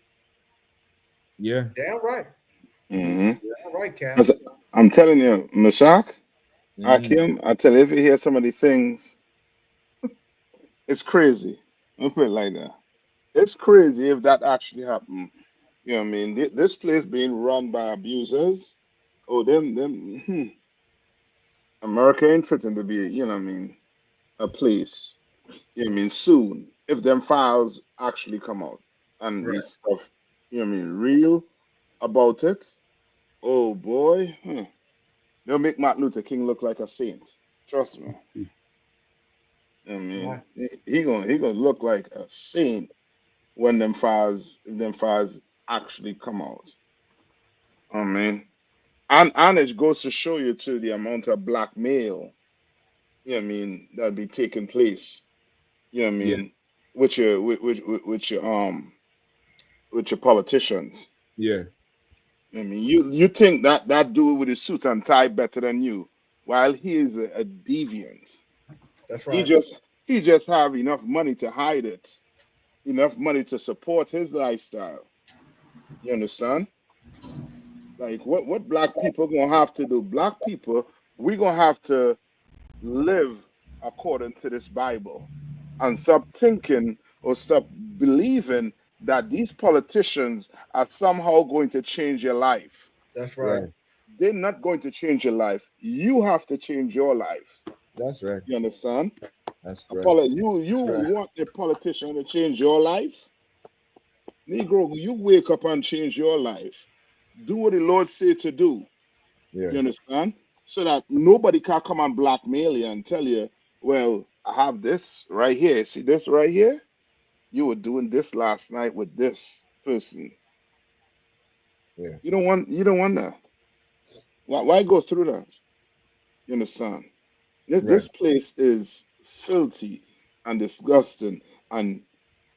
S18: Yeah.
S7: Damn right.
S1: Damn
S7: right, Cap.
S1: I'm telling you, Mashak, Akim, I tell you, if you hear some of the things, it's crazy. I'll put it like that. It's crazy if that actually happened. You know what I mean? This place being run by abusers. Oh, them. America ain't fitting to be, you know what I mean, a place. You know what I mean? Soon, if them files actually come out and these stuff, you know what I mean, real about it. Oh boy, they'll make Martin Luther King look like a saint. Trust me. You know what I mean, he gonna look like a saint when them files actually come out. I mean, and it goes to show you too the amount of blackmail, you know what I mean, that'll be taking place. You know what I mean, with your politicians.
S18: Yeah.
S1: I mean, you think that dude with his suit and tie better than you, while he is a deviant.
S7: That's right.
S1: He just have enough money to hide it, enough money to support his lifestyle. You understand? Like what black people gonna have to do? Black people, we gonna have to live according to this Bible and stop thinking or stop believing that these politicians are somehow going to change your life.
S7: That's right.
S1: They're not going to change your life. You have to change your life.
S18: That's right.
S1: You understand?
S18: That's
S1: A
S18: right.
S1: you want a politician to change your life? Negro, you wake up and change your life. Do what the Lord say to do.
S18: Yeah.
S1: You understand? So that nobody can come and blackmail you and tell you, well, I have this right here. See this right here? You were doing this last night with this person.
S18: Yeah.
S1: You don't want that. Why go through that? You understand? This place is filthy and disgusting. And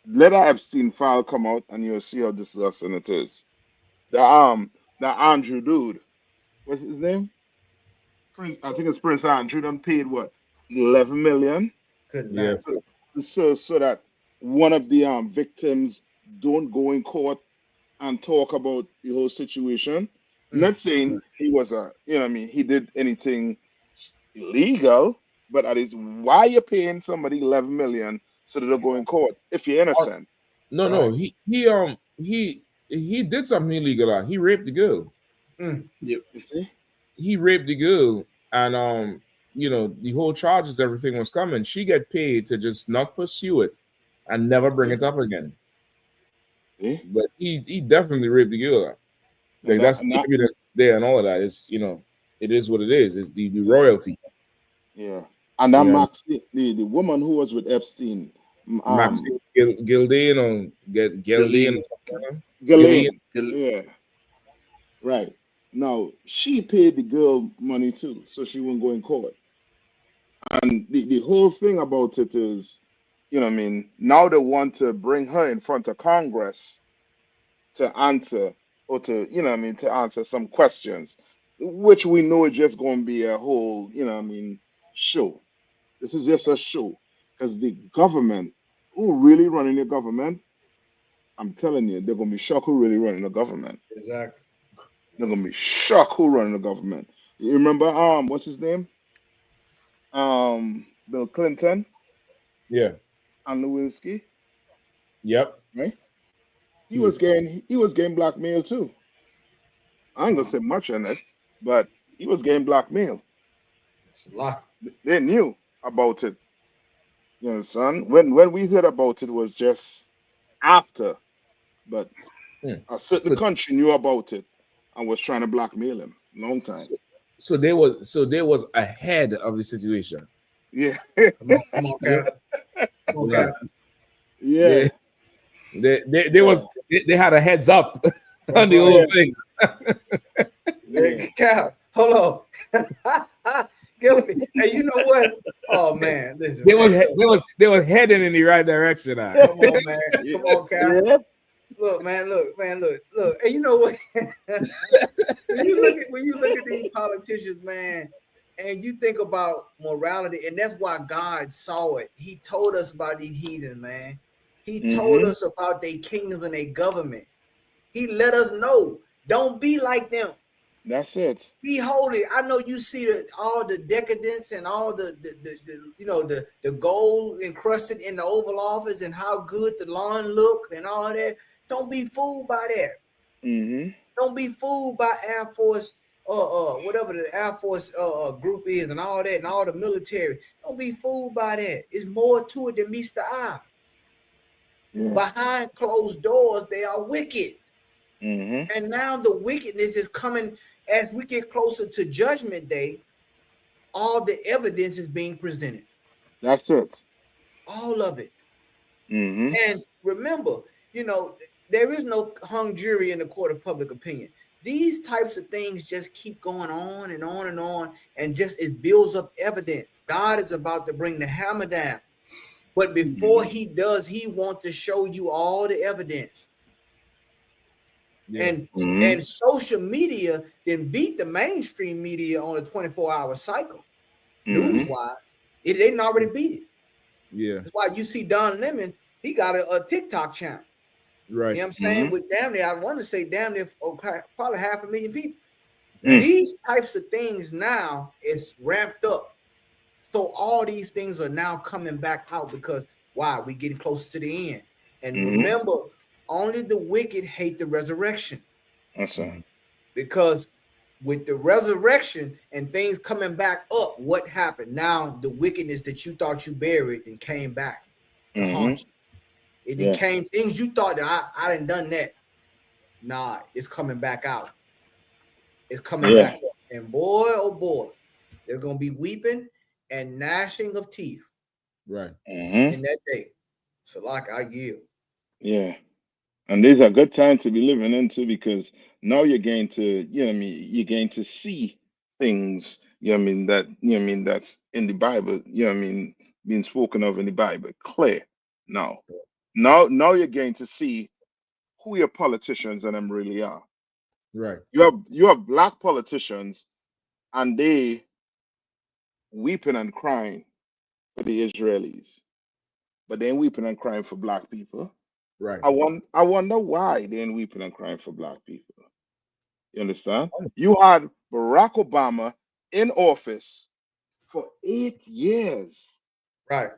S1: let our Epstein file come out and you'll see how disgusting it is. The Andrew dude, what's his name? Prince, I think it's Prince Andrew. Done paid what, 11 million?
S7: Could
S18: Yeah.
S7: not.
S1: So that one of the victims don't go in court and talk about the whole situation. Not saying he was he did anything illegal, but that is why you're paying somebody 11 million so that they'll go in court if you're innocent.
S18: No, no, he did something illegal. He raped the girl.
S21: Yep.
S1: You see?
S18: He raped the girl, and the whole charges, everything was coming. She get paid to just not pursue it and never bring it up again.
S1: See?
S18: But he definitely raped the girl. Like that's the evidence there and all of that. It's it is what it is. It's the royalty.
S1: Yeah. And that Maxine, the woman who was with Epstein,
S18: Maxine Gillian or Gillian or something.
S1: Ghislaine. Yeah. Right. Now she paid the girl money too, so she wouldn't go in court. And the whole thing about it is, now they want to bring her in front of Congress to answer or to, to answer some questions, which we know is just going to be a whole, show. This is just a show because the government, who really running the government, I'm telling you, they're going to be shocked who really running the government.
S7: Exactly.
S1: They're going to be shocked who running the government. You remember, what's his name? Bill Clinton.
S18: Yeah.
S1: And Lewinsky.
S18: Yep.
S1: Right. He was getting blackmail too. I ain't gonna say much on it, but he was getting blackmail.
S7: It's a lot.
S1: They knew about it. You know, son. When we heard about it was just after, but a certain country knew about it and was trying to blackmail him long time.
S18: So they was ahead of the situation.
S1: Yeah.
S7: Come on, Cap.
S1: Okay. Yeah.
S18: They had a heads up on the whole thing.
S7: Yeah. Cap, hold on. Give me. Hey, you know what? Oh man, listen.
S18: They was heading in the right direction.
S7: Come on, man. Come on, Cap. Yeah. Look, man. Look. Hey, you know what? when you look at these politicians, man, and you think about morality, and that's why God saw it. He told us about these heathens, man. He told us about their kingdoms and their government. He let us know, don't be like them.
S1: That's it.
S7: Be holy. I know you see all the decadence and all the gold encrusted in the Oval Office and how good the lawn look and all that. Don't be fooled by that. Don't be fooled by Air Force whatever the Air Force group is and all that and all the military. Don't be fooled by that. It's more to it than meets the eye. Yeah. Behind closed doors, they are wicked. And now the wickedness is coming as we get closer to Judgment Day. All the evidence is being presented.
S1: That's it.
S7: All of it. And remember, there is no hung jury in the court of public opinion. These types of things just keep going on and on and on, and just it builds up evidence. God is about to bring the hammer down. But before he does, he wants to show you all the evidence. Yeah. And social media then beat the mainstream media on a 24-hour cycle. News-wise, they didn't already beat it.
S18: Yeah.
S7: That's why you see Don Lemon, he got a TikTok channel.
S18: Right.
S7: You know what I'm saying? With damn near, I want to say damn near probably 500,000 people. These types of things now is ramped up. So all these things are now coming back out because why? We're getting close to the end. And remember, only the wicked hate the resurrection.
S1: That's right.
S7: Because with the resurrection and things coming back up, what happened? Now the wickedness that you thought you buried and came back to haunt you. It became things you thought that I didn't done that. Nah, it's coming back out. It's coming back up. And boy, oh boy, there's gonna be weeping and gnashing of teeth.
S18: Right.
S7: In that day. So like I yield.
S1: Yeah. And these are good times to be living into because now you're going to, you know what I mean, you're going to see things, you know what I mean, that, you know what I mean, that's in the Bible, you know what I mean, being spoken of in the Bible, clear now. Now you're going to see who your politicians and them really are.
S18: Right.
S1: You have black politicians and they weeping and crying for the Israelis, but they ain't weeping and crying for black people.
S18: Right.
S1: I wonder why they ain't weeping and crying for black people. You understand? You had Barack Obama in office for 8 years.
S7: Right.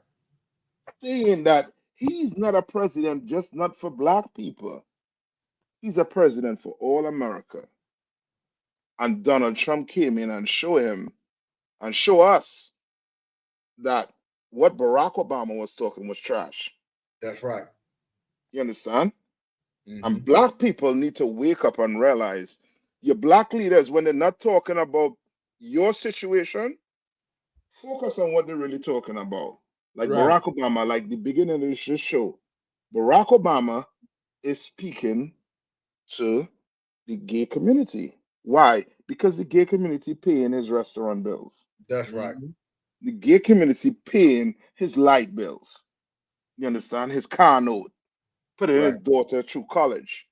S1: Saying that he's not a president just not for black people. He's a president for all America. And Donald Trump came in and show us that what Barack Obama was talking was trash.
S7: That's right.
S1: You understand? And black people need to wake up and realize your black leaders, when they're not talking about your situation, focus on what they're really talking about. Like
S18: Right.
S1: Barack Obama, like the beginning of this show, Barack Obama is speaking to the gay community. Why? Because the gay community paying his restaurant bills.
S7: That's right.
S1: The gay community paying his light bills. You understand? His car note. Put it in his daughter through college.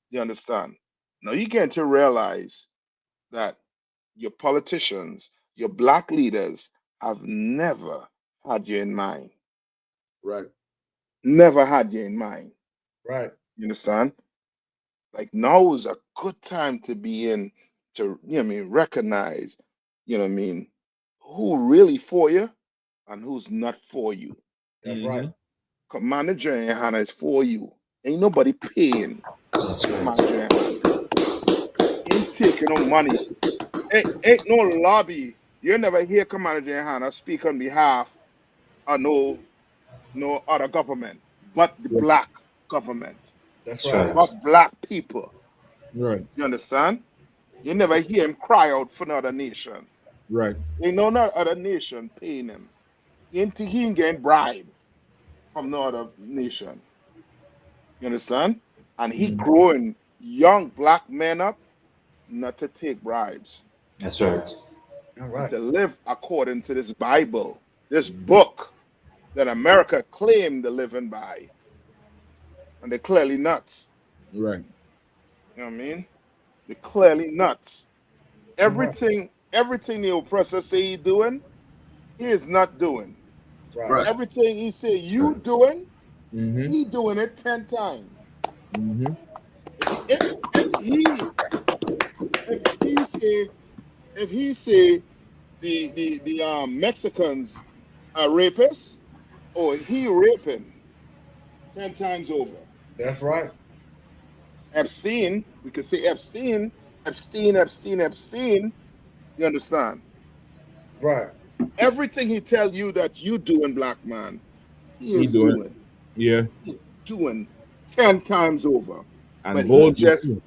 S1: You understand? Now you get to realize that your politicians, your black leaders have never had you in mind.
S18: Right.
S1: Never had you in mind.
S7: Right.
S1: You understand? Like now is a good time to be in to, you know what I mean, recognize, you know what I mean, who really for you and who's not for you.
S7: That's right.
S1: Commander Yahanna is for you. Ain't nobody paying Commander Yahanna. Ain't taking no money. Ain't no lobby. You never hear Commander Yahanna speak on behalf of no other government but the black government.
S7: That's right.
S1: But black people.
S18: Right.
S1: You understand? You never hear him cry out for another nation.
S18: Right.
S1: Ain't no other nation paying him. He ain't getting bribe from no other nation. You understand? And he growing young black men up not to take bribes.
S20: That's right.
S7: All
S1: And
S7: right.
S1: to live according to this Bible, this book that America claimed to living by. And they're clearly not.
S18: Right.
S1: You know what I mean? They're clearly not. Everything the oppressor say he doing, he is not doing.
S7: Right.
S1: Everything he say you doing,
S18: Mm-hmm.
S1: he doing it 10 times.
S18: Mm-hmm.
S1: If he say the Mexicans are rapists, or he raping 10 times over.
S7: That's right.
S1: Epstein, we could say Epstein. You understand?
S7: Right.
S1: Everything he tell you that you doing, black man, he
S18: He
S1: is
S18: doing.
S1: doing.
S18: Yeah.
S1: He's doing 10 times over.
S18: And
S1: But he
S18: boldly
S1: just,
S18: too.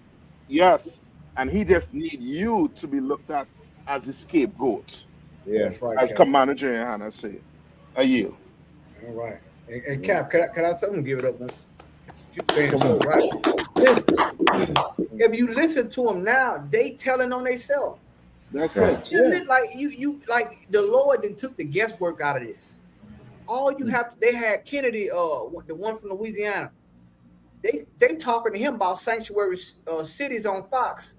S1: yes, and he just need you to be looked at as a scapegoat.
S18: Yeah.
S7: That's right,
S1: As
S7: Cap.
S1: Commander Yahanna say. A you.
S7: All right. And Cap, can I tell him give it up? You saying so right? Listen, if you listen to them now, they telling on themselves.
S1: That's it.
S7: Just
S1: Yeah.
S7: like you like the Lord then took the guesswork out of this. All you have to, they had Kennedy, the one from Louisiana. They talking to him about sanctuary cities on Fox,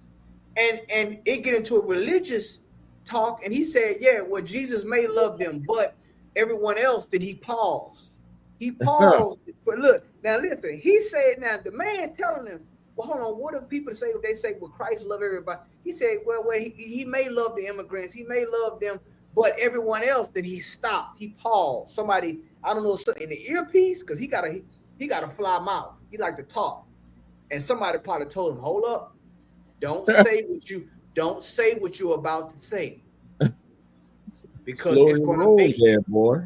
S7: and it get into a religious talk, and he said, yeah, well, Jesus may love them, but everyone else, did he pause? He paused. But look, now listen, he said, now the man telling him, well, hold on, what do people say? They say, well, Christ love everybody. He said, well, he may love the immigrants, he may love them, but everyone else, then he stopped. He paused. Somebody, I don't know, in the earpiece, because he got a He got a fly mouth. He like to talk. And somebody probably told him, hold up. Don't say what you're about to say. Because
S18: Slow
S7: it's
S18: your
S7: gonna
S18: roll
S7: make
S18: there, boy.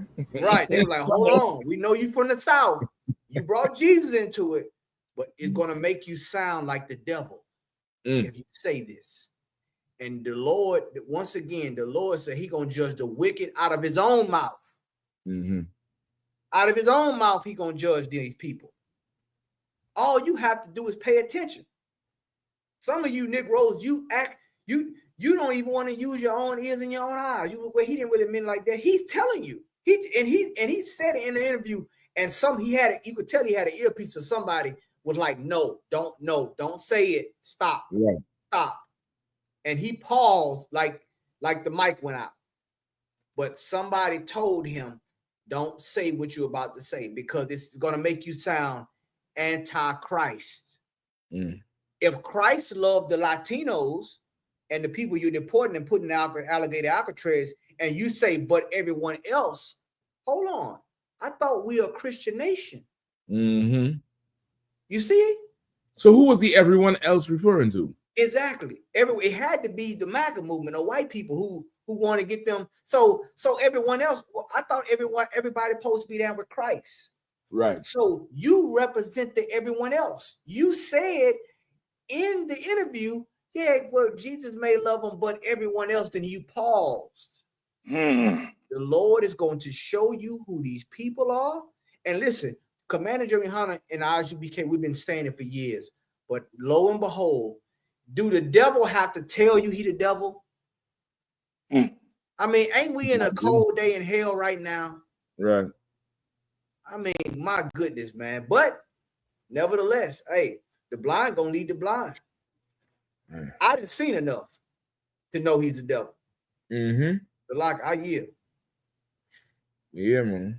S7: right. They were like, hold on. We know you from the South. You brought Jesus into it, but it's gonna make you sound like the devil if you say this. And the Lord, once again, the Lord said He gonna judge the wicked out of His own mouth. Out of His own mouth, He gonna judge these people. All you have to do is pay attention. Some of you Negroes, you don't even want to use your own ears and your own eyes. Well, he didn't really mean it like that. He's telling you. He said it in the interview, and you could tell he had an earpiece, or somebody was like, no, don't say it. Stop.
S18: Right.
S7: Stop. And he paused like the mic went out. But somebody told him, don't say what you're about to say, because it's going to make you sound anti-Christ. If Christ loved the Latinos and the people you're deporting and putting out alligator Alcatraz, and you say, but everyone else, hold on. I thought we are a Christian nation. You see?
S18: So who was the everyone else referring to?
S7: Exactly. It had to be the MAGA movement or white people who want to get them. So everyone else, I thought everybody supposed to be there with Christ.
S18: Right.
S7: So you represent everyone else. You said in the interview, yeah, well, Jesus may love them, but everyone else, then you paused. The Lord is going to show you who these people are. And listen, Commander Yahanna and ISUBK, we've been saying it for years, but lo and behold, do the devil have to tell you he the devil? I mean, ain't we in a cold day in hell right now?
S18: Right.
S7: I mean, my goodness, man. But nevertheless, hey, the blind gonna lead the blind. I didn't seen enough to know he's the devil. But like, I yield.
S18: Yeah, man.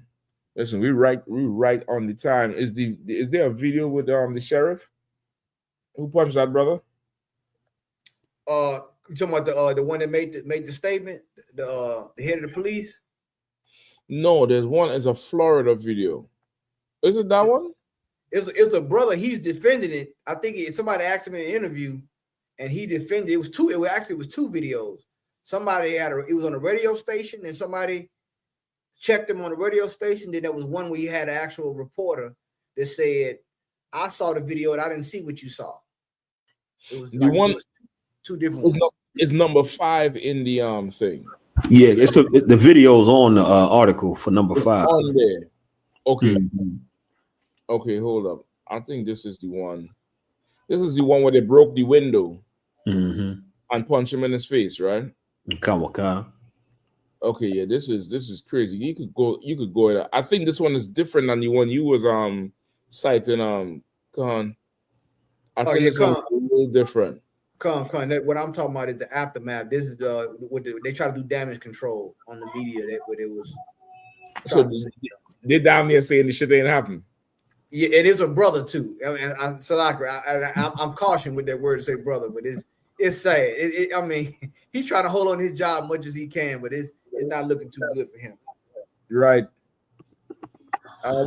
S18: Listen, we right on the time. Is there a video with the sheriff? Who punched that brother?
S7: You talking about the one that made the statement, the head of the police?
S18: No, there's one. It's a Florida video. Is it that one?
S7: It's a brother. He's defending it. I think somebody asked him in an interview, and he defended. It was two videos. Somebody it was on a radio station, and somebody checked him on the radio station. Then there was one where he had an actual reporter that said, "I saw the video and I didn't see what you saw." It was
S18: the one.
S7: Two different ones.
S18: It's number 5 in the thing.
S12: Yeah, the video's on the article for number 5.
S18: On there. Okay. Okay, hold up. I think this is the one. This is the one where they broke the window and punched him in his face, right? Okay, yeah, this is crazy. You could go. I think this one is different than the one you was citing. Khan. I think this one's a little different.
S7: What I'm talking about is the aftermath. This is they try to do damage control on the media what it was.
S18: So they down there saying this shit ain't happened.
S7: Yeah, it is a brother too. And I'm cautioned with that word to say brother, but it's sad. I mean, he's trying to hold on his job much as he can, but it's not looking too good for him.
S18: Right.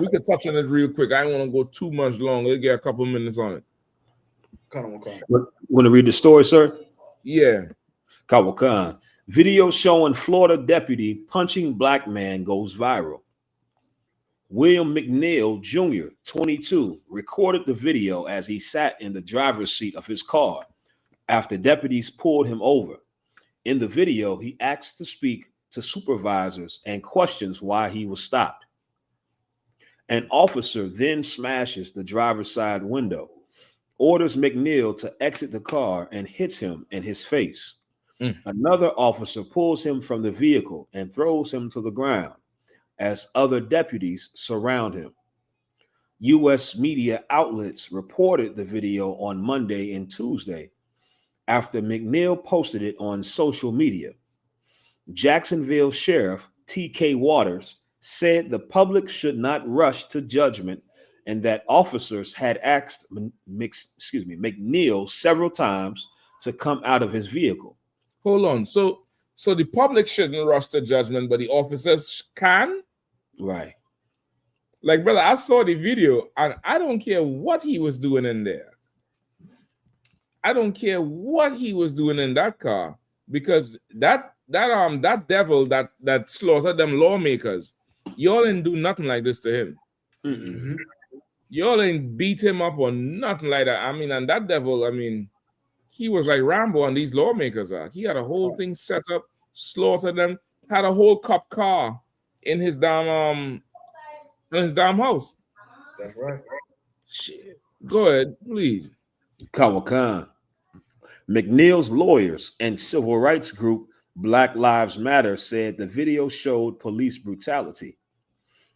S18: We could touch on it real quick. I don't want to go too much long. Let's get a couple minutes on it.
S12: Want to read the story, sir?
S18: Yeah.
S12: Kawakan. Video showing Florida deputy punching black man goes viral. William McNeil Jr., 22, recorded the video as he sat in the driver's seat of his car after deputies pulled him over. In the video, he asked to speak to supervisors and questions why he was stopped. An officer then smashes the driver's side window, orders McNeil to exit the car, and hits him in his face. Another officer pulls him from the vehicle and throws him to the ground as other deputies surround him. U.S. media outlets reported the video on Monday and Tuesday after McNeil posted it on social media. Jacksonville Sheriff T.K. Waters said the public should not rush to judgment and that officers had asked McNeil several times to come out of his vehicle.
S18: Hold on. So the public shouldn't rush to judgment, but the officers can?
S12: Right.
S18: Like, brother, I saw the video, and I don't care what he was doing in there. I don't care what he was doing in that car, because that devil that slaughtered them lawmakers, y'all ain't do nothing like this to him.
S7: Mm-hmm.
S18: Y'all ain't beat him up or nothing like that. I mean, and that devil, I mean, he was like Rambo, and these lawmakers are. He had a whole thing set up, slaughtered them, had a whole cop car in his damn house.
S7: That's right.
S18: Shit. Go ahead, please.
S12: Kawakan. McNeil's lawyers and civil rights group Black Lives Matter said the video showed police brutality.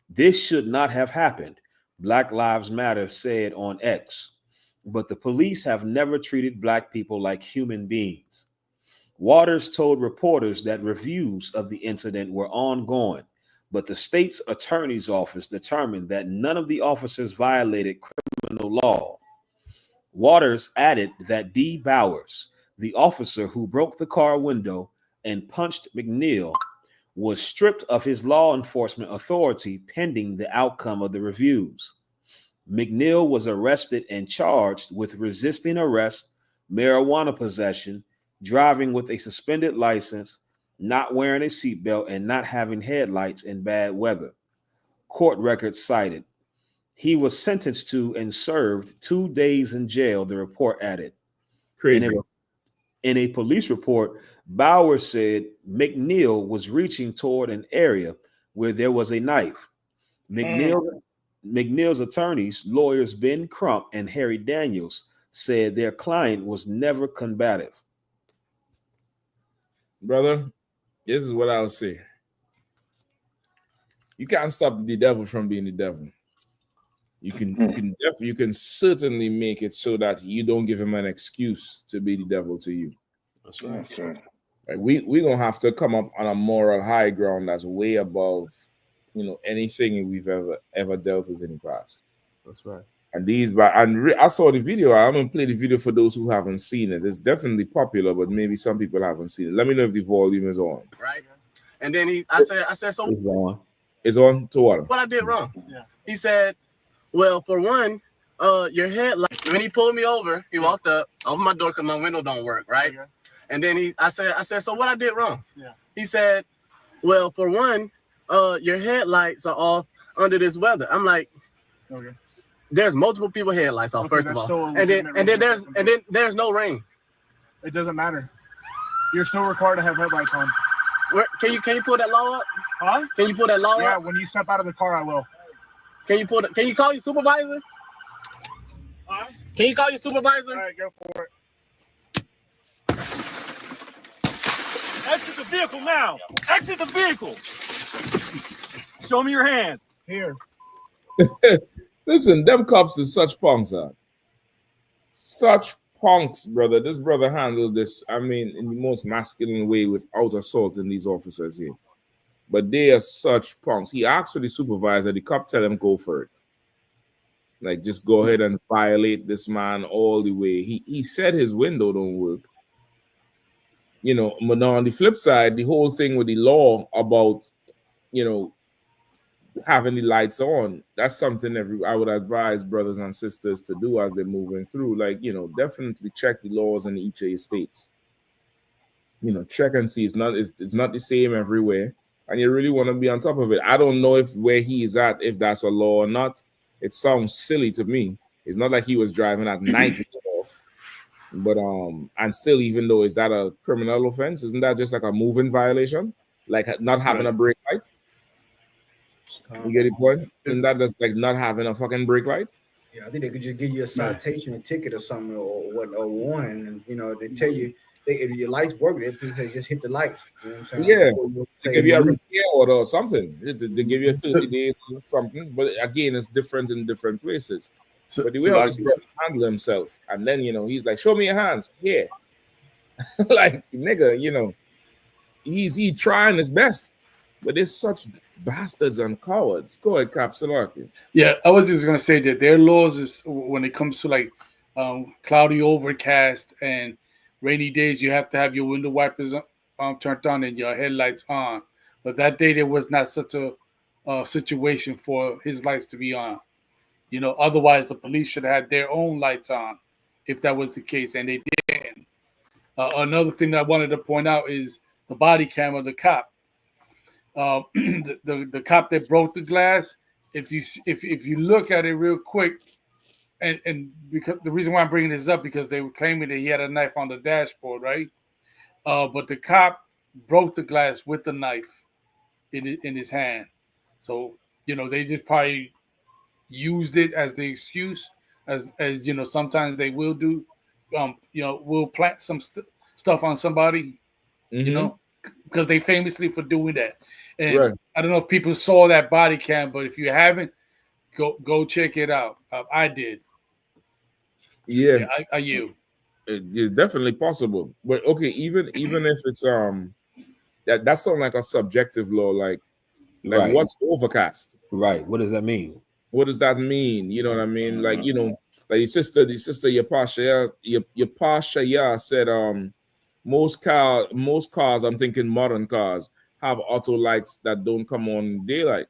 S12: This should not have happened, Black Lives Matter said on X. But the police have never treated Black people like human beings. Waters told reporters that reviews of the incident were ongoing, but the state's attorney's office determined that none of the officers violated criminal law. Waters added that D. Bowers, the officer who broke the car window and punched McNeil, was stripped of his law enforcement authority pending the outcome of the reviews. McNeil was arrested and charged with resisting arrest, marijuana possession, driving with a suspended license, not wearing a seatbelt, and not having headlights in bad weather. Court records cited. He was sentenced to and served 2 days in jail, the report added.
S18: Crazy.
S12: In a police report, Bowers said McNeil was reaching toward an area where there was a knife. McNeil's attorneys, lawyers Ben Crump and Harry Daniels, said their client was never combative.
S18: Brother, this is what I'll say. You can't stop the devil from being the devil. You can certainly make it so that you don't give him an excuse to be the devil to you.
S12: That's right.
S1: That's right.
S18: Like we're gonna have to come up on a moral high ground that's way above, anything we've ever dealt with in the past.
S12: That's right.
S18: And I saw the video. I'm gonna play the video for those who haven't seen it. It's definitely popular, but maybe some people haven't seen it. Let me know if the volume is on.
S13: Right. And then I said, so
S12: It's on.
S18: It's on to what?
S13: What I did wrong? Yeah. He said, well, for one, your headlight. When he pulled me over, he walked up, opened my door because my window don't work, right? Okay. And then I said, so what I did wrong? Yeah. He said, well, for one, your headlights are off under this weather. I'm like, okay. There's multiple people headlights off, first of all. And then there's no rain.
S16: It doesn't matter. You're still required to have headlights on.
S13: Can you pull that law up?
S16: Huh?
S13: Can you pull that law up?
S16: Yeah, when you step out of the car, I will.
S13: Can you call your supervisor? Can you call your supervisor?
S16: All right, go for it.
S14: Exit the vehicle now. Exit the vehicle. Show me your hands.
S16: Here.
S18: Listen, them cops is such punks, such punks, brother. This brother handled this, in the most masculine way without assaulting these officers here. But they are such punks. He asked for the supervisor. The cop tell him go for it. Like, just go ahead and violate this man all the way. He said his window don't work. But on the flip side, the whole thing with the law about, having the lights on, that's something I would advise brothers and sisters to do as they're moving through. Like, definitely check the laws in each of your states. Check and see. It's not the same everywhere. And you really want to be on top of it. I don't know where he is at, if that's a law or not. It sounds silly to me. It's not like he was driving at night off. But and still, even though, is that a criminal offense? Isn't that just like a moving violation? Like not having a brake light? You get the point? Isn't that just like not having a fucking brake light?
S7: Yeah, I think they could just give you a citation, a ticket or something, or warning. And, they tell you if your lights work, they say just hit the lights. You know what I'm saying?
S18: Yeah, to give you a repair order or something. They give you 30 days or something. But again, it's different in different places. But the way how this brother handle himself, and then he's like, "Show me your hands." Here, like nigga, he's trying his best, but there's such bastards and cowards. Go ahead, Capsularki.
S21: Yeah, I was just gonna say that their laws is when it comes to like cloudy, overcast, and rainy days, you have to have your window wipers turned on and your headlights on. But that day there was not such a situation for his lights to be on. You know, otherwise the police should have had their own lights on if that was the case, and they didn't. Another thing that I wanted to point out is the body cam of the cop. The cop that broke the glass. If you look at it real quick, and because the reason why I'm bringing this up because they were claiming that he had a knife on the dashboard, right? But the cop broke the glass with the knife in his hand. So you know they just probably used it as the excuse, as you know sometimes they will do. You know, will plant some stuff on somebody. You know, because they famously for doing that. And
S18: Right.
S21: I don't know if people saw that body cam, but if you haven't, go check it out. I did.
S18: Yeah.
S21: I you.
S18: It's definitely possible. But okay, even if it's that sounds like a subjective law, like
S12: Right.
S18: what's overcast?
S12: Right. What does that mean?
S18: What does that mean? You know what I mean? Like, you know, like the sister Yapasha said, most cars, I'm thinking modern cars, have auto lights that don't come on in daylight.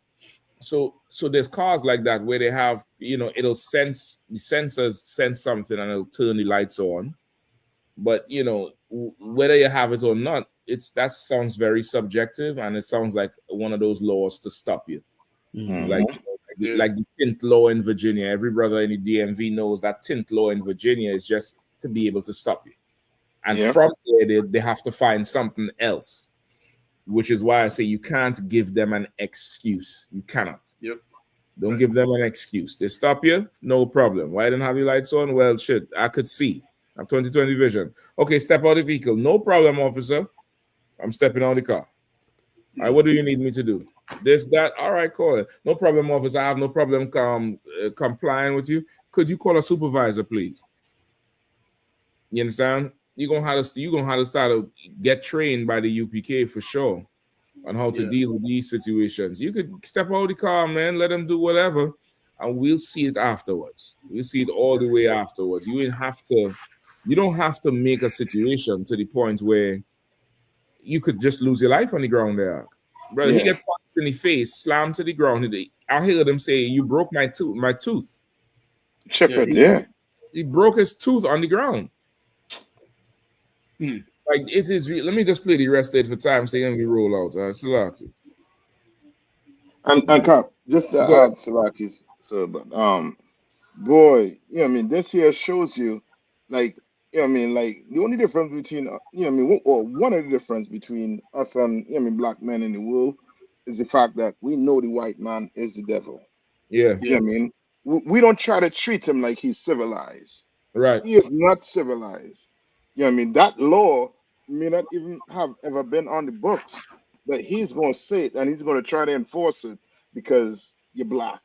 S18: So there's cars like that where they have, you know, it'll sense, the sensors sense something and it'll turn the lights on. But you know, whether you have it or not, that sounds very subjective, and it sounds like one of those laws to stop you. Like, like the tint law in Virginia. Every brother in the DMV knows that tint law in Virginia is just to be able to stop you. And from there, they have to find something else, which is why I say you can't give them an excuse. You cannot.
S21: Yep.
S18: Don't give them an excuse. They stop you, no problem. Why didn't have your lights on? Well, shit, I could see. I'm 20/20 vision. Okay, step out of the vehicle. No problem, officer. I'm stepping out of the car. All right, what do you need me to do? This, that. All right, call it. No problem, officer. I have no problem complying with you. Could you call a supervisor, please? You understand? You're gonna have to start to get trained by the UPK for sure on how to deal with these situations. You could step out of the car, man, let them do whatever, and we'll see it afterwards. We'll see it all the way afterwards. You don't have to make a situation to the point where you could just lose your life on the ground there. Brother, he get punched in the face, slammed to the ground. I heard him say, "You broke my tooth."
S1: Shepherd,
S18: he broke his tooth on the ground. Like, it is. Let me just play the rest of it for time, so we roll out. Salaki.
S1: And Cap, just to add Salaki's, but boy, you know what I mean, this here shows you, like, you know what I mean, like the only difference between, you know what I mean, or one of the difference between us and, you know what I mean, black men in the world is the fact that we know the white man is the devil.
S18: Yeah.
S1: You know what I mean? We don't try to treat him like he's civilized.
S18: Right.
S1: He is not civilized. You know what I mean? That law may not even have ever been on the books, but he's going to say it and he's going to try to enforce it because you're black.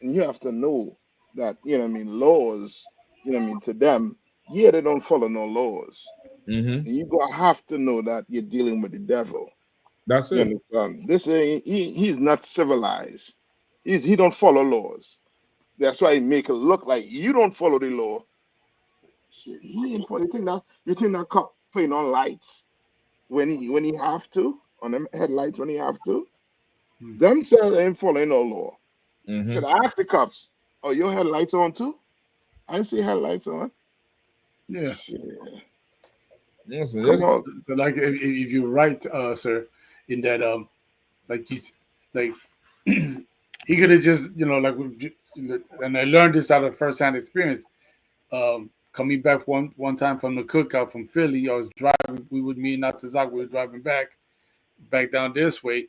S1: And you have to know that, you know what I mean, laws, you know what I mean, to them, they don't follow no laws.
S18: Mm-hmm.
S1: And you're going to have to know that you're dealing with the devil.
S18: That's
S1: you
S18: it.
S1: Understand? This he's not civilized. He don't follow laws. That's why he make it look like you don't follow the law. Shit, he ain't follow. You think that cop putting on lights when he have to, on them headlights when he have to? Themselves ain't following no law.
S18: Mm-hmm.
S1: Should I ask the cops? Oh, your headlights on too? I see headlights on.
S21: Yeah.
S1: Shit.
S21: Listen,
S1: Come on.
S21: so like if you're right, sir, in that like he could have just, you know, like, and I learned this out of firsthand experience. Coming back one time from the cookout from Philly, I was driving. We would me and Natazak, we were driving back down this way,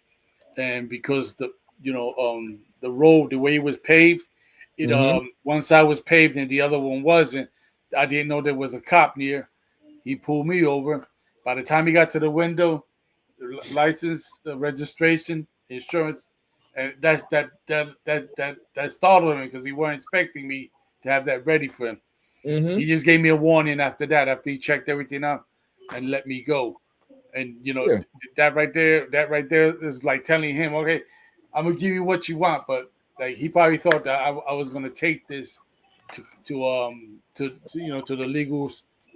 S21: and because the road, the way it was paved, one side was paved and the other one wasn't. I didn't know there was a cop near. He pulled me over. By the time he got to the window, license, registration, insurance, and that startled him because he weren't expecting me to have that ready for him.
S18: Mm-hmm.
S21: He just gave me a warning after that, after he checked everything out and let me go. And you know, that right there is like telling him, okay, I'm gonna give you what you want, but like he probably thought that I was gonna take this to the legal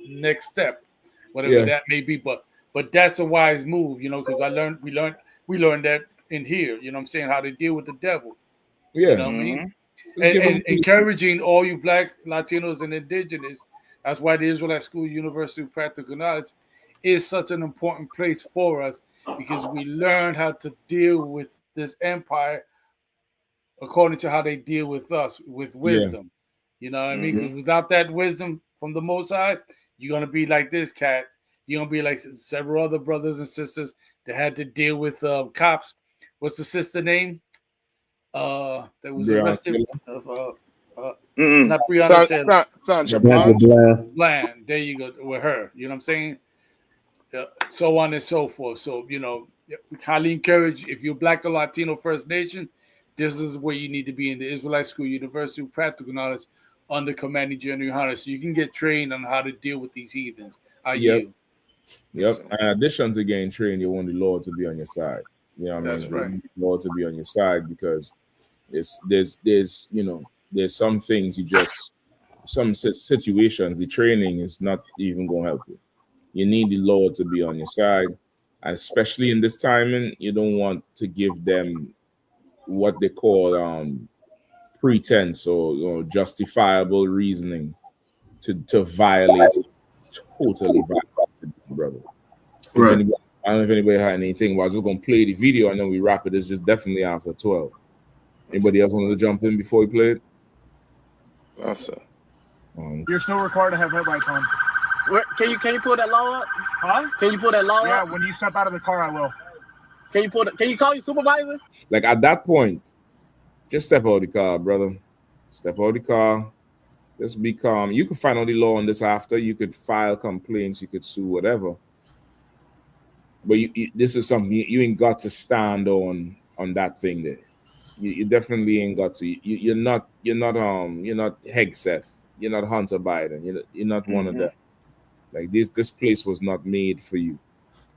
S21: next step, whatever that may be. But that's a wise move, you know, because we learned that in here. You know what I'm saying? How they deal with the devil.
S18: Yeah.
S21: You know what I mean? And encouraging all you Black, Latinos, and Indigenous. That's why the Israelite School University of Practical Knowledge is such an important place for us, because we learn how to deal with this empire according to how they deal with us, with wisdom. You know what I mean? Because without that wisdom from the Most High, you're going to be like this cat. You're going to be like several other brothers and sisters that had to deal with cops. What's the sister name? That was arrested. Not Breonna
S1: Sandra
S21: Bland. There you go, with her. You know what I'm saying? So on and so forth. So, you know, we highly encourage, if you're Black or Latino First Nation, this is where you need to be, in the Israelite School University of Practical Knowledge under Commanding General Yahanna, so you can get trained on how to deal with these heathens.
S18: Yep. In addition to getting trained, you want the Lord to be on your side. You know what I mean?
S21: That's right.
S18: You want the Lord to be on your side, because there's you know, there's some things some situations, the training is not even going to help you. You need the Lord to be on your side, and especially in this timing, you don't want to give them what they call pretense or justifiable reasoning to violate, totally violate, brother.
S5: Right.
S18: I don't know if anybody had anything, but I was just gonna play the video and then we wrap it. It's just definitely after 12. Anybody else wanted to jump in before we play it?
S1: Awesome.
S2: You're still required to have headlights on.
S13: Can you pull that law up?
S2: Huh?
S13: Can you pull that law up?
S2: Yeah, when you step out of the car, I will.
S13: Can you call your supervisor?
S18: Like at that point, just step out of the car, brother. Step out of the car. Just be calm. You could find out the law on this after. You could file complaints. You could sue, whatever. But this is something you ain't got to stand on that thing there. You definitely ain't got to. You're not Hegseth. You're not Hunter Biden. You're not one of them. Like this place was not made for you.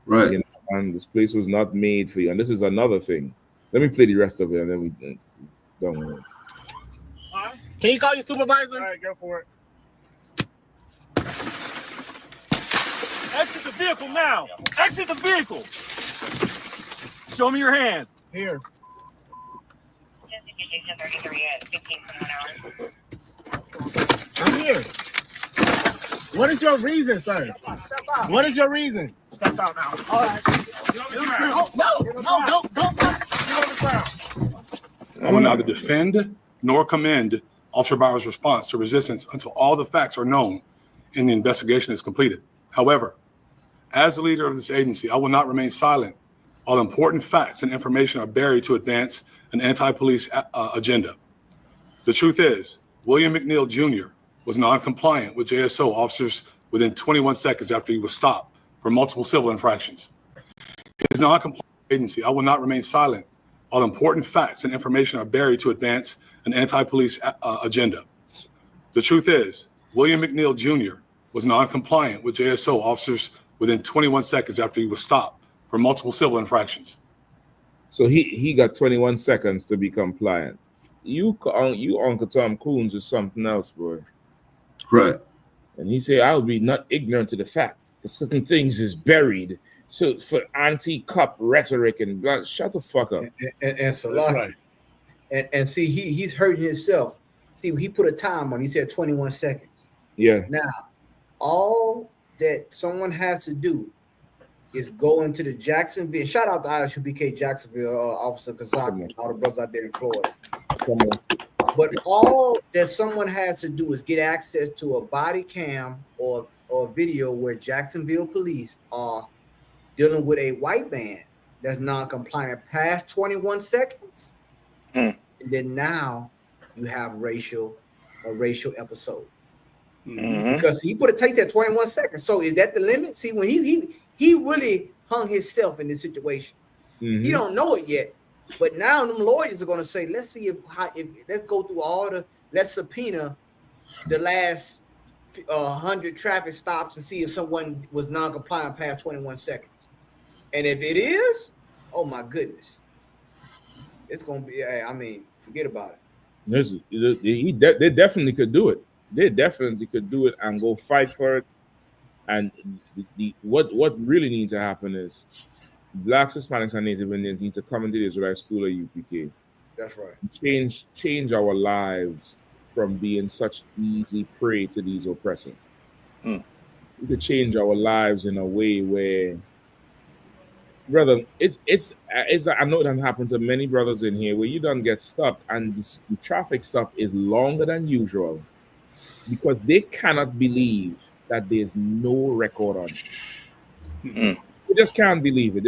S5: Right.
S18: You know, this place was not made for you. And this is another thing. Let me play the rest of it and then we don't worry.
S13: Can you call your supervisor?
S2: All right, go for it. Exit the vehicle now. Exit the vehicle. Show me your hands. Here.
S13: I'm here. What is your reason, sir?
S2: Step out.
S13: What is your reason?
S2: Step out now. All right.
S13: No, don't.
S15: I will neither defend nor commend Officer Bauer's response to resistance until all the facts are known and the investigation is completed. However, as the leader of this agency, I will not remain silent while important facts and information are buried to advance an anti-police agenda. The truth is, William McNeil Jr. was non-compliant with JSO officers within 21 seconds after he was stopped for multiple civil infractions. His non-compliant agency, I will not remain silent while important facts and information are buried to advance an anti-police agenda. The truth is, William McNeil Jr. was non-compliant with JSO officers within 21 seconds after he was stopped for multiple civil infractions.
S18: So he got 21 seconds to be compliant. You Uncle Tom Coons is something else, boy.
S5: Right.
S18: And he said, I'll be not ignorant to the fact that certain things is buried. So for anti-cop rhetoric and blah, shut the fuck up.
S7: And Salaki. Right. And see, he's hurting himself. See, he put a time on. He said 21 seconds.
S18: Yeah.
S7: Now, all that someone has to do is go into the Jacksonville. Shout out to ISUBK Jacksonville Officer Kazaki and all the brothers out there in Florida. But all that someone has to do is get access to a body cam or video where Jacksonville police are dealing with a white man that's non-compliant past 21 seconds. And then now you have a racial episode. Because he put a taste at 21 seconds. So is that the limit? See, when he really hung himself in this situation. He don't know it yet. But now them lawyers are going to say, let's see if let's go through let's subpoena the last 100 traffic stops and see if someone was non-compliant past 21 seconds. And if it is, oh my goodness, it's going to be, I mean, forget about it.
S18: They definitely could do it. They definitely could do it and go fight for it. And what really needs to happen is Blacks, Hispanics, and Native Indians need to come into the Israelite School of UPK.
S7: That's right.
S18: Change our lives from being such easy prey to these oppressors. We could change our lives in a way where, brother, it's I know that happened to many brothers in here where you don't get stopped and the traffic stop is longer than usual because they cannot believe that there's no record on it. They just can't believe it.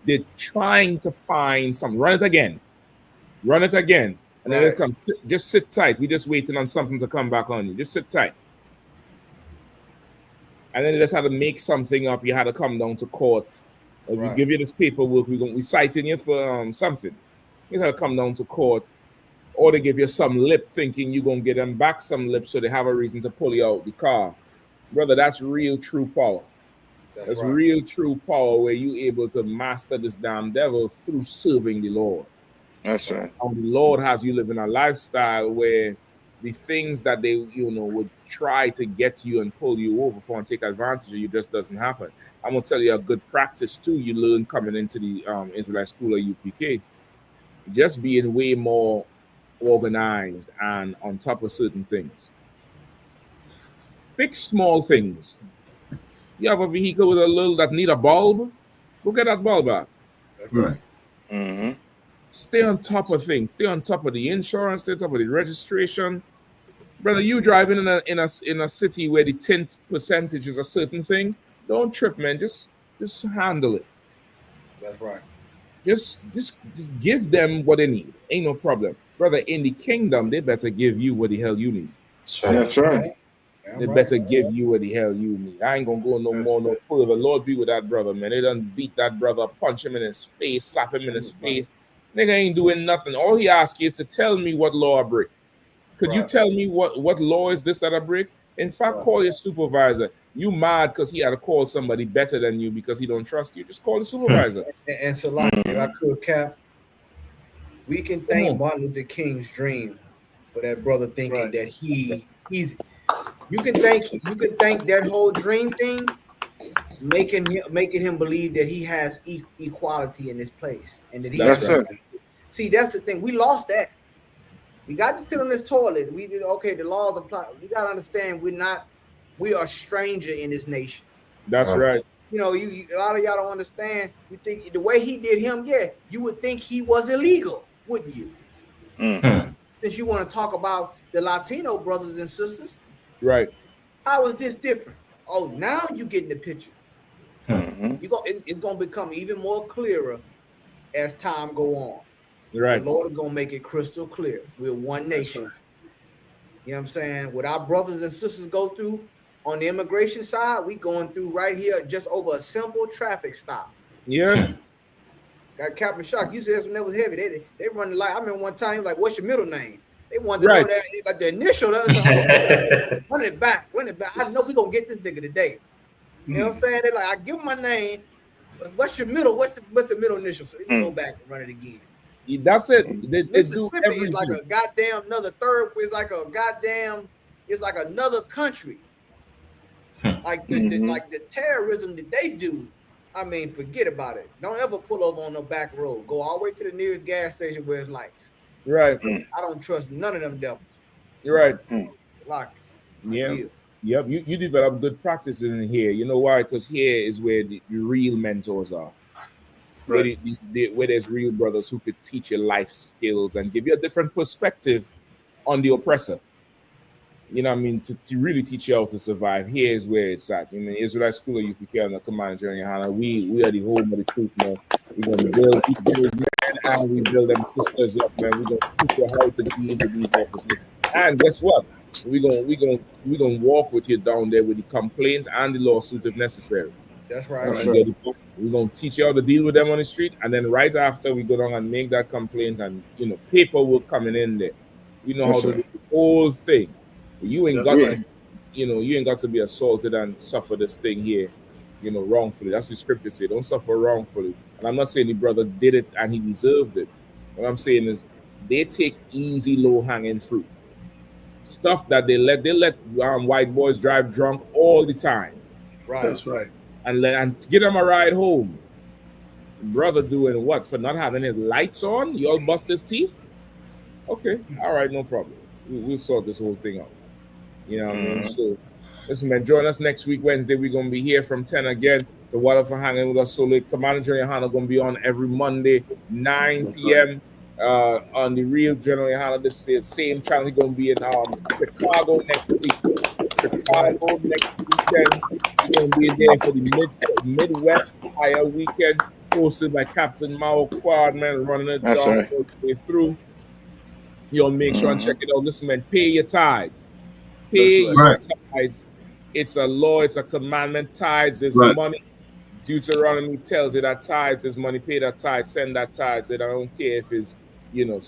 S18: They're trying to find some. Run it again, and then it comes. Just sit tight. We're just waiting on something to come back on you. Just sit tight. And then they just had to make something up. You had to come down to court. We give you this paperwork. We citing you for something. You had to come down to court, or they give you some lip, thinking you're gonna get them back some lip, so they have a reason to pull you out the car. Brother, that's real true power. That's real true power where you able to master this damn devil through serving the Lord.
S1: That's right.
S18: And the Lord has you living a lifestyle where the things that they, would try to get you and pull you over for and take advantage of you just doesn't happen. I'm gonna tell you a good practice too. You learn coming into the Israelite School of UPK, just being way more organized and on top of certain things. Fix small things. You have a vehicle with a little that need a bulb, go get that bulb out.
S5: Right.
S18: Stay on top of things. Stay on top of the insurance. Stay on top of the registration. Brother, you driving in a city where the tint percentage is a certain thing. Don't trip, man. Just handle it.
S7: That's right.
S18: Just give them what they need. Ain't no problem, brother. In the kingdom, they better give you what the hell you need.
S1: That's right.
S18: They better give you what the hell you need. I ain't gonna go no further. Lord be with that brother, man. They done beat that brother, punch him in his face, slap him in his face. Nigga ain't doing nothing. All he asks you is to tell me what law I break. Could you tell me what law is this that I break? In fact, call your supervisor. You mad because he had to call somebody better than you because he don't trust you. Just call the supervisor.
S7: And so, like, if I could, Cap, we can thank Martin Luther King's dream for that brother thinking that he's. You can thank that whole dream thing, making him believe that he has equality in this place and that he has. See, that's the thing. We lost that. We got to sit on this toilet. We did okay. The laws apply. We got to understand we are a stranger in this nation.
S18: That's right.
S7: You know, a lot of y'all don't understand. You think the way he did him, you would think he was illegal, wouldn't you? Since you want to talk about the Latino brothers and sisters.
S18: Right.
S7: How is this different? Oh, now you getting the picture. It's gonna become even more clearer as time go on.
S18: Right.
S7: The Lord is gonna make it crystal clear. We're one nation. You know what I'm saying? What our brothers and sisters go through on the immigration side, we going through right here just over a simple traffic stop.
S18: Yeah.
S7: Got Captain Shock. You said something that was heavy. They run the light. I remember one time he was like, "What's your middle name?" They wanted to know that, like the initial. Run it back. I know we gonna get this nigga today. You know what I'm saying? They like, I give him my name, but what's your middle? What's the middle initial? So they go back and run it again.
S18: That's it. They
S7: Mississippi
S18: do
S7: is like a goddamn another third. It's like a goddamn. It's like another country. Like the terrorism that they do. I mean, forget about it. Don't ever pull over on the back road. Go all the way to the nearest gas station where it's lights.
S18: Right.
S7: I don't trust none of them devils.
S18: You're right.
S7: Like,
S18: yeah. Yep. You develop good practices in here. You know why? Because here is where the real mentors are. Right. Where there's real brothers who could teach you life skills and give you a different perspective on the oppressor. You know what I mean? To really teach you how to survive. Here is where it's at. I mean, Israelite School of UPK on the Command Journey, Yahanna. We are the home of the truth, man. We're gonna build men and we build them sisters up, man. We're gonna teach you how to deal with these officers. And guess what? We're gonna walk with you down there with the complaint and the lawsuit if necessary.
S7: That's right.
S18: We're gonna teach you how to deal with them on the street, and then right after we go down and make that complaint, and paperwork coming in there. You know how to do the whole thing. You ain't got to be assaulted and suffer this thing here, wrongfully. That's what the scripture say. Don't suffer wrongfully. And I'm not saying the brother did it and he deserved it. What I'm saying is they take easy, low-hanging fruit. Stuff that they let white boys drive drunk all the time.
S7: Right.
S21: That's right.
S18: And get them a ride home. Brother doing what? For not having his lights on? You all bust his teeth? Okay, all right, no problem. We'll sort this whole thing out. You know what I mean? So, listen, man, join us next week, Wednesday. We're going to be here from 10 again. The Water for hanging with us so late. Commander General Yahanna going to be on every Monday, 9 p.m. On the Real General Yahanna. This is the same channel. He's going to be in Chicago next week. Chicago next weekend. He's going to be there for the Midwest Fire Weekend, hosted by Captain Mao Quadman, running it down all the way through. You'll make sure and check it out. Listen, man, pay your tithes. Pay your tithes. It's a law, it's a commandment. Tithes is money. Deuteronomy tells you that tithes is money. Pay that tithe, send that tithes. I don't care if it's, you know, if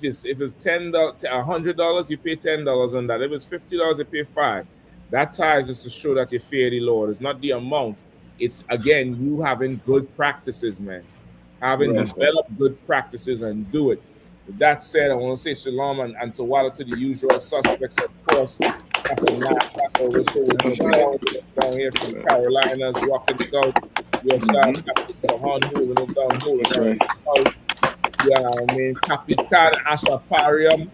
S18: it's $10, $100, you pay $10 on that. If it's $50, you pay $5. That tithes is to show that you fear the Lord. It's not the amount. It's, again, you having good practices, man. Having developed good practices and do it. With that said, I want to say shalom and tawala to the usual suspects, of course. Captain Matt, down here from the Carolinas, rocking it out. U.S. Captain Jahan, holding it down, south. Yeah, I mean, Capitan Ashaparium,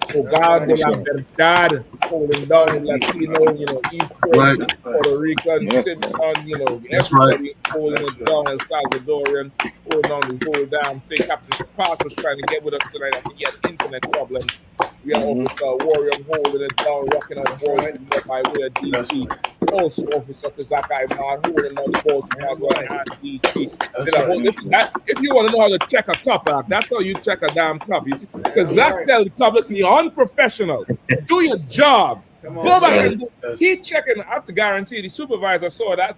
S18: Hogar de la Verdad, holding down Latino, you know, Ephraim, Puerto Rican, Simeon, you know, everybody holding it down, El Salvadorian, holding on the whole damn thing. Captain Pass was trying to get with us tonight. I think he had internet problems. We have Officer Warrior holding it down, rocking on board by way of DC. Also, Officer Kazakai Man holding on Baltimore and DC. Listen, if you want to know how to check a cup, that's how you check a damn cup. You see, Kazak tell the cup, listen, you're unprofessional. Do your job. Go back and keep checking. I have to guarantee the supervisor saw that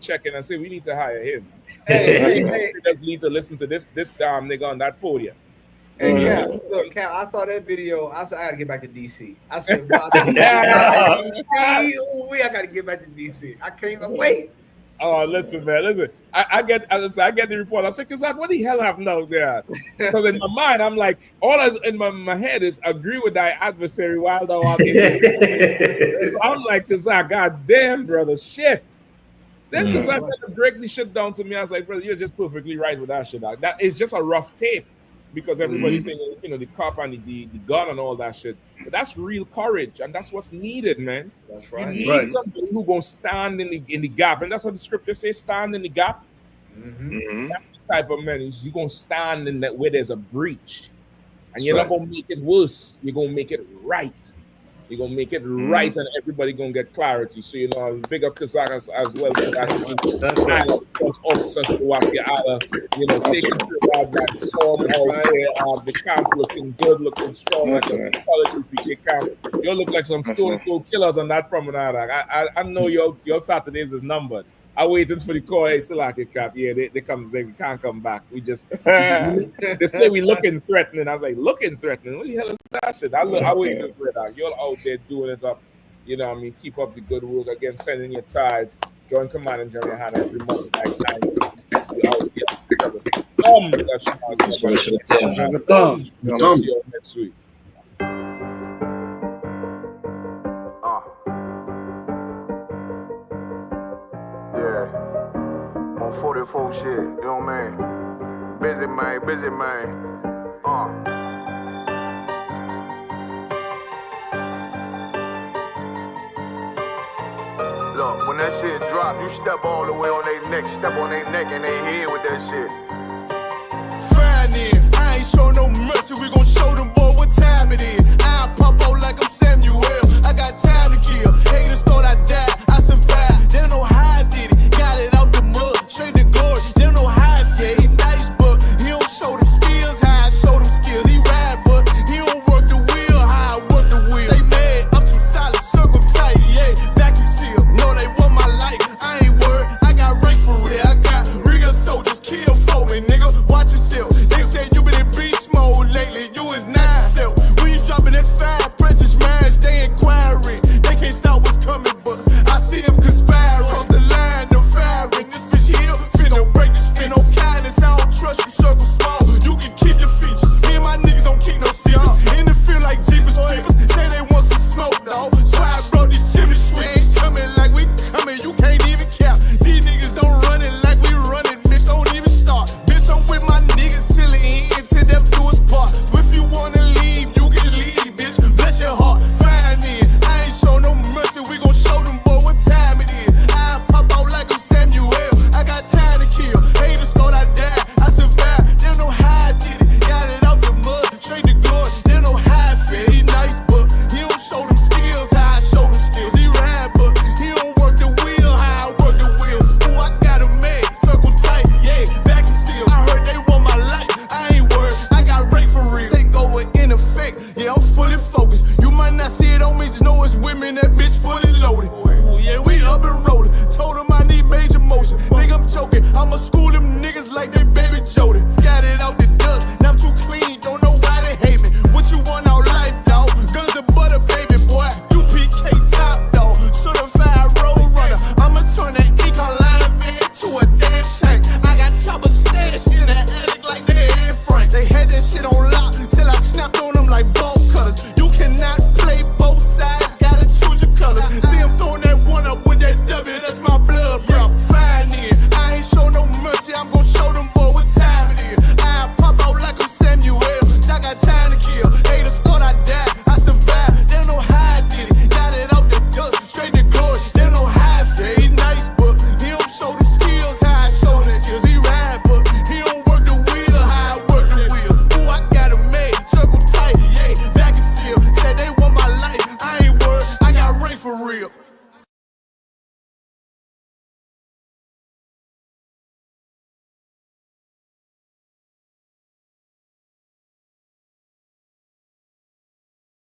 S18: checking and said we need to hire him. Hey, just need to listen to this damn nigga on that podium.
S7: Hey, Cap, look, Cap, I saw that video. I said, I gotta get back to DC. I said, well, I gotta get back to DC. I can't even wait.
S18: Oh, listen, man, listen. I get the report. I said, cause what the hell happened out there? Because in my mind, I'm like, all in my head is agree with thy adversary while thou art in. I'm like, cause God damn, brother, shit. Then cause I said to break the shit down to me, I was like, brother, you're just perfectly right with that shit. Dog. That is just a rough tape. Because everybody thinking, you know, the cop and the gun and all that shit. But that's real courage, and that's what's needed, man.
S7: That's right.
S18: You need somebody who gonna stand in the gap, and that's what the scripture says: stand in the gap. That's the type of man you're gonna stand in that where there's a breach, and you're not gonna make it worse. You're gonna make it right. You're gonna make it right, and everybody gonna get clarity. So you know, big up Kazak as well for that. And of course, officers who are you know, taking care of that storm out there, the camp looking good, looking strong, like a college PK camp. You look like some stone cold killers on that promenade. I know your Saturdays is numbered. I'm waiting for the call. Hey, Salaki Cap. Yeah, they come and say we can't come back. We just they say we looking threatening. I was like, looking threatening? What the hell is that shit? I waiting for that. You're out there doing it up. You know what I mean? Keep up the good work. Again, sending your tithes. Join Command and General Yahanna every month like 9. You're out there. That's see you next week.
S3: Yeah, on 44 shit, you know what I mean? Busy man. Look, when that shit drop, you step all the way on their neck, step on their neck and they head with that shit.